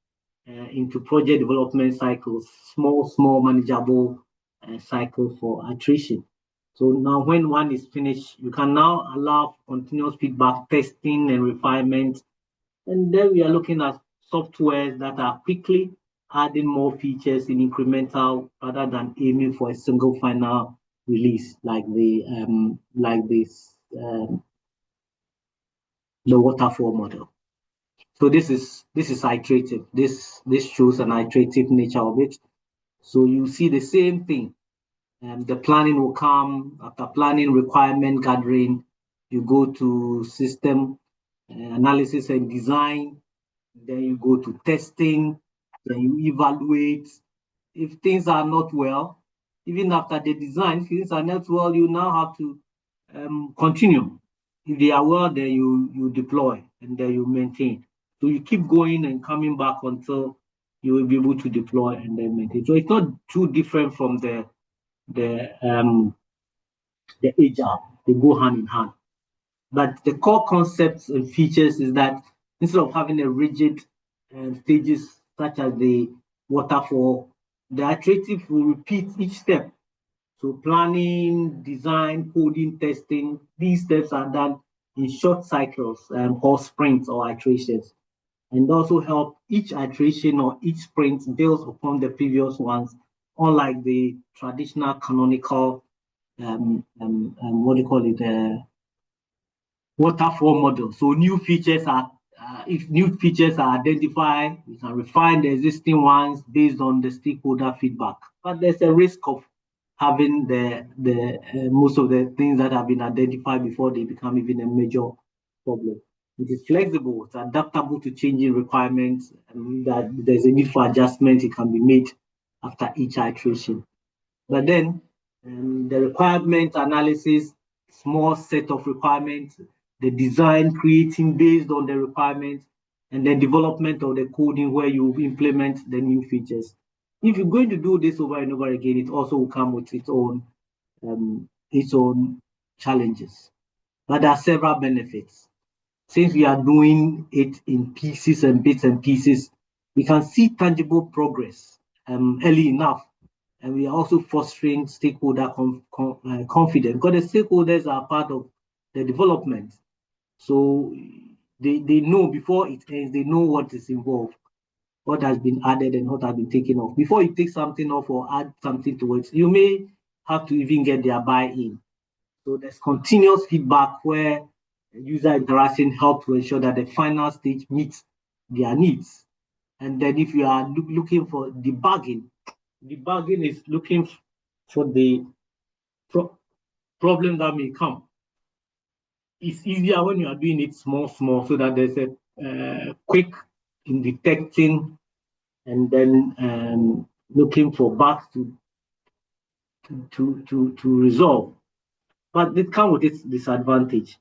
into project development cycles, small, manageable cycles for iteration. So now when one is finished, you can now allow continuous feedback, testing and refinement. And then we are looking at softwares that are quickly adding more features in incremental rather than aiming for a single final release like the waterfall model. So this is iterative. This shows an iterative nature of it. So you see the same thing. The planning will come after planning, requirement gathering. You go to system analysis and design. Then you go to testing. Then you evaluate. If things are not well, even after the design, if things are not well, you now have to continue. If they are well, then you deploy and then you maintain. So you keep going and coming back until you will be able to deploy and then maintain. So it's not too different from the Agile. They go hand in hand. But the core concepts and features is that instead of having a rigid stages such as the waterfall, the iterative will repeat each step. So planning, design, coding, testing, these steps are done in short cycles called sprints or iterations, and also help each iteration or each sprint builds upon the previous ones, unlike the traditional canonical what do you call it, waterfall model. So new features are if new features are identified, we can refine the existing ones based on the stakeholder feedback. But there's a risk of having the most of the things that have been identified before they become even a major problem. It is flexible, it's adaptable to changing requirements, and that there's a need for adjustment, it can be made after each iteration. But then the requirement analysis, small set of requirements, the design creating based on the requirements, and then development of the coding where you implement the new features. If you're going to do this over and over again, it also will come with its own challenges. But there are several benefits. Since we are doing it in pieces and bits and pieces, we can see tangible progress early enough. And we are also fostering stakeholder confidence, because the stakeholders are part of the development. So they know before it ends, they know what is involved, what has been added and what has been taken off. Before you take something off or add something to it, you may have to even get their buy-in. So there's continuous feedback where user interaction helps to ensure that the final stage meets their needs. And then if you are looking for debugging is looking for the problem that may come. It's easier when you are doing it small, so that there's a quick in detecting and then looking for bugs to resolve. But it comes with its disadvantage.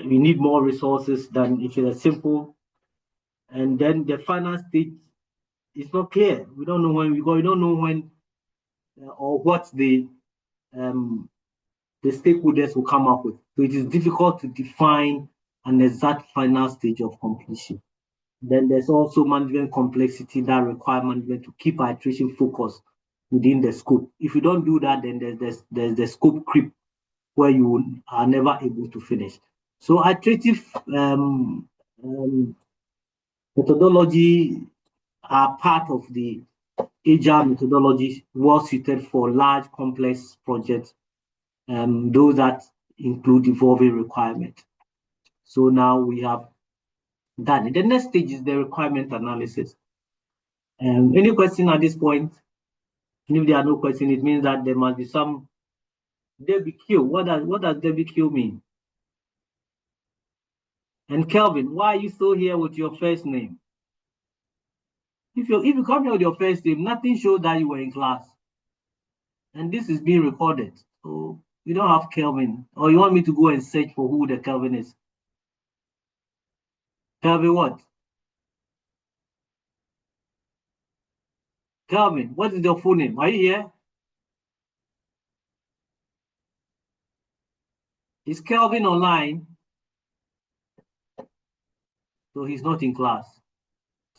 We need more resources than if it's simple. And then the final state is not clear. We don't know when we go. We don't know when or what the stakeholders will come up with. So it is difficult to define an exact final stage of completion. Then there's also management complexity that require management to keep iteration focused within the scope. If you don't do that, then there's the scope creep where you are never able to finish. So iterative methodology are part of the agile methodology, well suited for large complex projects, those that include evolving requirements. So now we have done it. The next stage is the requirement analysis. Any question at this point? And if there are no questions, it means that there must be some DBQ. What does DBQ mean? And Kelvin, why are you still here with your first name? If you come here with your first name, nothing shows that you were in class. And this is being recorded. So you don't have Kelvin. Or you want me to go and search for who the Kelvin is? Kelvin what? Kelvin, what is your full name? Are you here? Is Kelvin online? So he's not in class.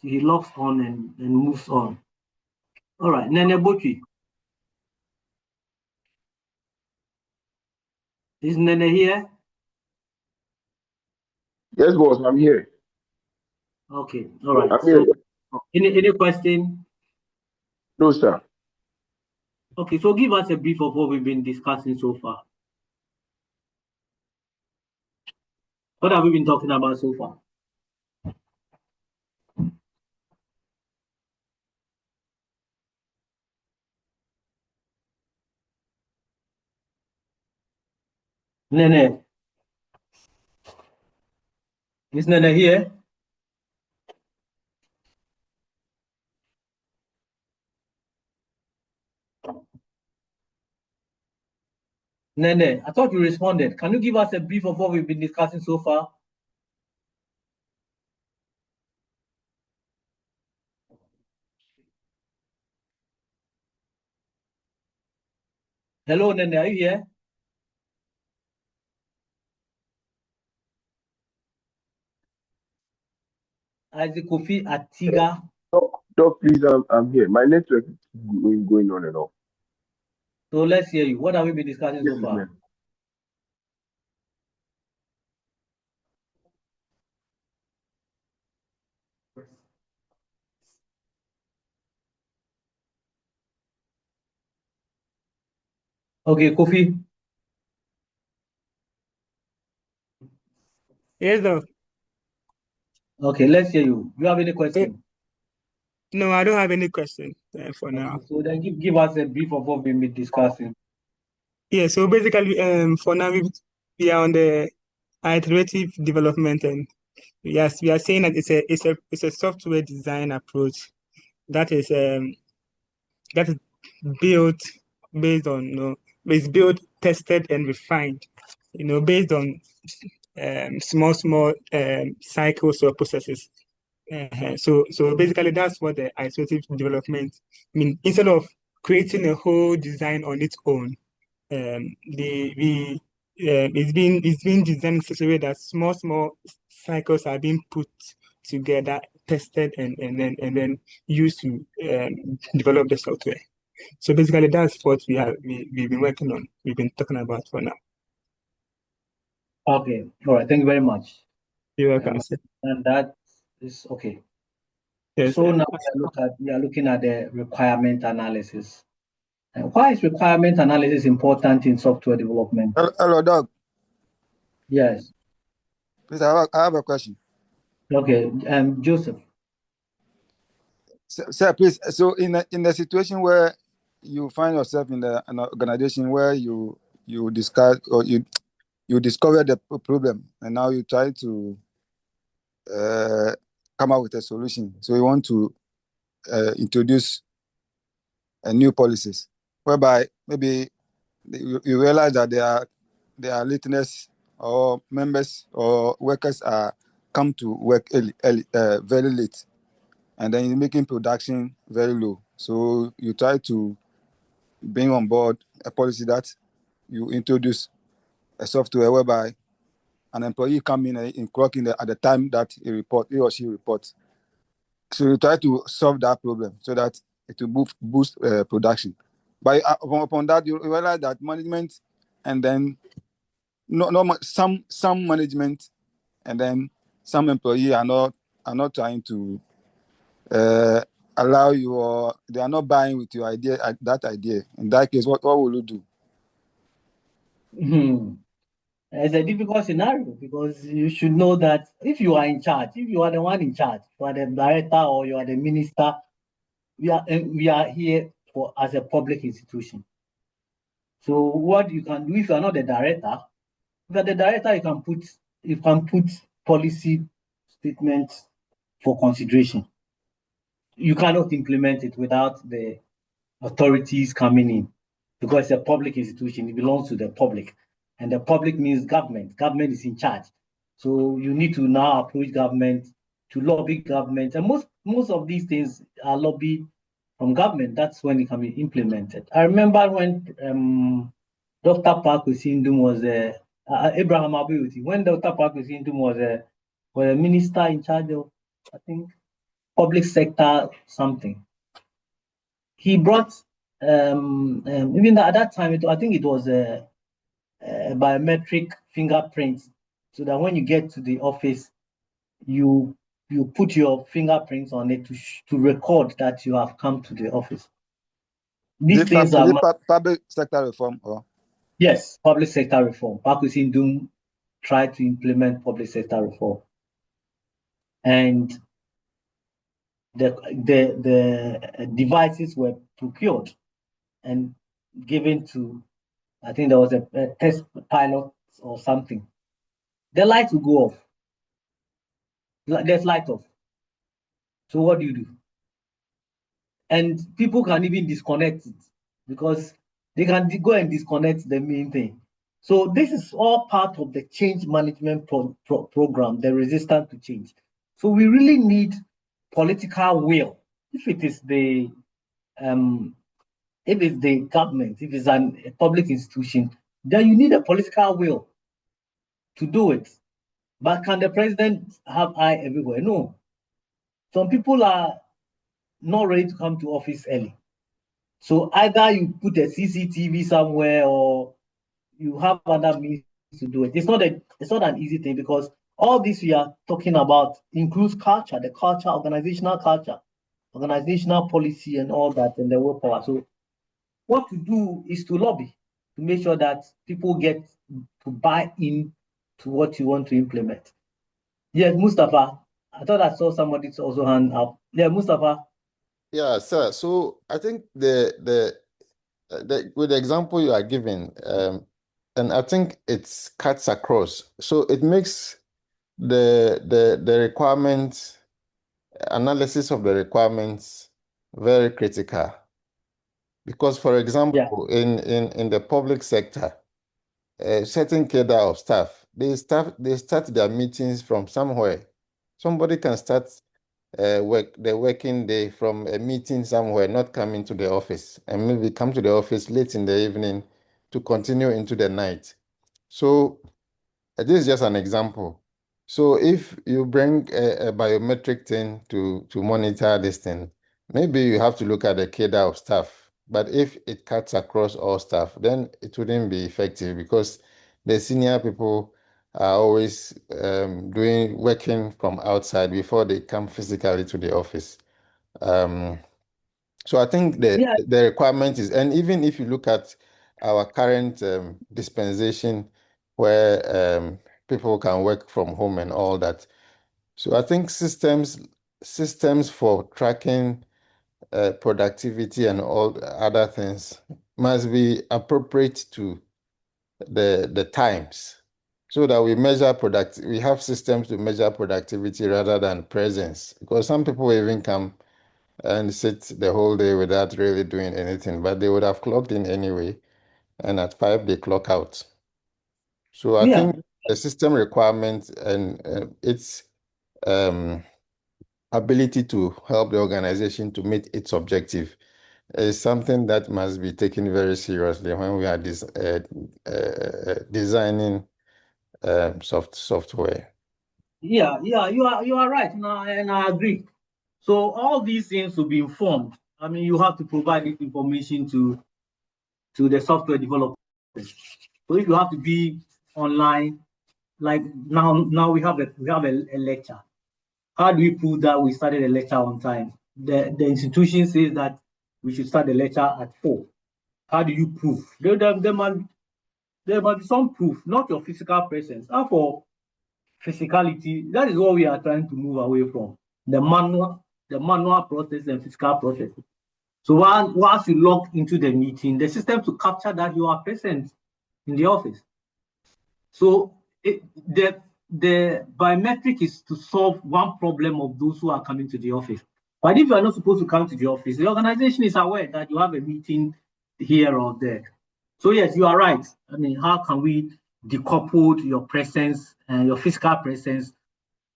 So he logs on and moves on. All right, Nene Bochi. Is Nene here? Yes, boss, I'm here. Okay, all right. I'm so here. any question? No, sir. Okay, so give us a brief of what we've been discussing so far. What have we been talking about so far? Nene. Is Nene here? Nene, I thought you responded. Can you give us a brief of what we've been discussing so far? Hello, Nene, are you here? Isaac Kofi Atiga. Doc, please, I'm here. My network is going on and off. So let's hear you. What have we been discussing so far? Okay, Kofi. Yes, sir. Okay, let's hear you. Do you have any question? No, I don't have any question for now. So then give us a brief of what we've been discussing. Yeah, so basically, for now, we are on the iterative development, and we are saying that it's a software design approach that is built based on it's built, tested, and refined, based on small cycles or processes. So basically, that's what the iterative development mean. Instead of creating a whole design on its own, it's being designed in such a way that small cycles are being put together, tested, and then used to develop the software. So basically, that's what we've been working on. We've been talking about for now. Okay, all right. Thank you very much. You're welcome. And that is okay. Yes, so now we are looking at the requirement analysis. And why is requirement analysis important in software development? Hello, Doug. Yes. Please, I have a question. Okay, Joseph. Sir, please. So, in the situation where you find yourself in an organization where you discuss or you discover the problem, and now you try to come up with a solution. So you want to introduce a new policies, whereby maybe you realize that there are lateness or members or workers are come to work early, very late, and then you're making production very low. So you try to bring on board a policy that you introduce a software whereby an employee come in clock in at the time that he or she reports. So you try to solve that problem so that it will boost production. But upon that, you realize that management and then some management and then some employee are not trying to allow you, or they are not buying with your idea. That idea. In that case, what will you do? It's a difficult scenario because you should know that if you are in charge, if you are the one in charge, you are the director or you are the minister, we are here as a public institution. So what you can do if you are not the director, if you are the director, you can put policy statements for consideration. You cannot implement it without the authorities coming in because it's a public institution. It belongs to the public, and the public means government. Government is in charge, so you need to now approach government to lobby government, and most of these things are lobby from government. That's when it can be implemented. I remember when Dr. Park Osindum was Abraham Abiuti, when Dr. Park Osindum was a minister in charge of, I think, public sector something. He brought even at that time, I think it was a biometric fingerprint, so that when you get to the office, you put your fingerprints on it to record that you have come to the office. These things are public sector reform, or yes, public sector reform. Park Osindum tried to implement public sector reform, and the devices were procured and given to, I think there was a test pilot or something. The lights will go off. There's light off. So what do? And people can even disconnect it because they can go and disconnect the main thing. So this is all part of the change management program, the resistance to change. So we really need political will. If it is the government, if it's a public institution, then you need a political will to do it. But can the president have eye everywhere? No. Some people are not ready to come to office early. So either you put a CCTV somewhere or you have other means to do it. It's not an easy thing because All this we are talking about includes culture, the culture, organizational policy, and all that, and the willpower. So what to do is to lobby to make sure that people get to buy in to what you want to implement. Yes, Mustafa. I thought I saw somebody also hand up. Yeah, Mustafa. Yeah, sir. So I think with the example you are giving, and I think it cuts across. So it makes the requirements analysis of the requirements very critical. Because, for example, in the public sector, a certain cadre of staff, they start their meetings from somewhere. Somebody can start the working day from a meeting somewhere, not coming to the office, and maybe come to the office late in the evening to continue into the night. So this is just an example. So if you bring a biometric thing to monitor this thing, maybe you have to look at the cadre of staff. But if it cuts across all staff, then it wouldn't be effective because the senior people are always working from outside before they come physically to the office. So I think the requirement is, and even if you look at our current dispensation where people can work from home and all that. So I think systems for tracking productivity and all other things must be appropriate to the times so that we have systems to measure productivity rather than presence, because some people even come and sit the whole day without really doing anything, but they would have clocked in anyway, and at 5 they clock out. So I think the system requirement and its ability to help the organization to meet its objective is something that must be taken very seriously when we are designing software. Yeah, you are right, and I agree. So all these things will be informed. I mean, you have to provide this information to the software developers. So if you have to be online, like now we have a lecture. How do we prove that we started a lecture on time? The institution says that we should start the lecture at 4. How do you prove? There must be some proof, not your physical presence. How for physicality? That is what we are trying to move away from. The manual process and physical process. So once you log into the meeting, the system to capture that you are present in the office. So the biometric is to solve one problem of those who are coming to the office. But if you are not supposed to come to the office, the organization is aware that you have a meeting here or there. So yes, you are right. I mean, how can we decouple your presence and your physical presence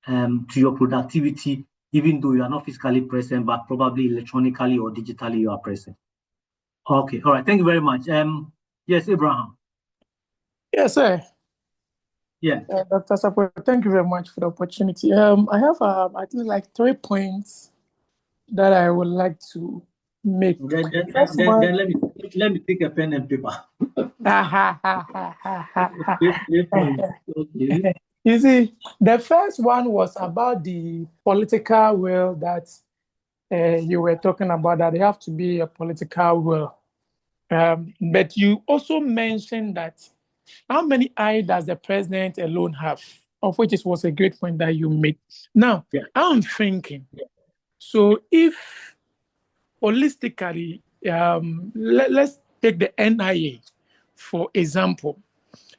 to your productivity, even though you are not physically present, but probably electronically or digitally you are present? Okay, all right. Thank you very much. Yes, Abraham. Yes, sir. Yeah. Dr. Sarfo, thank you very much for the opportunity. I have, I think, like 3 points that I would like to make. Then let me take a pen and paper. 3 points. Okay. You see, the first one was about the political will that you were talking about, that there have to be a political will. But you also mentioned that how many eyes does the president alone have? Of which it was a great point that you made. Now, I'm thinking, so if holistically, let's take the NIA, for example.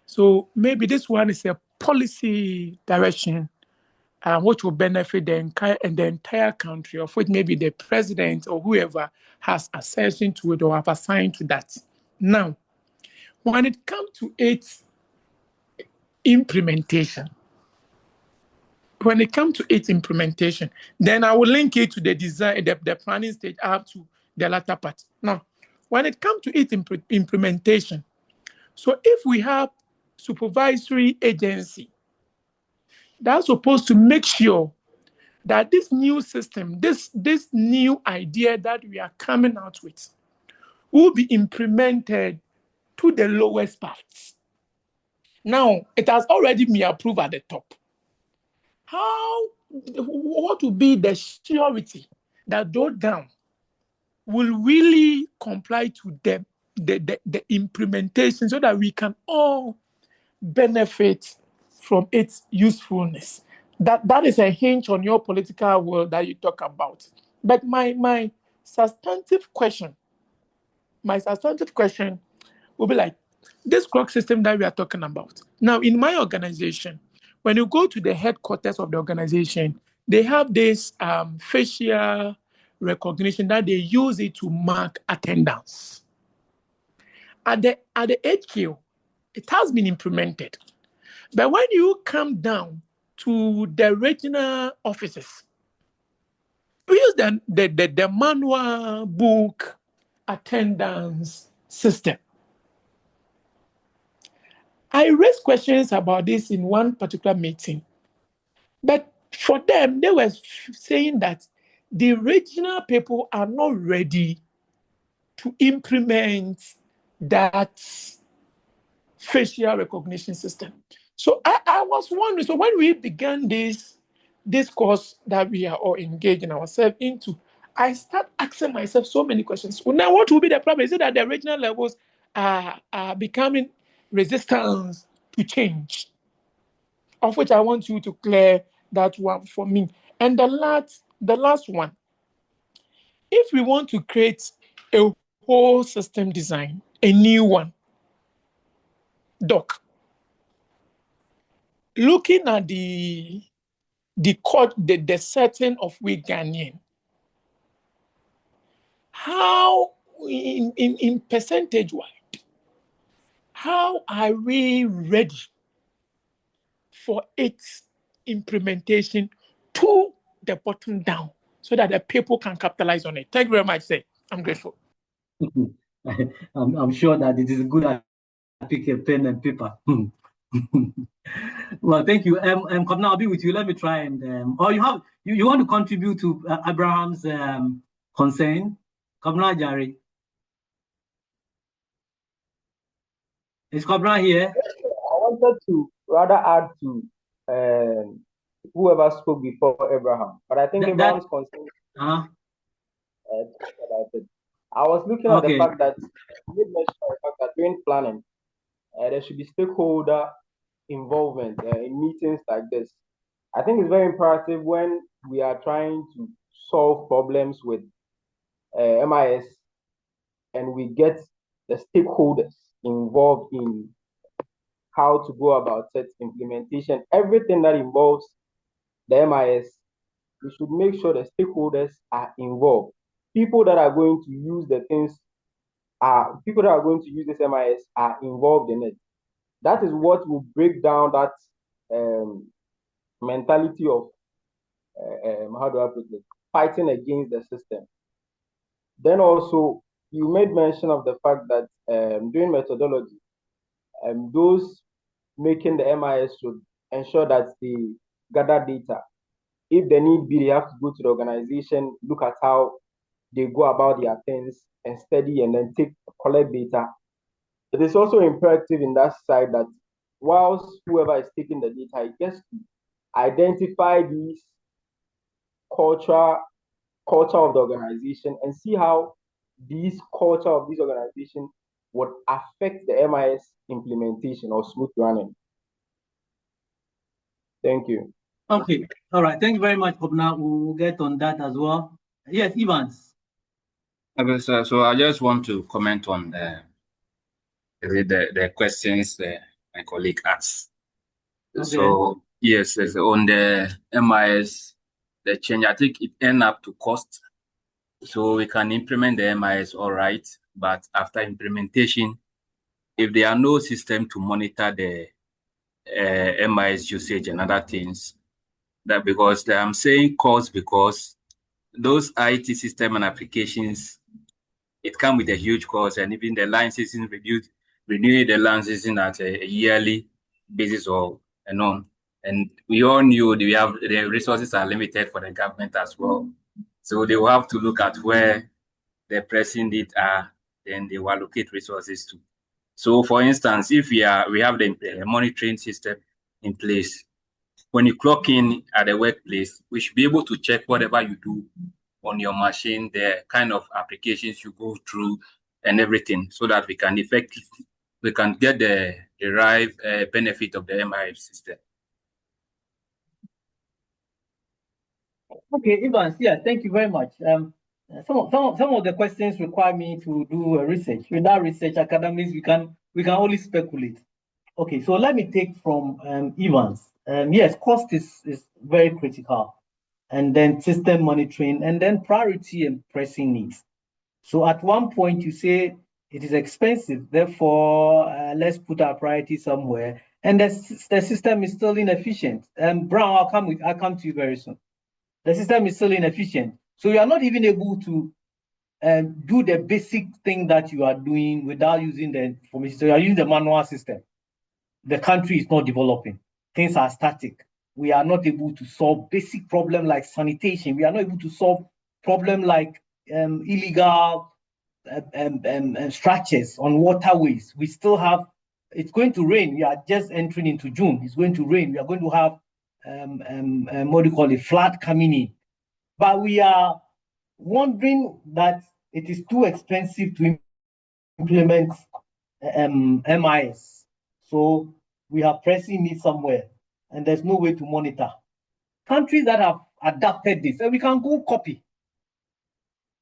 So maybe this one is a policy direction which will benefit the entire country, of which maybe the president or whoever has accession to it or have assigned to that. Now, when it comes to its implementation, then I will link it to the design, the planning stage up to the latter part. Now, when it comes to its implementation, so if we have supervisory agency that's supposed to make sure that this new system, this new idea that we are coming out with, will be implemented to the lowest parts. Now, it has already been approved at the top. what will be the surety that those down will really comply to the implementation so that we can all benefit from its usefulness? That is a hinge on your political world that you talk about. But my substantive question will be like this clock system that we are talking about. Now, in my organization, when you go to the headquarters of the organization, they have this facial recognition that they use it to mark attendance. At the HQ, it has been implemented. But when you come down to the regional offices, we use the manual book attendance system. I raised questions about this in one particular meeting, but for them, they were saying that the regional people are not ready to implement that facial recognition system. So I was wondering, so when we began this course that we are all engaging ourselves into, I start asking myself so many questions. Well, now, what will be the problem? Is it that the regional levels are becoming resistant to change? Of which I want you to clear that one for me. And the last one, if we want to create a whole system design, a new one, Doc, looking at the setting of we Ghanaian, how in percentage wise, how are we ready for its implementation to the bottom down so that the people can capitalize on it? Thank you very much, sir. I'm grateful. I'm sure that it is good at pick a pen and paper. Well, thank you. Now I'll be with you. Let me try and or you want to contribute to Abraham's concern? Now, Jerry. Is Cobra here? I wanted to rather add to whoever spoke before Abraham, but I think Abraham's concern about it. I was looking at the fact that you made mention of the fact that during planning, there should be stakeholder involvement in meetings like this. I think it's very imperative when we are trying to solve problems with MIS and we get the stakeholders involved in how to go about its implementation. Everything that involves the MIS, we should make sure the stakeholders are involved. People that are going to use the things people that are going to use this MIS are involved in it. That is what will break down that mentality of how do I put it, fighting against the system. Then also, you made mention of the fact that during methodology, those making the MIS should ensure that they gather data. If they need be, they have to go to the organization, look at how they go about their things and study and then collect data. It is also imperative in that side that whilst whoever is taking the data, it gets to identify these culture of the organization and see how these culture of this organization would affect the MIS implementation or smooth running. Thank you. Okay. All right. Thank you very much, Kobna. We'll get on that as well. Yes, Evans. Okay, so I just want to comment on the questions my colleague asked. Okay. So yes, on the MIS, the change, I think it end up to cost. So we can implement the MIS all right, but after implementation, if there are no system to monitor the MIS usage and other things, that because I'm saying cost because those IT system and applications, it comes with a huge cost, and even the licensing renewing the licensing at a yearly basis or and on. And we all knew we have the resources are limited for the government as well. So they will have to look at where the pressing needs are, then they will allocate resources to. So for instance, if we have the monitoring system in place, when you clock in at the workplace, we should be able to check whatever you do on your machine, the kind of applications you go through and everything, so that we can get the derived benefit of the MIS system. Okay, Evans, yeah, thank you very much. Some of the questions require me to do research. Without research, academics, we can only speculate. Okay, so let me take from Evans. Yes, cost is very critical, and then system monitoring, and then priority and pressing needs. So at one point you say it is expensive, therefore let's put our priority somewhere, and the system is still inefficient. Brown, I'll come to you very soon. The system is still inefficient, so you are not even able to do the basic thing that you are doing without using the information. So you are using the manual system. The country is not developing. Things are static. We are not able to solve basic problems like sanitation. We are not able to solve problems like illegal structures on waterways. We still have, it's going to rain. We are just entering into June. It's going to rain. We are going to have, what do you call it, flood coming in. But we are wondering that it is too expensive to implement MIS. So we are pressing it somewhere, and there's no way to monitor. Countries that have adapted this, and we can go copy.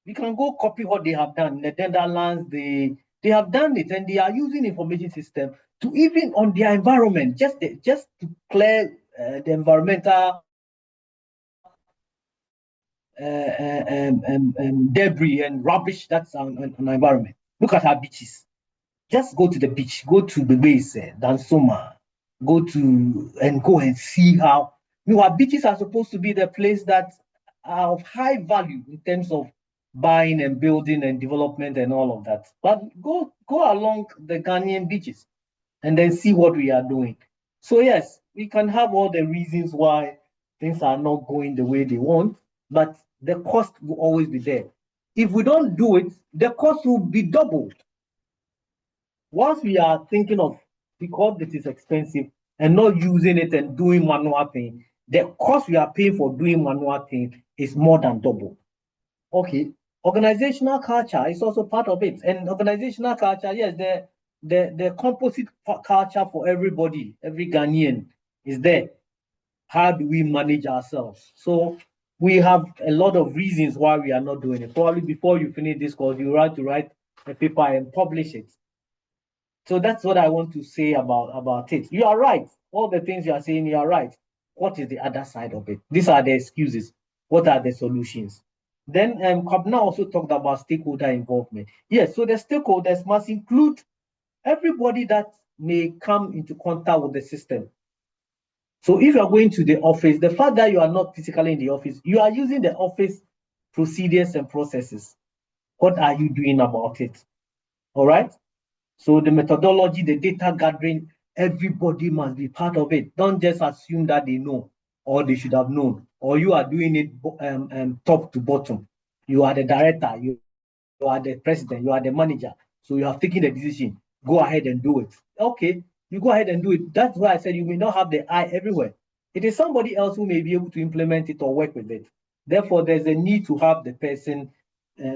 We can go copy what they have done. The Netherlands, they have done it, and they are using information system to even on their environment, just to clear the environmental debris and rubbish that's on the environment. Look at our beaches. Just go to the beach, go to the base, Dansoma, go and see how. Our beaches are supposed to be the place that are of high value in terms of buying and building and development and all of that. But go along the Ghanaian beaches and then see what we are doing. So yes, we can have all the reasons why things are not going the way they want, but the cost will always be there. If we don't do it, the cost will be doubled. Once we are thinking of, because it is expensive and not using it and doing manual thing, the cost we are paying for doing manual thing is more than double. Okay, organizational culture is also part of it. And organizational culture, yes, the composite culture for everybody, every Ghanaian is there. How do we manage ourselves? So we have a lot of reasons why we are not doing it. Probably before you finish this course, you have to write a paper and publish it. So that's what I want to say about it. You are right. All the things you are saying, you are right. What is the other side of it? These are the excuses. What are the solutions? Then Kabna also talked about stakeholder involvement. Yes, so the stakeholders must include everybody that may come into contact with the system. So if you are going to the office, the fact that you are not physically in the office, you are using the office procedures and processes. What are you doing about it? All right? So the methodology, the data gathering, everybody must be part of it. Don't just assume that they know or they should have known, or you are doing it top to bottom. You are the director, you are the president, you are the manager. So you have taken the decision. Go ahead and do it. Okay, you go ahead and do it. That's why I said you may not have the eye everywhere. It is somebody else who may be able to implement it or work with it. Therefore, there's a need to have the person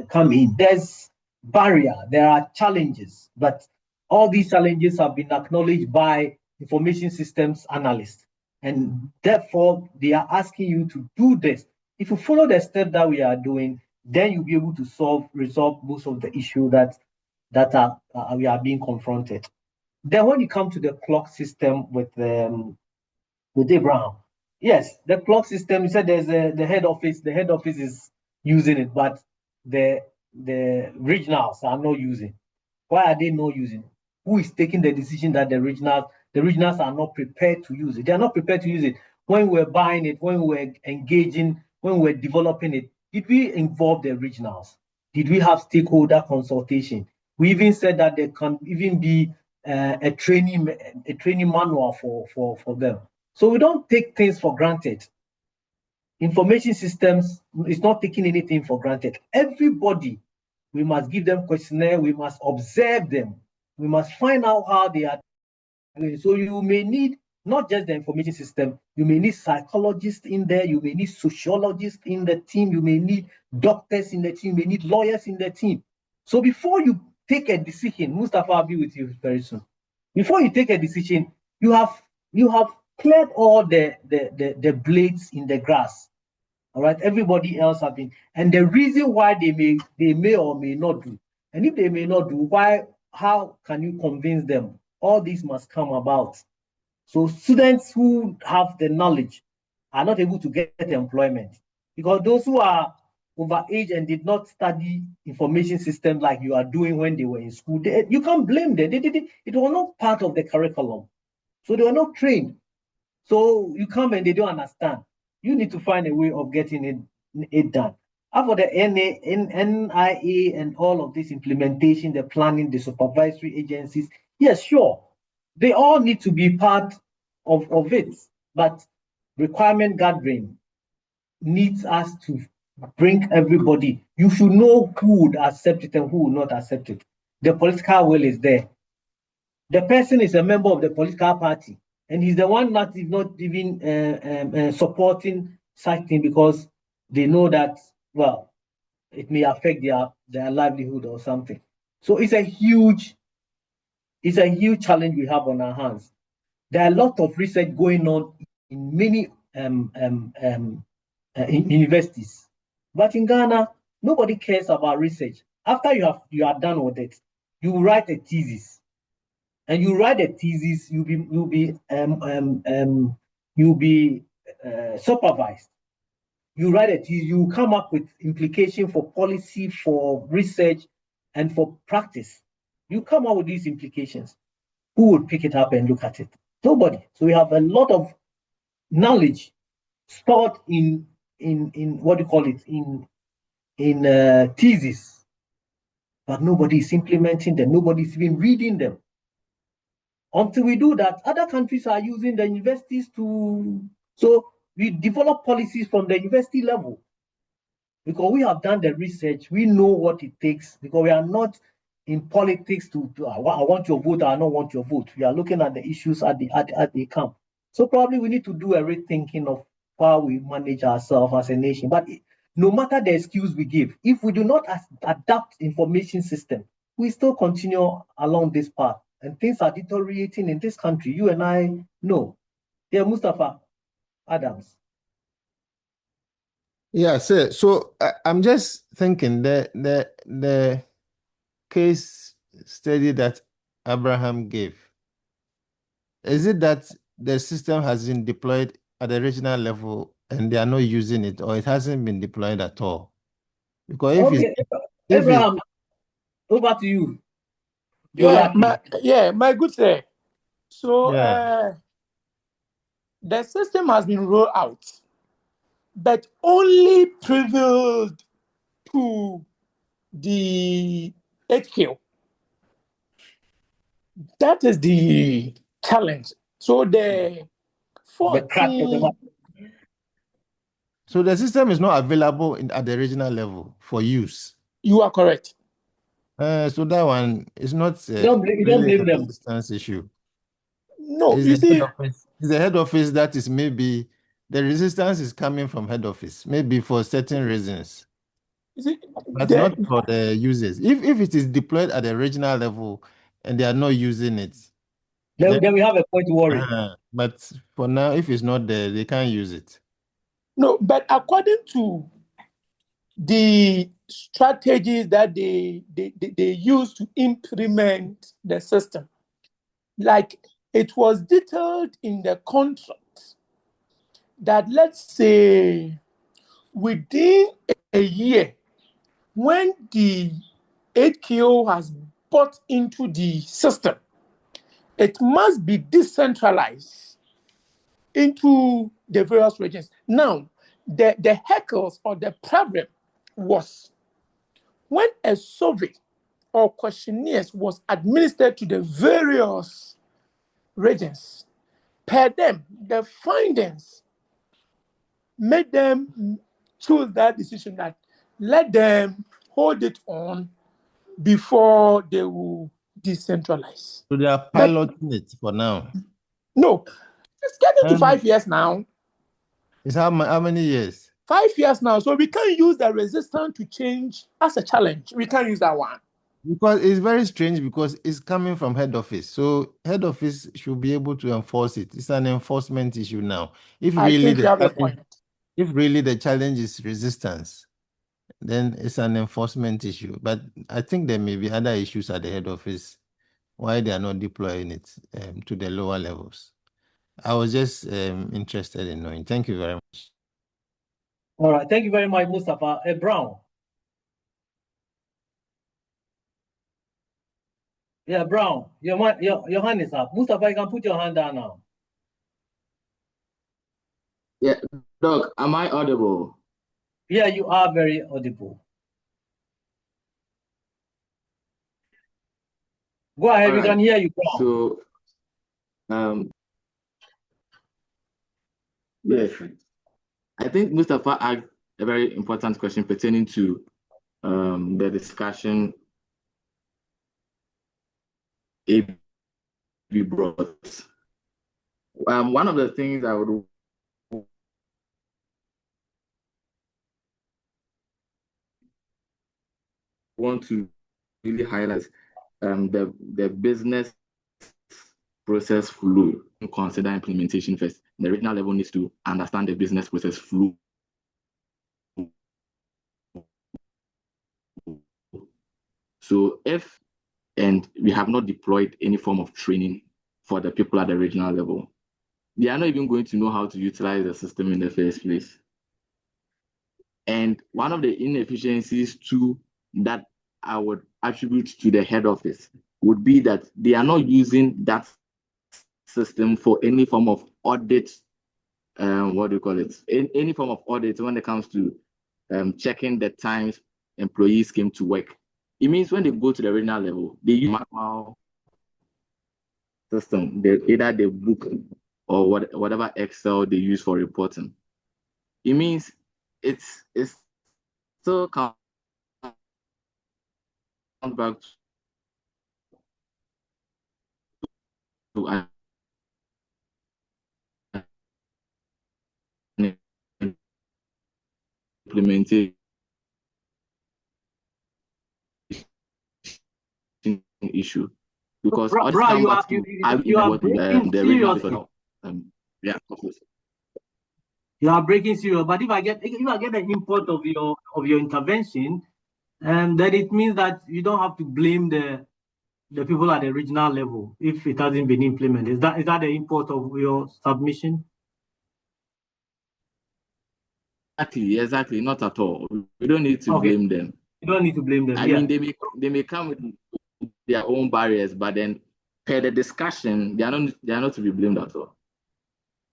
come in. There's barrier, there are challenges, but all these challenges have been acknowledged by information systems analysts. And therefore, they are asking you to do this. If you follow the step that we are doing, then you'll be able to resolve most of the issues that we are being confronted. Then when you come to the clock system with Abraham, yes, the clock system, you said there's the head office. The head office is using it, but the regionals are not using. Why are they not using it? Who is taking the decision that the regionals are not prepared to use it? They are not prepared to use it. When we were buying it, when we were engaging, when we were developing it, did we involve the regionals? Did we have stakeholder consultation? We even said that there can even be a training manual for them. So we don't take things for granted. Information systems is not taking anything for granted. Everybody, we must give them questionnaire, we must observe them, we must find out how they are doing. So you may need not just the information system. You may need psychologists in there. You may need sociologists in the team. You may need doctors in the team. You may need lawyers in the team. So before you take a decision, Mustafa, I'll be with you very soon. Before you take a decision, you have cleared all the blades in the grass. All right, everybody else have been, and the reason why they may or may not do, and if they may not do, how can you convince them? All this must come about. So students who have the knowledge are not able to get employment, because those who are overage and did not study information systems like you are doing when they were in school, you can't blame them. It was not part of the curriculum, so they were not trained. So you come and they don't understand. You need to find a way of getting it done. As for the NIA and all of this implementation, the planning, the supervisory agencies, yes, sure, they all need to be part of it. But requirement gathering needs us to bring everybody. You should know who would accept it and who would not accept it. The political will is there. The person is a member of the political party, and he's the one that is not even supporting such thing because they know that, well, it may affect their livelihood or something. So it's a huge challenge we have on our hands. There are a lot of research going on in many universities, but in Ghana, nobody cares about research. After you are done with it, you write a thesis. And you write a thesis, you'll be supervised. You write a thesis, you come up with implication for policy, for research, and for practice. You come up with these implications. Who would pick it up and look at it? Nobody. So we have a lot of knowledge stored in what do you call it, in thesis, but nobody is implementing them. Nobody is even reading them. Until we do that, other countries are using the universities so we develop policies from the university level. Because we have done the research, we know what it takes, because we are not in politics I want your vote, I don't want your vote. We are looking at the issues as they come. So probably we need to do a rethinking of how we manage ourselves as a nation. But no matter the excuse we give, if we do not adapt information system, we still continue along this path. And things are deteriorating in this country. You and I know. Yeah, Mustafa Adams. Yeah, so I'm just thinking the case study that Abraham gave, is it that the system has been deployed at the regional level and they are not using it, or it hasn't been deployed at all? Because Abraham, over to you. My good sir. So yeah. the system has been rolled out, but only prevailed to the HQ. That is the challenge. So the 14. So the system is not available at the regional level for use. You are correct. So that one is not really a resistance issue. No, it's you see, it's the head office that is maybe the resistance is coming from head office, maybe for certain reasons. But not for the users. If it is deployed at the regional level and they are not using it, then we have a point to worry. But for now, if it's not there, they can't use it. No, but according to the strategies that they use to implement the system, like it was detailed in the contract that, let's say, within a year, when the HKO has bought into the system, it must be decentralized into the various regions. Now, the heckles or the problem was when a survey or questionnaires was administered to the various regions, per them, the findings made them choose that decision that let them hold it on before they will decentralize. So they are piloting it for now. No, It's getting to 5 years now. It's how many years? 5 years now. So we can't use the resistance to change as a challenge. We can't use that one. Because it's very strange because it's coming from head office. So head office should be able to enforce it. It's an enforcement issue now. If really the challenge is resistance, then it's an enforcement issue. But I think there may be other issues at the head office why they are not deploying it to the lower levels. I was just interested in knowing. Thank you very much. All right. Thank you very much, Mustafa. Brown. Yeah, Brown, your hand is up. Mustafa, you can put your hand down now. Yeah, Doc, am I audible? Yeah, you are very audible. Go ahead, we can hear you, Brown. So, yes, I think Mustafa asked a very important question pertaining to the discussion AB brought. One of the things I would want to really highlight the business process flow. Consider implementation first. The regional level needs to understand the business process flow. So if we have not deployed any form of training for the people at the regional level, they are not even going to know how to utilize the system in the first place. And one of the inefficiencies too that I would attribute to the head office would be that they are not using that system for any form of audit. What do you call it? Any form of audit when it comes to checking the times employees came to work. It means when they go to the regional level, they use manual system. Either they book or whatever Excel they use for reporting. It means it's still comes back to an implementation issue, because all this comes back to you are breaking seriously. Yeah, of course. You are breaking serious. But if I get the import of your intervention, then it means that you don't have to blame the people at the regional level if it hasn't been implemented. Is that the import of your submission? Exactly, not at all. We don't need to blame them. You don't need to blame them. I mean, they may come with their own barriers, but then per the discussion, they are not to be blamed at all.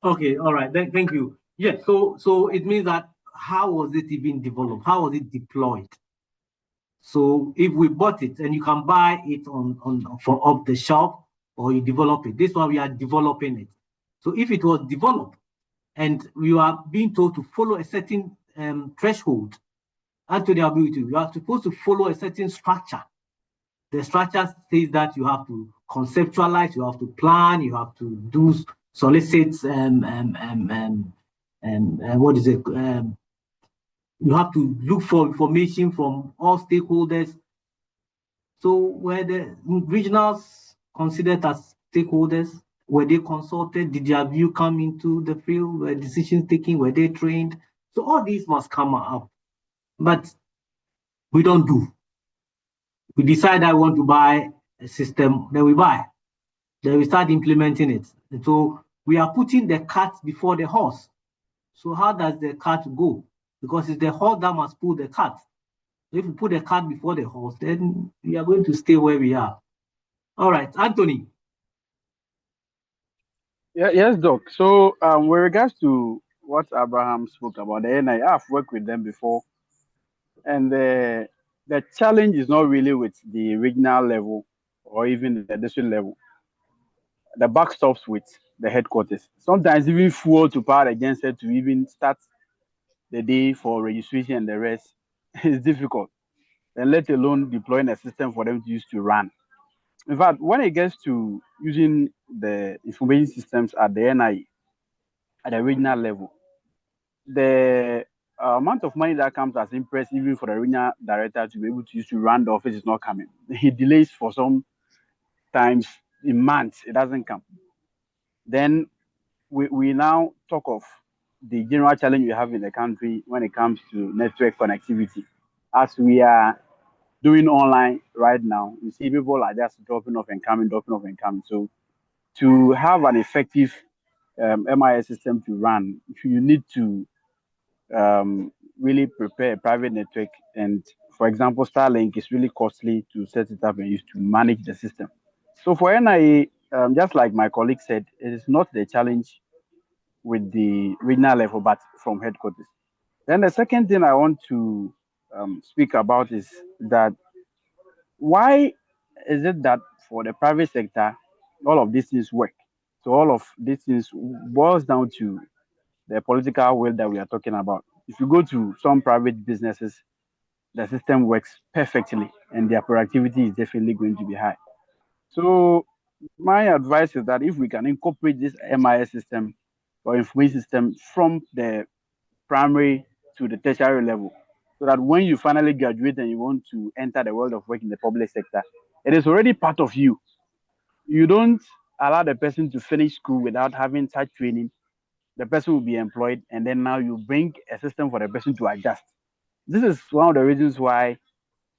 Okay, all right. Thank you. Yeah. So it means that how was it even developed? How was it deployed? So if we bought it and you can buy it from off the shelf, or you develop it, this one we are developing it. So if it was developed and we are being told to follow a certain threshold, Anthony, I'll be with you. You are supposed to follow a certain structure. The structure says that you have to conceptualize, you have to plan, you have to do solicit, what is it? You have to look for information from all stakeholders. So were the regionals considered as stakeholders? Were they consulted? Did their view come into the field? Were decisions taken? Were they trained? So all these must come up. But we don't do. We decide that we want to buy a system, then we buy. Then we start implementing it. And so we are putting the cart before the horse. So how does the cart go? Because it's the horse that must pull the cart. If we put the cart before the horse, then we are going to stay where we are. All right, Anthony. Yeah, yes, Doc. So with regards to what Abraham spoke about, the NI, I've worked with them before. And the challenge is not really with the regional level or even the district level. The buck stops with the headquarters. Sometimes even fuel to power against it to even start the day for registration and the rest is difficult. And let alone deploying a system for them to use to run. In fact, when it gets to using the information systems at the NI, at the regional level. The amount of money that comes as impress even for the regional director to be able to use to run the office is not coming. He delays for some times in months, it doesn't come. Then we now talk of the general challenge we have in the country when it comes to network connectivity. As we are doing online right now, you see people are just dropping off and coming, dropping off and coming. So to have an effective MIS system to run, you need to really prepare a private network. And for example, Starlink is really costly to set it up and use to manage the system. So for NIA, just like my colleague said, it is not the challenge with the regional level, but from headquarters. Then the second thing I want to speak about is that why is it that for the private sector, all of these things work? So all of these things boils down to the political will that we are talking about. If you go to some private businesses, the system works perfectly and their productivity is definitely going to be high. So my advice is that if we can incorporate this MIS system or information system from the primary to the tertiary level, so that when you finally graduate and you want to enter the world of work in the public sector, it is already part of you. You don't allow the person to finish school without having such training. The person will be employed, and then now you bring a system for the person to adjust. This is one of the reasons why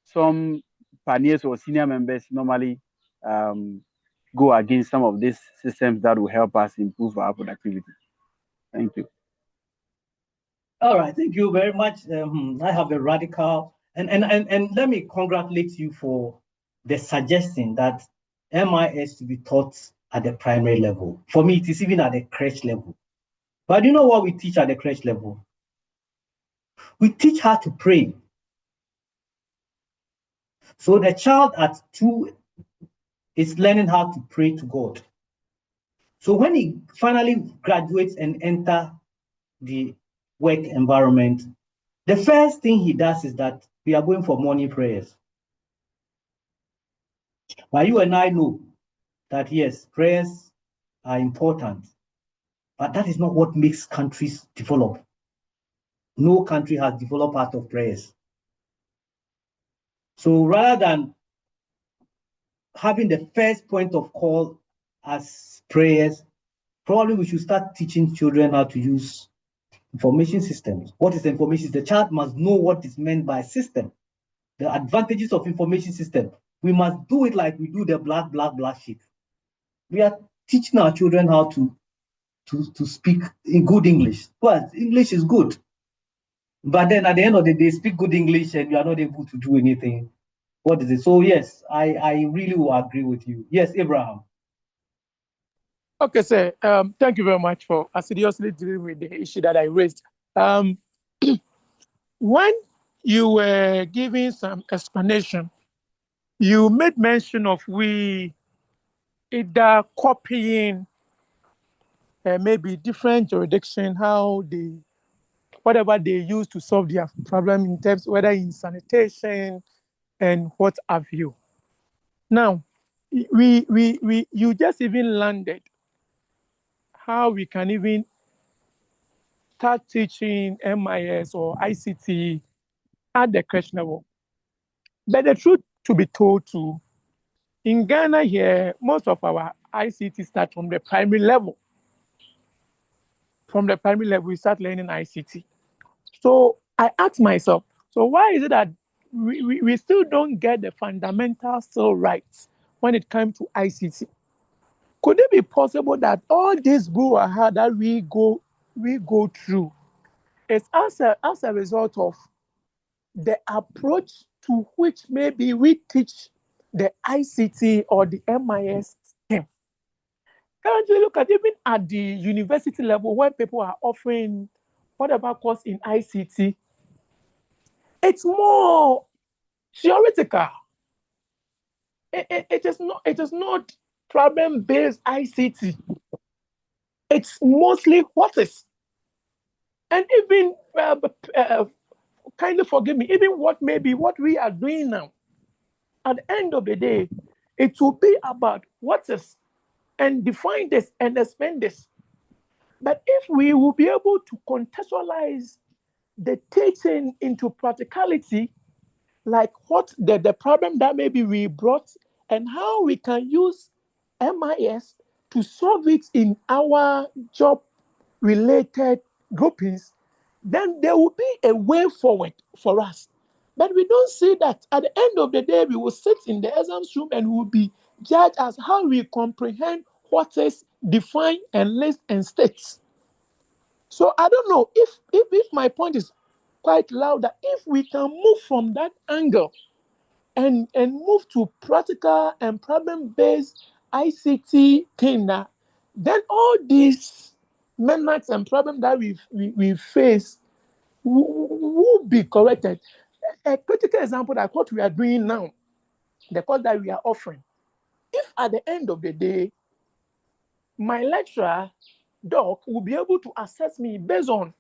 some pioneers or senior members normally go against some of these systems that will help us improve our productivity. Thank you. All right, thank you very much. I have a radical, and let me congratulate you for the suggestion that MIS to be taught at the primary level. For me, it is even at the crèche level. But you know what we teach at the crèche level? We teach how to pray. So the child at 2 is learning how to pray to God. So when he finally graduates and enter the work environment, the first thing he does is that we are going for morning prayers. But you and I know that yes, prayers are important, but that is not what makes countries develop. No country has developed out of prayers. So rather than having the first point of call as prayers, probably we should start teaching children how to use information systems. What is the information? The child must know what is meant by system, the advantages of information system. We must do it like we do the black sheet. We are teaching our children how to speak in good English. Well, English is good. But then at the end of the day, speak good English and you are not able to do anything. What is it? So yes, I really will agree with you. Yes, Abraham. Okay, sir. Thank you very much for assiduously dealing with the issue that I raised. When you were giving some explanation, you made mention of we either copying maybe different jurisdiction, how they, whatever they use to solve their problem in terms, whether in sanitation and what have you. Now, you just even landed how we can even start teaching MIS or ICT at the crèche level. But the truth to be told too, in Ghana here, most of our ICT start from the primary level. From the primary level, we start learning ICT. So I asked myself, so why is it that we still don't get the fundamentals still right when it comes to ICT? Could it be possible that all this brouhaha that we go through is as a result of the approach to which maybe we teach the ICT or the MIS system? Currently, look at even at the university level when people are offering whatever course in ICT, it's more theoretical. It is not problem-based ICT. It's mostly what is. And even, kindly forgive me, even what we are doing now, at the end of the day, it will be about what is, and define this and explain this. But if we will be able to contextualize the teaching into practicality, like what the problem that maybe we brought and how we can use MIS to solve it in our job related groupings, then there will be a way forward for us. But we don't see that. At the end of the day, we will sit in the exams room and we will be judged as how we comprehend what is defined and list and states. So I don't know if my point is quite loud, that if we can move from that angle and move to practical and problem-based ICT thing now, then all these menaces and problems that we face will be corrected. A critical example like what we are doing now, the course that we are offering. If at the end of the day, my lecturer, doc, will be able to assess me based on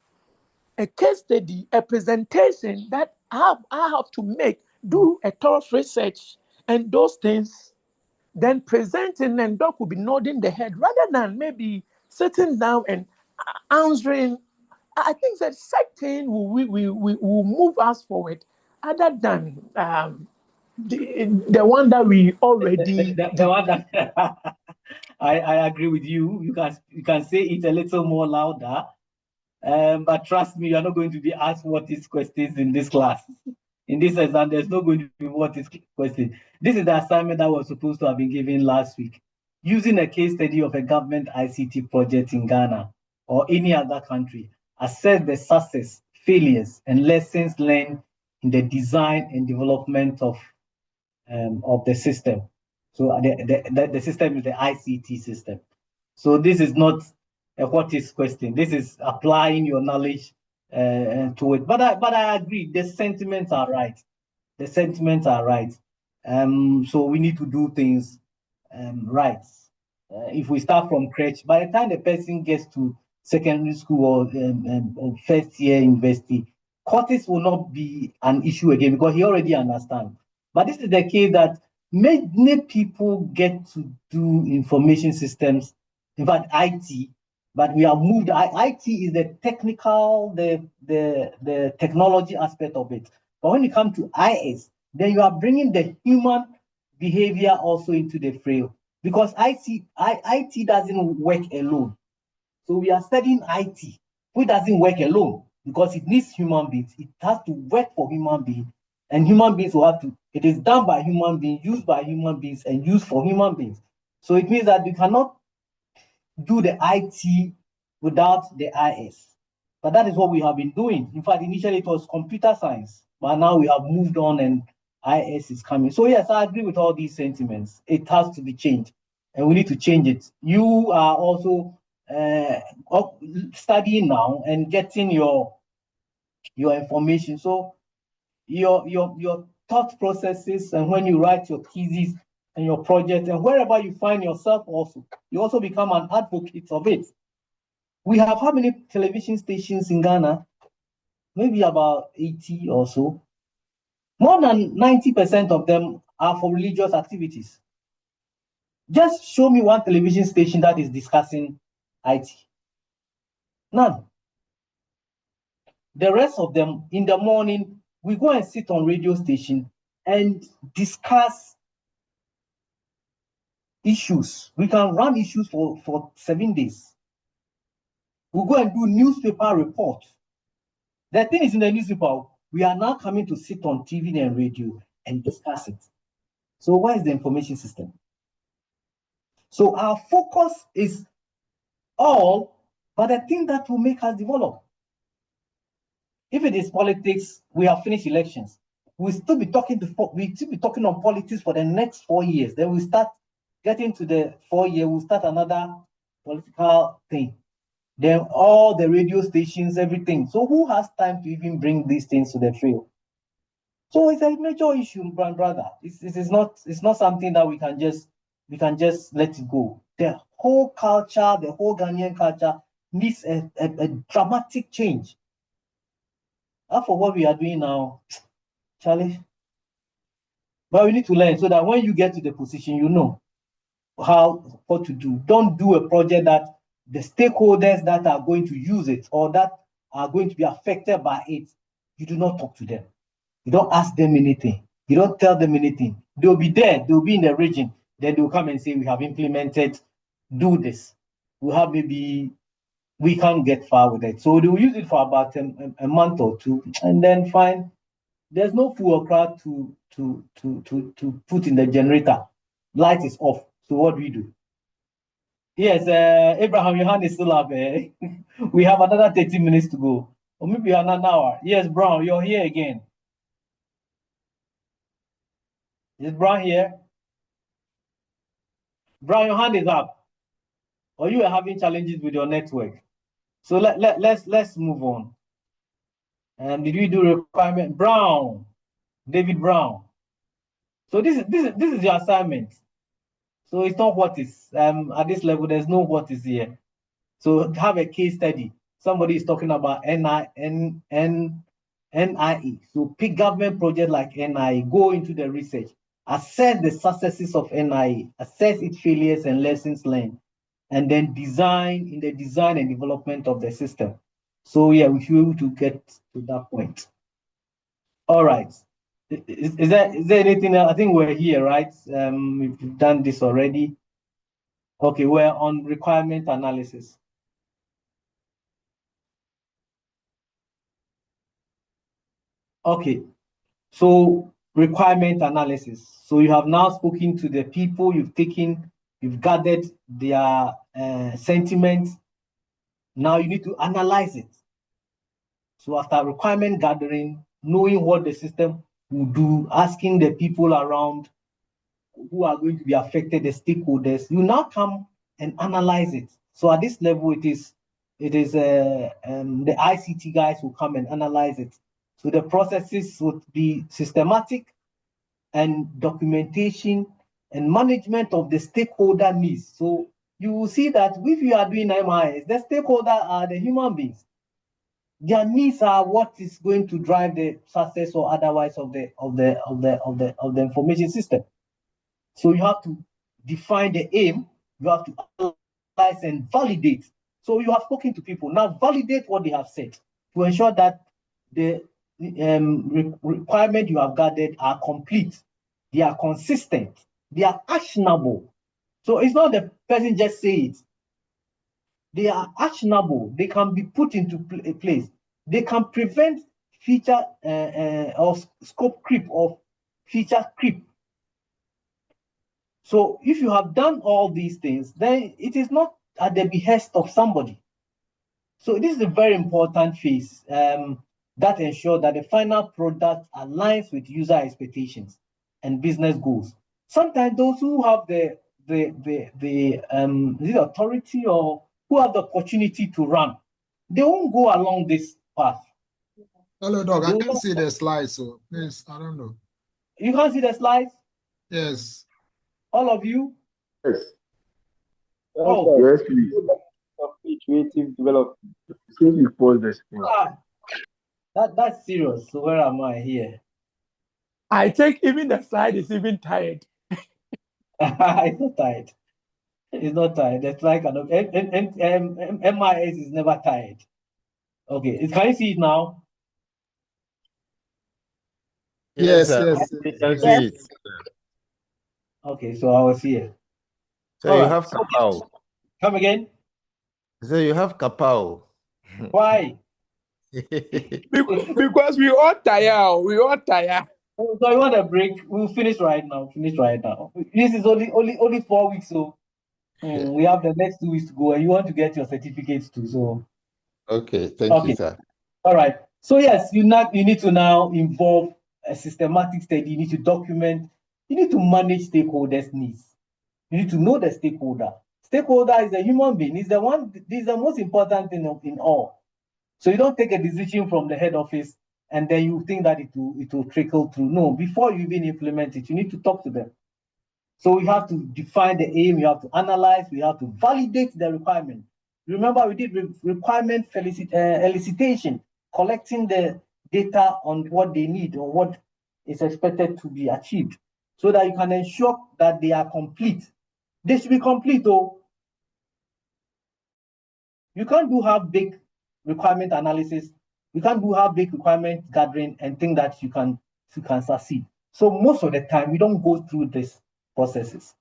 a case study, a presentation that I have to make, do a thorough research and those things, then presenting, and doc will be nodding the head rather than maybe sitting down and answering. I think that second will move us forward other than the one that we already the one that I agree with you. You can say it a little more louder. But trust me, you're not going to be asked what is questions in this class. In this exam, there's not going to be what is question. This is the assignment that was supposed to have been given last week. Using a case study of a government ICT project in Ghana or any other country, assess the success, failures, and lessons learned in the design and development of the system. So the system is the ICT system. So this is not a what is question. This is applying your knowledge to it. But I agree. The sentiments are right. The sentiments are right. So we need to do things right. If we start from crèche, by the time the person gets to secondary school or first year university, courses will not be an issue again because he already understands. But this is the case that many people get to do information systems, in fact, IT, but we have moved. IT is the technical, the technology aspect of it. But when you come to IS, then you are bringing the human behavior also into the frame because IT doesn't work alone. So we are studying IT, which doesn't work alone because it needs human beings. It has to work for human beings, and human beings will have to. It is done by human beings, used by human beings, and used for human beings. So it means that we cannot do the IT without the IS. But that is what we have been doing. In fact, initially it was computer science, but now we have moved on and IS is coming. So yes, I agree with all these sentiments. It has to be changed, and we need to change it. You are also studying now and getting your information. So your thought processes, and when you write your thesis and your project, and wherever you find yourself also, you also become an advocate of it. We have how many television stations in Ghana? Maybe about 80 or so. More than 90% of them are for religious activities. Just show me one television station that is discussing IT. None. The rest of them, in the morning, we go and sit on radio station and discuss issues. We can run issues for 7 days. We go and do newspaper reports. The thing is, in the newspaper, we are now coming to sit on TV and radio and discuss it. So where is the information system? So our focus is all, but the thing that will make us develop. If it is politics, we have finished elections. We'll still be talking on politics for the next 4 years. Then we start getting to the 4 year, we'll start another political thing. Then all the radio stations, everything. So who has time to even bring these things to the field? So it's a major issue, brother. It's not something that we can just let it go. The whole culture, the whole Ghanaian culture needs a dramatic change. And for what we are doing now, Charlie. But we need to learn so that when you get to the position, you know what to do. Don't do a project that the stakeholders that are going to use it or that are going to be affected by it, you do not talk to them. You don't ask them anything. You don't tell them anything. They'll be there. They'll be in the region. Then they'll come and say, we have implemented, do this. We have maybe, we can't get far with it. So they'll use it for about a month or two and then find there's no fuel crowd to put in the generator. Light is off. So what do we do? Yes, Abraham, your hand is still up. We have another 30 minutes to go. Or maybe another hour. Yes, Brown, you're here again. Is Brown here? Brown, your hand is up. Or you are having challenges with your network. So let's move on. Did we do requirement? Brown, David Brown. So this is your assignment. So it's not what is at this level. There's no what is here. So have a case study. Somebody is talking about NIE. So pick government project like NIE. Go into the research. Assess the successes of NIE. Assess its failures and lessons learned, and then design and development of the system. So yeah, we should be able to get to that point. All right. Is there anything else? I think we're here, right? We've done this already. Okay, we're on requirement analysis. Okay, so requirement analysis. So you have now spoken to the people, you've gathered their sentiments. Now you need to analyze it. So after requirement gathering, knowing what the system will do, asking the people around who are going to be affected, the stakeholders, you now come and analyze it. So at this level, it is the ICT guys will come and analyze it. So the processes would be systematic and documentation and management of the stakeholder needs. So you will see that if you are doing MIS, the stakeholder are the human beings. Their needs are what is going to drive the success or otherwise of the information system. So you have to define the aim, you have to analyze and validate. So you have spoken to people. Now validate what they have said to ensure that the requirement you have gathered are complete, they are consistent, they are actionable. So it's not the person just say it. They are actionable, they can be put into place. They can prevent feature or scope creep or feature creep. So if you have done all these things, then it is not at the behest of somebody. So this is a very important phase that ensures that the final product aligns with user expectations and business goals. Sometimes those who have the authority or who have the opportunity to run, they won't go along this path. Hello, Doc. I can't see the slides, so please, I don't know. You can't see the slides? Yes. All of you? Yes. Oh, yes, please. Creative development. Since you pause this. That's serious. So where am I here? I think even the slide is even tired. It's not tired. It's not tired. The slide cannot. MIS is never tired. Okay, can you see it now? Yes, yes. can see it. Okay, so I was here. So you have Kapao. Come again? So you have Kapao. Why? Because we all tired. We all tired. So you want a break? We'll finish right now. This is only 4 weeks, so we have the next 2 weeks to go, and you want to get your certificates too. So okay, thank you, sir. All right. So yes, you need to now involve a systematic study. You need to document. You need to manage stakeholders' needs. You need to know the stakeholder. Stakeholder is a human being. He's the one. This is the most important thing in all. So you don't take a decision from the head office and then you think that it will trickle through. No, before you even implement it, you need to talk to them. So we have to define the aim, we have to analyze, we have to validate the requirement. Remember, we did requirement elicitation, collecting the data on what they need or what is expected to be achieved so that you can ensure that they are complete. They should be complete though. You can't do half-baked requirement analysis. You can't do half-baked requirement gathering and think that you can succeed. So most of the time, we don't go through these processes.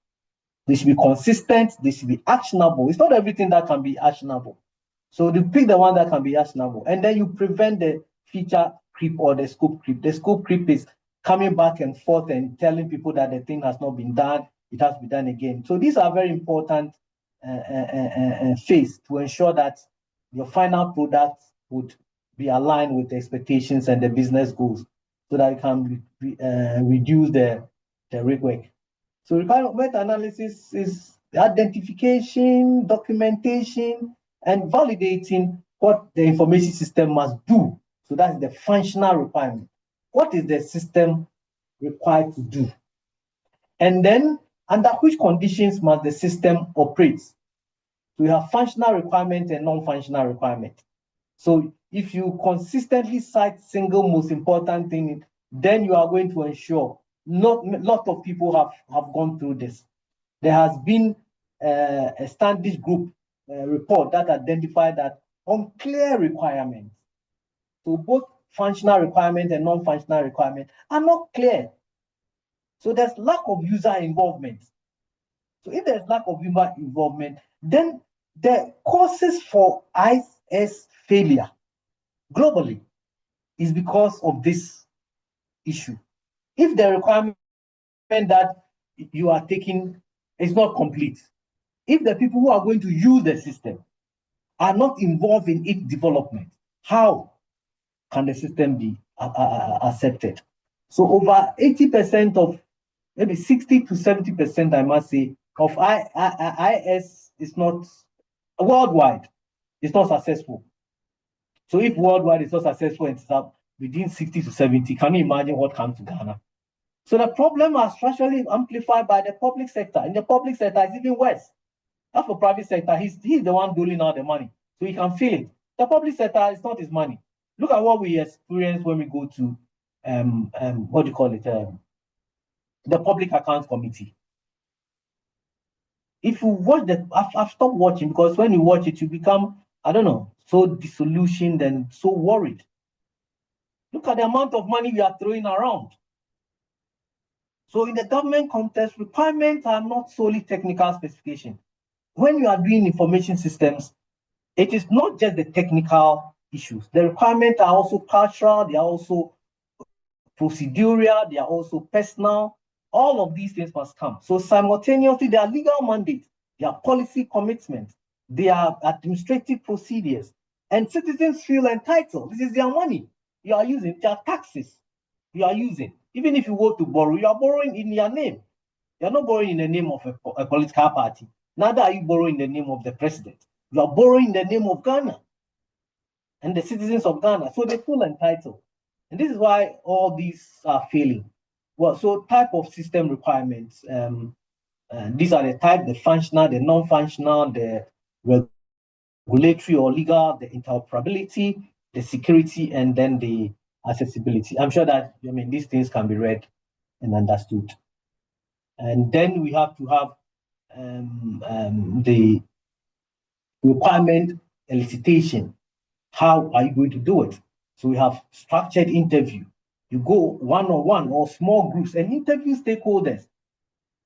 They should be consistent. They should be actionable. It's not everything that can be actionable. So you pick the one that can be actionable, and then you prevent the feature creep or the scope creep. The scope creep is coming back and forth and telling people that the thing has not been done. It has to be done again. So these are very important phase to ensure that your final product would be aligned with the expectations and the business goals, so that you can reduce the rework. So requirement analysis is identification, documentation, and validating what the information system must do. So that's the functional requirement. What is the system required to do? And then under which conditions must the system operate? So we have functional requirement and non-functional requirement. So if you consistently cite single most important thing, then you are going to ensure lot of people have gone through this. There has been a Standish Group report that identified that unclear requirements, so both functional requirement and non-functional requirement, are not clear. So there's lack of user involvement. So if there's lack of user involvement, then the causes for IS failure globally is because of this issue. If the requirement that you are taking is not complete, if the people who are going to use the system are not involved in its development, how can the system be accepted? So over 80% of, maybe 60 to 70%, I must say, of IS is not worldwide, it's not successful. So if worldwide is not successful and it's up within 60 to 70, can you imagine what comes to Ghana? So the problem is structurally amplified by the public sector. In the public sector, it's even worse. As for private sector, he's the one doling out the money, so he can feel it. The public sector is not his money. Look at what we experience when we go to what do you call it? The Public Accounts Committee. If you watch that, I've stopped watching, because when you watch it, you become, I don't know, so disillusioned and so worried. Look at the amount of money we are throwing around. So in the government context, requirements are not solely technical specification. When you are doing information systems, it is not just the technical issues. The requirements are also cultural, they are also procedural, they are also personal. All of these things must come. So simultaneously, they are legal mandates, they are policy commitments, they are administrative procedures, and citizens feel entitled. This is their money. You are using their taxes. You are using. Even if you go to borrow, you are borrowing in your name. You are not borrowing in the name of a political party. Neither are you borrowing in the name of the president. You are borrowing in the name of Ghana and the citizens of Ghana. So they feel entitled. And this is why all these are failing. Well, so type of system requirements, these are the type, the functional, the non-functional, the regulatory or legal, the interoperability, the security, and then the accessibility. I'm sure that, these things can be read and understood. And then we have to have the requirement elicitation. How are you going to do it? So we have structured interview. You go one-on-one or small groups and interview stakeholders.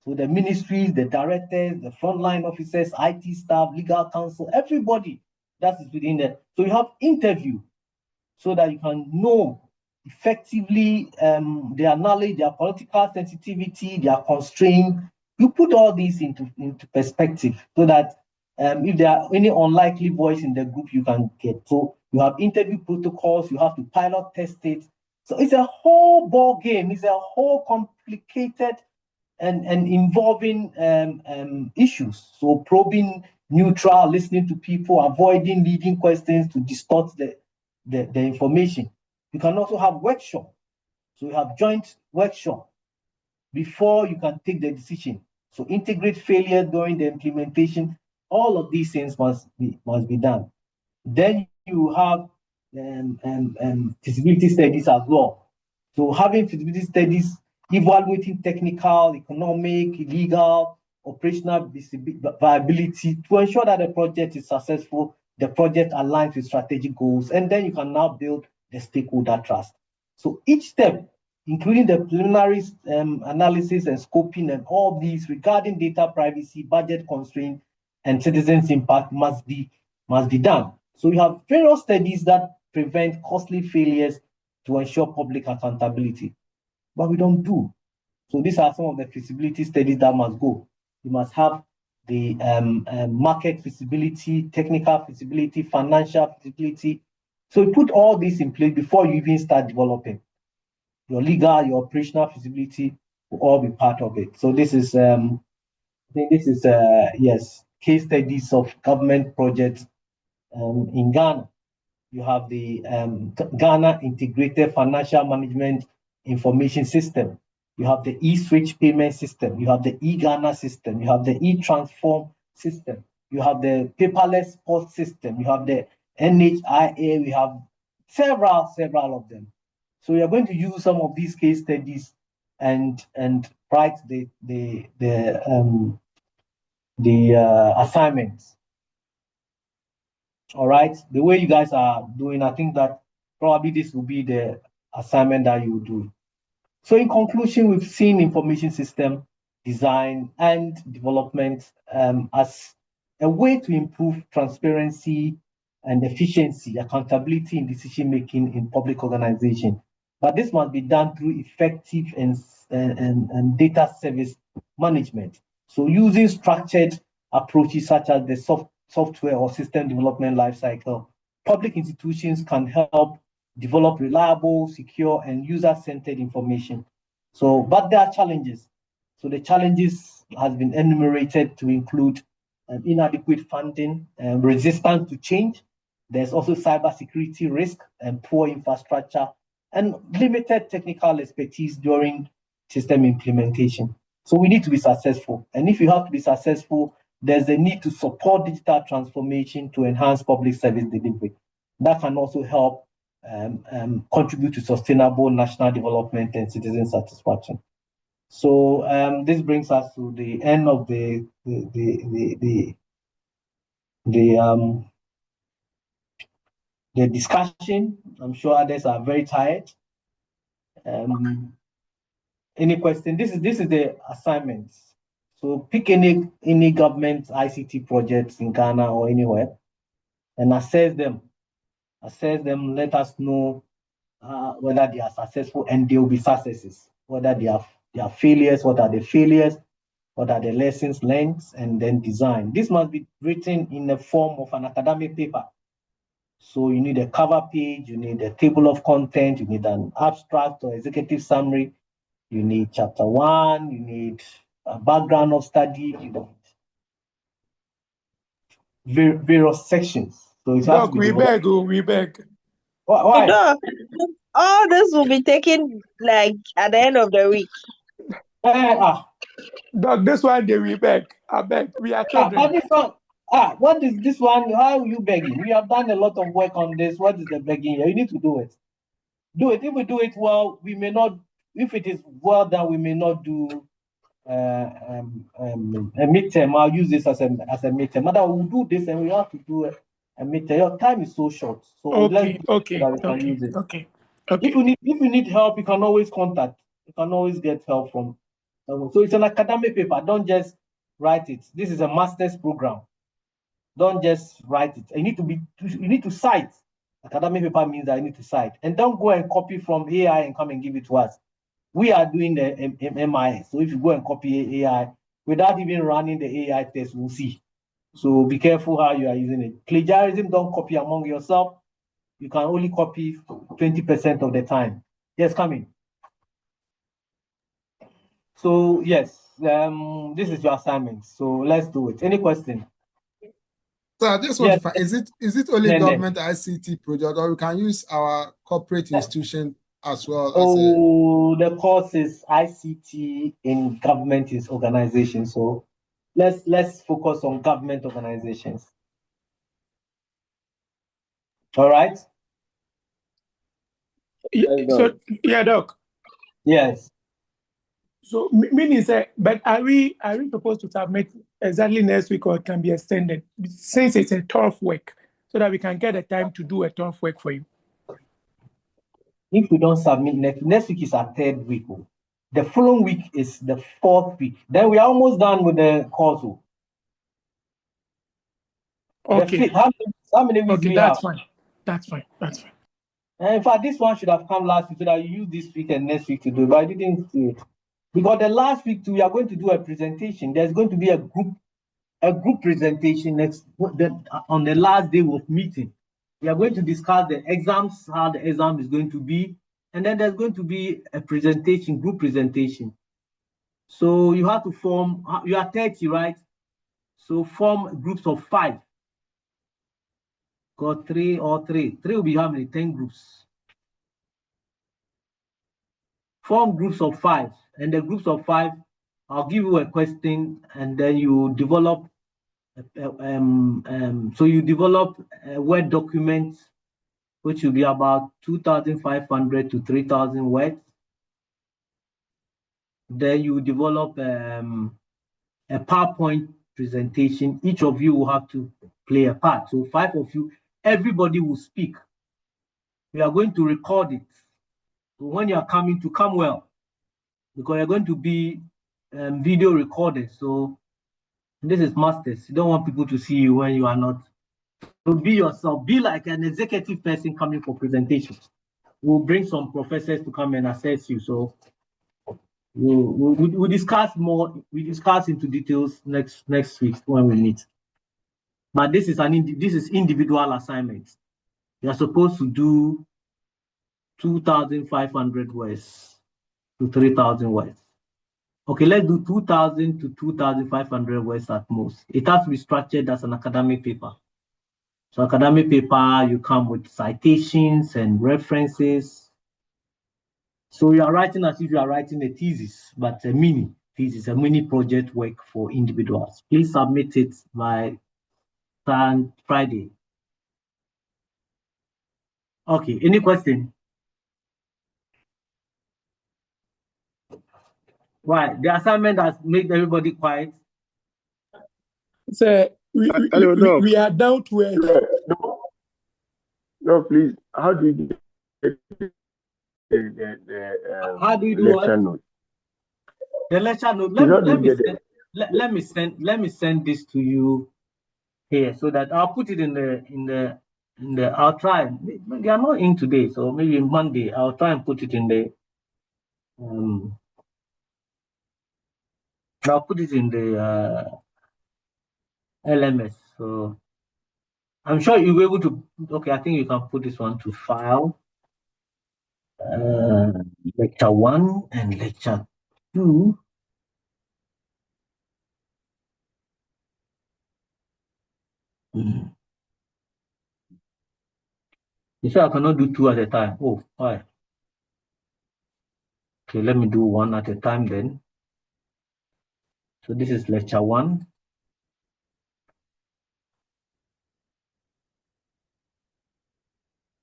So the ministries, the directors, the frontline officers, IT staff, legal counsel, everybody that is within there. So you have interview so that you can know effectively their knowledge, their political sensitivity, their constraint. You put all these into perspective so that if there are any unlikely voice in the group, you can get. So you have interview protocols, you have to pilot test it. So it's a whole ball game. It's a whole complicated and involving issues. So probing, neutral, listening to people, avoiding leading questions to distort the information. You can also have workshop. So you have joint workshop before you can take the decision. So integrate failure during the implementation. All of these things must be done. Then you have feasibility studies as well. So having feasibility studies, evaluating technical, economic, legal, operational viability to ensure that the project is successful the project aligns with strategic goals, and then you can now build the stakeholder trust. So each step, including the preliminary analysis and scoping and all these regarding data privacy, budget constraint, and citizens' impact must be done. So we have various studies that prevent costly failures to ensure public accountability, but we don't do. So these are some of the feasibility studies that must go. You must have the market feasibility, technical feasibility, financial feasibility. So you put all this in place before you even start developing. Your legal, your operational feasibility will all be part of it. So this is, I think this is, yes, case studies of government projects in Ghana. You have the Ghana Integrated Financial Management Information System. You have the e-switch payment system. You have the e-Ghana system. You have the e-transform system. You have the paperless post system. You have the NHIA. We have several of them. So we are going to use some of these case studies and write the assignments. All right, the way you guys are doing, I think that probably this will be the assignment that you will do. So in conclusion, we've seen information system design and development as a way to improve transparency and efficiency, accountability in decision making in public organization. But this must be done through effective and data service management. So using structured approaches such as the software or system development lifecycle, public institutions can help develop reliable, secure, and user-centered information. So, but there are challenges. So the challenges has been enumerated to include inadequate funding, resistance to change. There's also cybersecurity risk and poor infrastructure and limited technical expertise during system implementation. So we need to be successful. And if you have to be successful, there's a need to support digital transformation to enhance public service delivery. That can also help contribute to sustainable national development and citizen satisfaction. So this brings us to the end of the discussion. I'm sure others are very tired. Any question? This is the assignments. So pick any government ICT projects in Ghana or anywhere, and assess them. Let us know whether they are successful, and they will be successes. Whether they are failures, what are the failures, what are the lessons learned, and then design. This must be written in the form of an academic paper. So you need a cover page, you need a table of content, you need an abstract or executive summary, you need chapter 1, you need a background of study, you need various sections. So it has to be we beg. Why? Doc, all this will be taken like at the end of the week. Doc, this one we beg. I beg. We are children. This one, what is this one? How are you begging? We have done a lot of work on this. What is the begging? You need to do it. Do it. If we do it well, we may not. If it is well done, we may not do a midterm. I'll use this as a midterm. Mother, we'll do this, and we have to do a midterm. Your time is so short, so Okay. Use it. Okay. If you need help, you can always contact. You can always get help from. So it's an academic paper. Don't just write it. This is a master's program. Don't just write it. You need to cite. Academic paper means that you need to cite, and don't go and copy from AI and come and give it to us. We are doing the MIS. So if you go and copy AI without even running the AI test, we'll see. So be careful how you are using it. Plagiarism, don't copy among yourself. You can only copy 20% of the time. Yes, come in. So yes, this is your assignment. So let's do it. Any question? So I just want to find, is it only government ICT project, or we can use our corporate institution as well? The course is ICT in government organizations. So let's focus on government organizations. All right. Doc. Yes. So meaning but are we supposed to submit exactly next week, or it can be extended since it's a tough work? so that we can get the time to do a ton of work for you. If we don't submit next week is our 3rd week. The following week is the 4th week. Then we are almost done with the course. Okay. How many weeks do we that's have? fine. That's fine. That's fine. And in fact, this one should have come last week so that you use this week and next week to do it, but I didn't do it. Because the last week too, we are going to do a presentation. There's going to be a group presentation on the last day of meeting. We are going to discuss the exams, how the exam is going to be, and then there's going to be a presentation, group presentation. So you have to form, you are 30, right? So form groups of 5. Got 3 or 3. 3 will be how many? 10 groups. Form groups of 5. And the groups of 5, I'll give you a question and then you develop so you develop a Word document which will be about 2,500 to 3,000 words. Then you develop a PowerPoint presentation. Each of you will have to play a part. So 5 of you, everybody will speak. We are going to record it. So when you are coming, to come well, because you're going to be video recorded. So this is masters. You don't want people to see you when you are not. So be yourself. Be like an executive person coming for presentations. We'll bring some professors to come and assess you. So we'll discuss more. We discuss into details next week when we meet. But this is individual assignments. You are supposed to do 2,500 words to 3,000 words. Okay, let's do 2,000 to 2,500 words at most. It has to be structured as an academic paper. So academic paper, you come with citations and references. So you are writing as if you are writing a thesis, but a mini thesis, a mini project work for individuals. Please submit it by Friday. Okay, any question? Why? The assignment has made everybody quiet. So we are down to it. No, please. How do you get how do you do lecture what? note? The lecture note. Let me send this to you here so that I'll put it in the I'll try. They are not in today, so maybe Monday I'll try and put it in the I'll put it in the LMS. So I'm sure you'll be able to. Okay, I think you can put this one to file. Lecture 1 and lecture 2. You say I cannot do 2 at a time. Oh, why? Okay, let me do 1 at a time then. So this is lecture 1.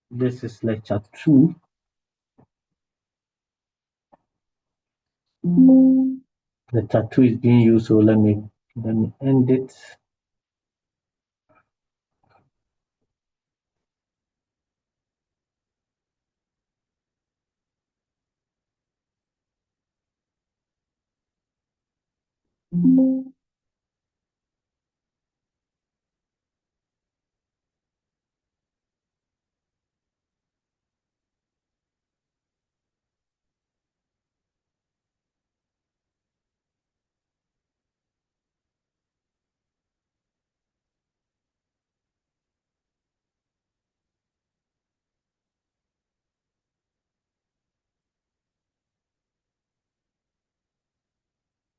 This is lecture 2. Lecture 2 is being used, so let me end it.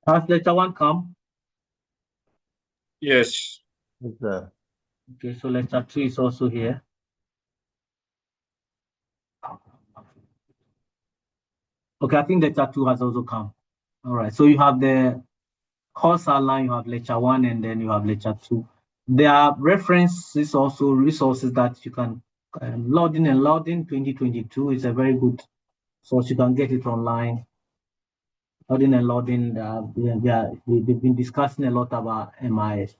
Has lecture 1 come? Yes. Okay, so lecture 2 is also here. Okay, I think lecture 2 has also come. All right, so you have the course outline, you have lecture 1, and then you have lecture 2. There are references, also resources that you can log in. 2022 is a very good source. You can get it online. Loading and loading, they've been discussing a lot about MIS.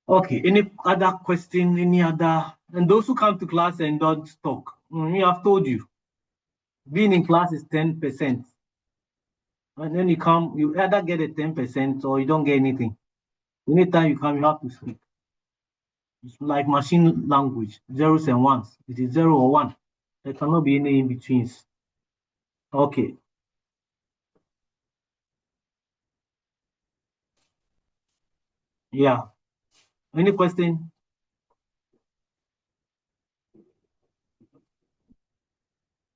Okay, any other question, any other? And those who come to class and don't talk, I've told you, being in class is 10%. And then you come, you either get a 10% or you don't get anything. Anytime you come, you have to speak. It's like machine language, zeros and ones. It is 0 or 1. There cannot be any in-betweens. Okay. Yeah. Any question?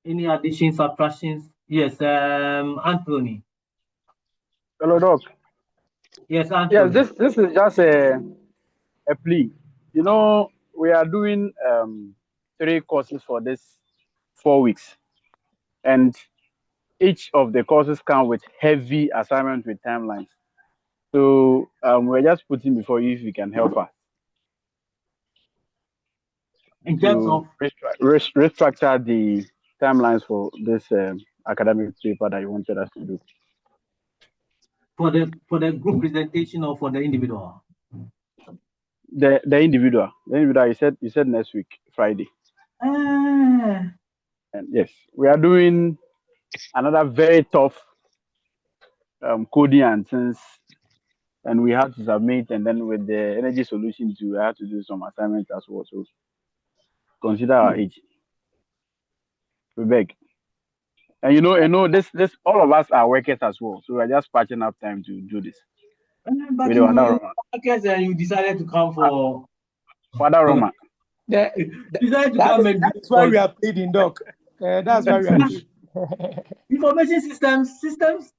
Any additions, subtractions? Yes, Anthony. Hello, Doc. Yes, Anthony. Yes, this is just a plea. You know, we are doing 3 courses for this 4 weeks, and each of the courses come with heavy assignments with timelines. So we're just putting before you if you can help us. In terms of restructure the timelines for this academic paper that you wanted us to do. For the group presentation or for the individual? The individual. You said next week, Friday. And yes, we are doing another very tough coding and things, and we have to submit, and then with the energy solutions, we have to do some assignments as well. So consider our age. We beg. And you know, this all of us are workers as well, so we're just patching up time to do this. But you decided to come for Roma. That's why we are pleading, Doc. That's why we are pleading. Information systems,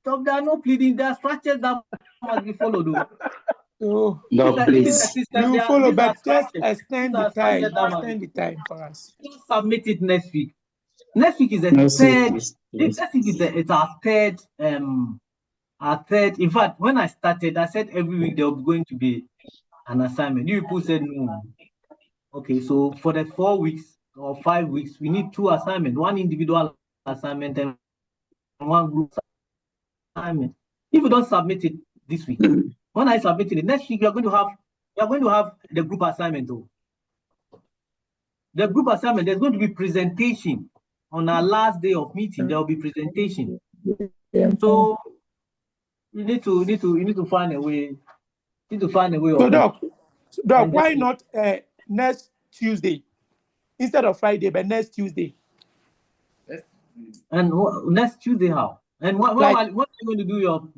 there are no pleading. There are structures that must be followed. So, please. You follow, but just extend the time. Extend the time for us. Just submit it next week. Next week is the third. Next week it's our third. Our third. In fact, when I started, I said every week there was going to be an assignment. You people said no. Okay, so for the 4 weeks or 5 weeks, we need 2 assignments: one individual assignment and one group assignment. If you don't submit it this week, when I submit it next week, we are going to have the group assignment. Though. The group assignment, there's going to be presentation on our last day of meeting. There will be presentation. So you need to find a way. So, Doc, why not next Tuesday instead of Friday, but next Tuesday? And next Tuesday, how? And what are you going to do your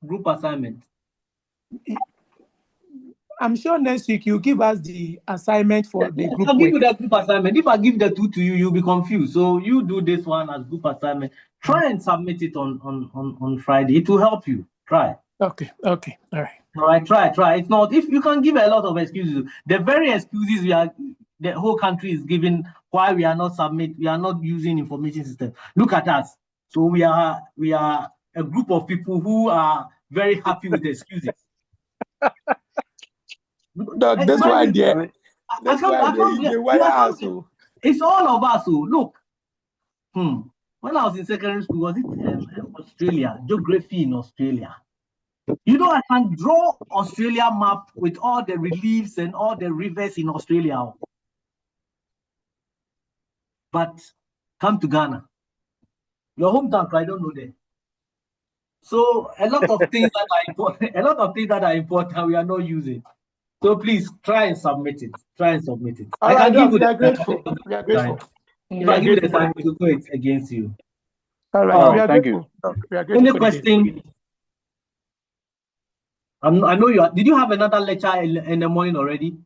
group assignment? I'm sure next week you give us the assignment for the group. I'll give you the group assignment. If I give the 2 to you, you'll be confused. So you do this one as group assignment. Try and submit it on Friday. It will help you. Try. Okay. All right. All right. Try. It's not. If you can give a lot of excuses, the very excuses the whole country is giving why we are not using information system. Look at us. So we are a group of people who are very happy with the excuses. That's why it's all of us. So look, when I was in secondary school, was it Australia, geography in Australia? You know, I can draw Australia map with all the reliefs and all the rivers in Australia. But come to Ghana, your hometown, I don't know them. So a lot of things that are important, we are not using. So please try and submit it. All right, Doc, we are grateful. If I give you the time to go against you. All right, we are grateful. We are grateful. Any question? I know you are. Did you have another lecture in the morning already?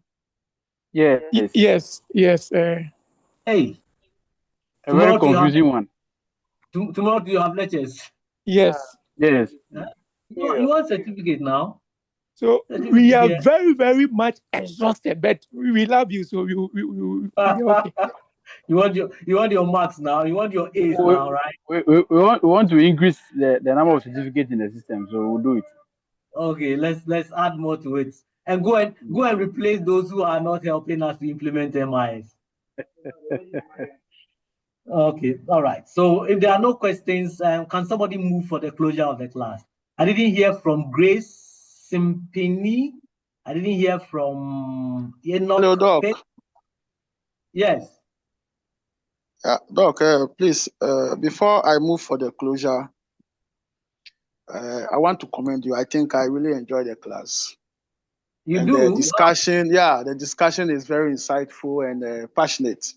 Yes. Yes. Hey. A very confusing one. Tomorrow do you have lectures? Yes. Yes. You want certificate now? So we are very, very much exhausted, but we love you, so we okay. You want your marks now. You want your A's now, right? We want to increase the number of certificates in the system, so we'll do it. Okay, let's add more to it, and go and replace those who are not helping us to implement MIS. Okay, all right. So if there are no questions, can somebody move for the closure of the class? I didn't hear from Grace Simpini. I didn't hear from Hello, Doc. Yes. Doc, please, before I move for the closure, I want to commend you. I think I really enjoyed the class. You and do? The discussion, the discussion is very insightful and passionate.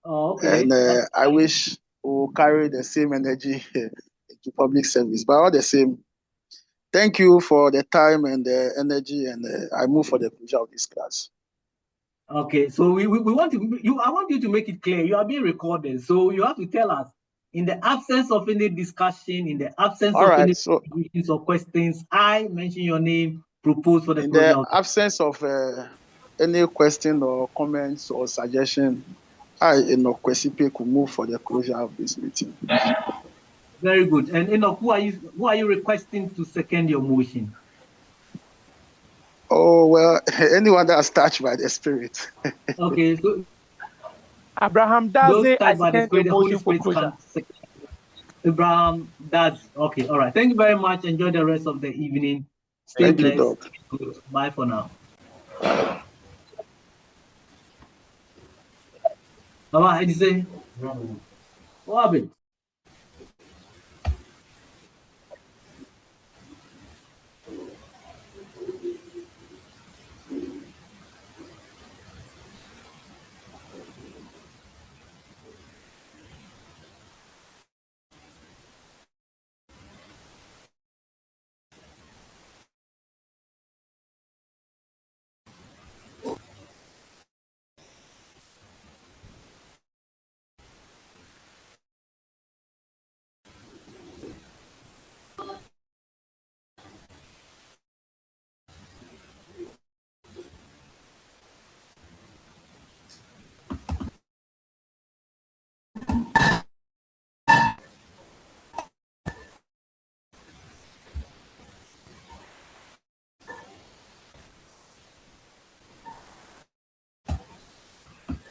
Oh, okay. And I wish we'll carry the same energy into public service. But all the same, thank you for the time and the energy, and I move for the closure of this class. Okay, so we want to I want you to make it clear you are being recorded, so you have to tell us, in the absence of any discussion, in the absence of any questions or questions, I mention your name, propose for the closure. In the absence of any question or comments or suggestion, I, Enoch Kwesipe, could move for the closure of this meeting. Very good. And Enoch, who are you requesting to second your motion? Oh, well, anyone that's touched by the Spirit. Okay, so Abraham those Daze, I touched by the second Spirit, the the Holy motion for Spirit closure. can second. Abraham, that's okay. All right. Thank you very much. Enjoy the rest of the evening. Stay blessed. Bye for now. Bye-bye. What happened?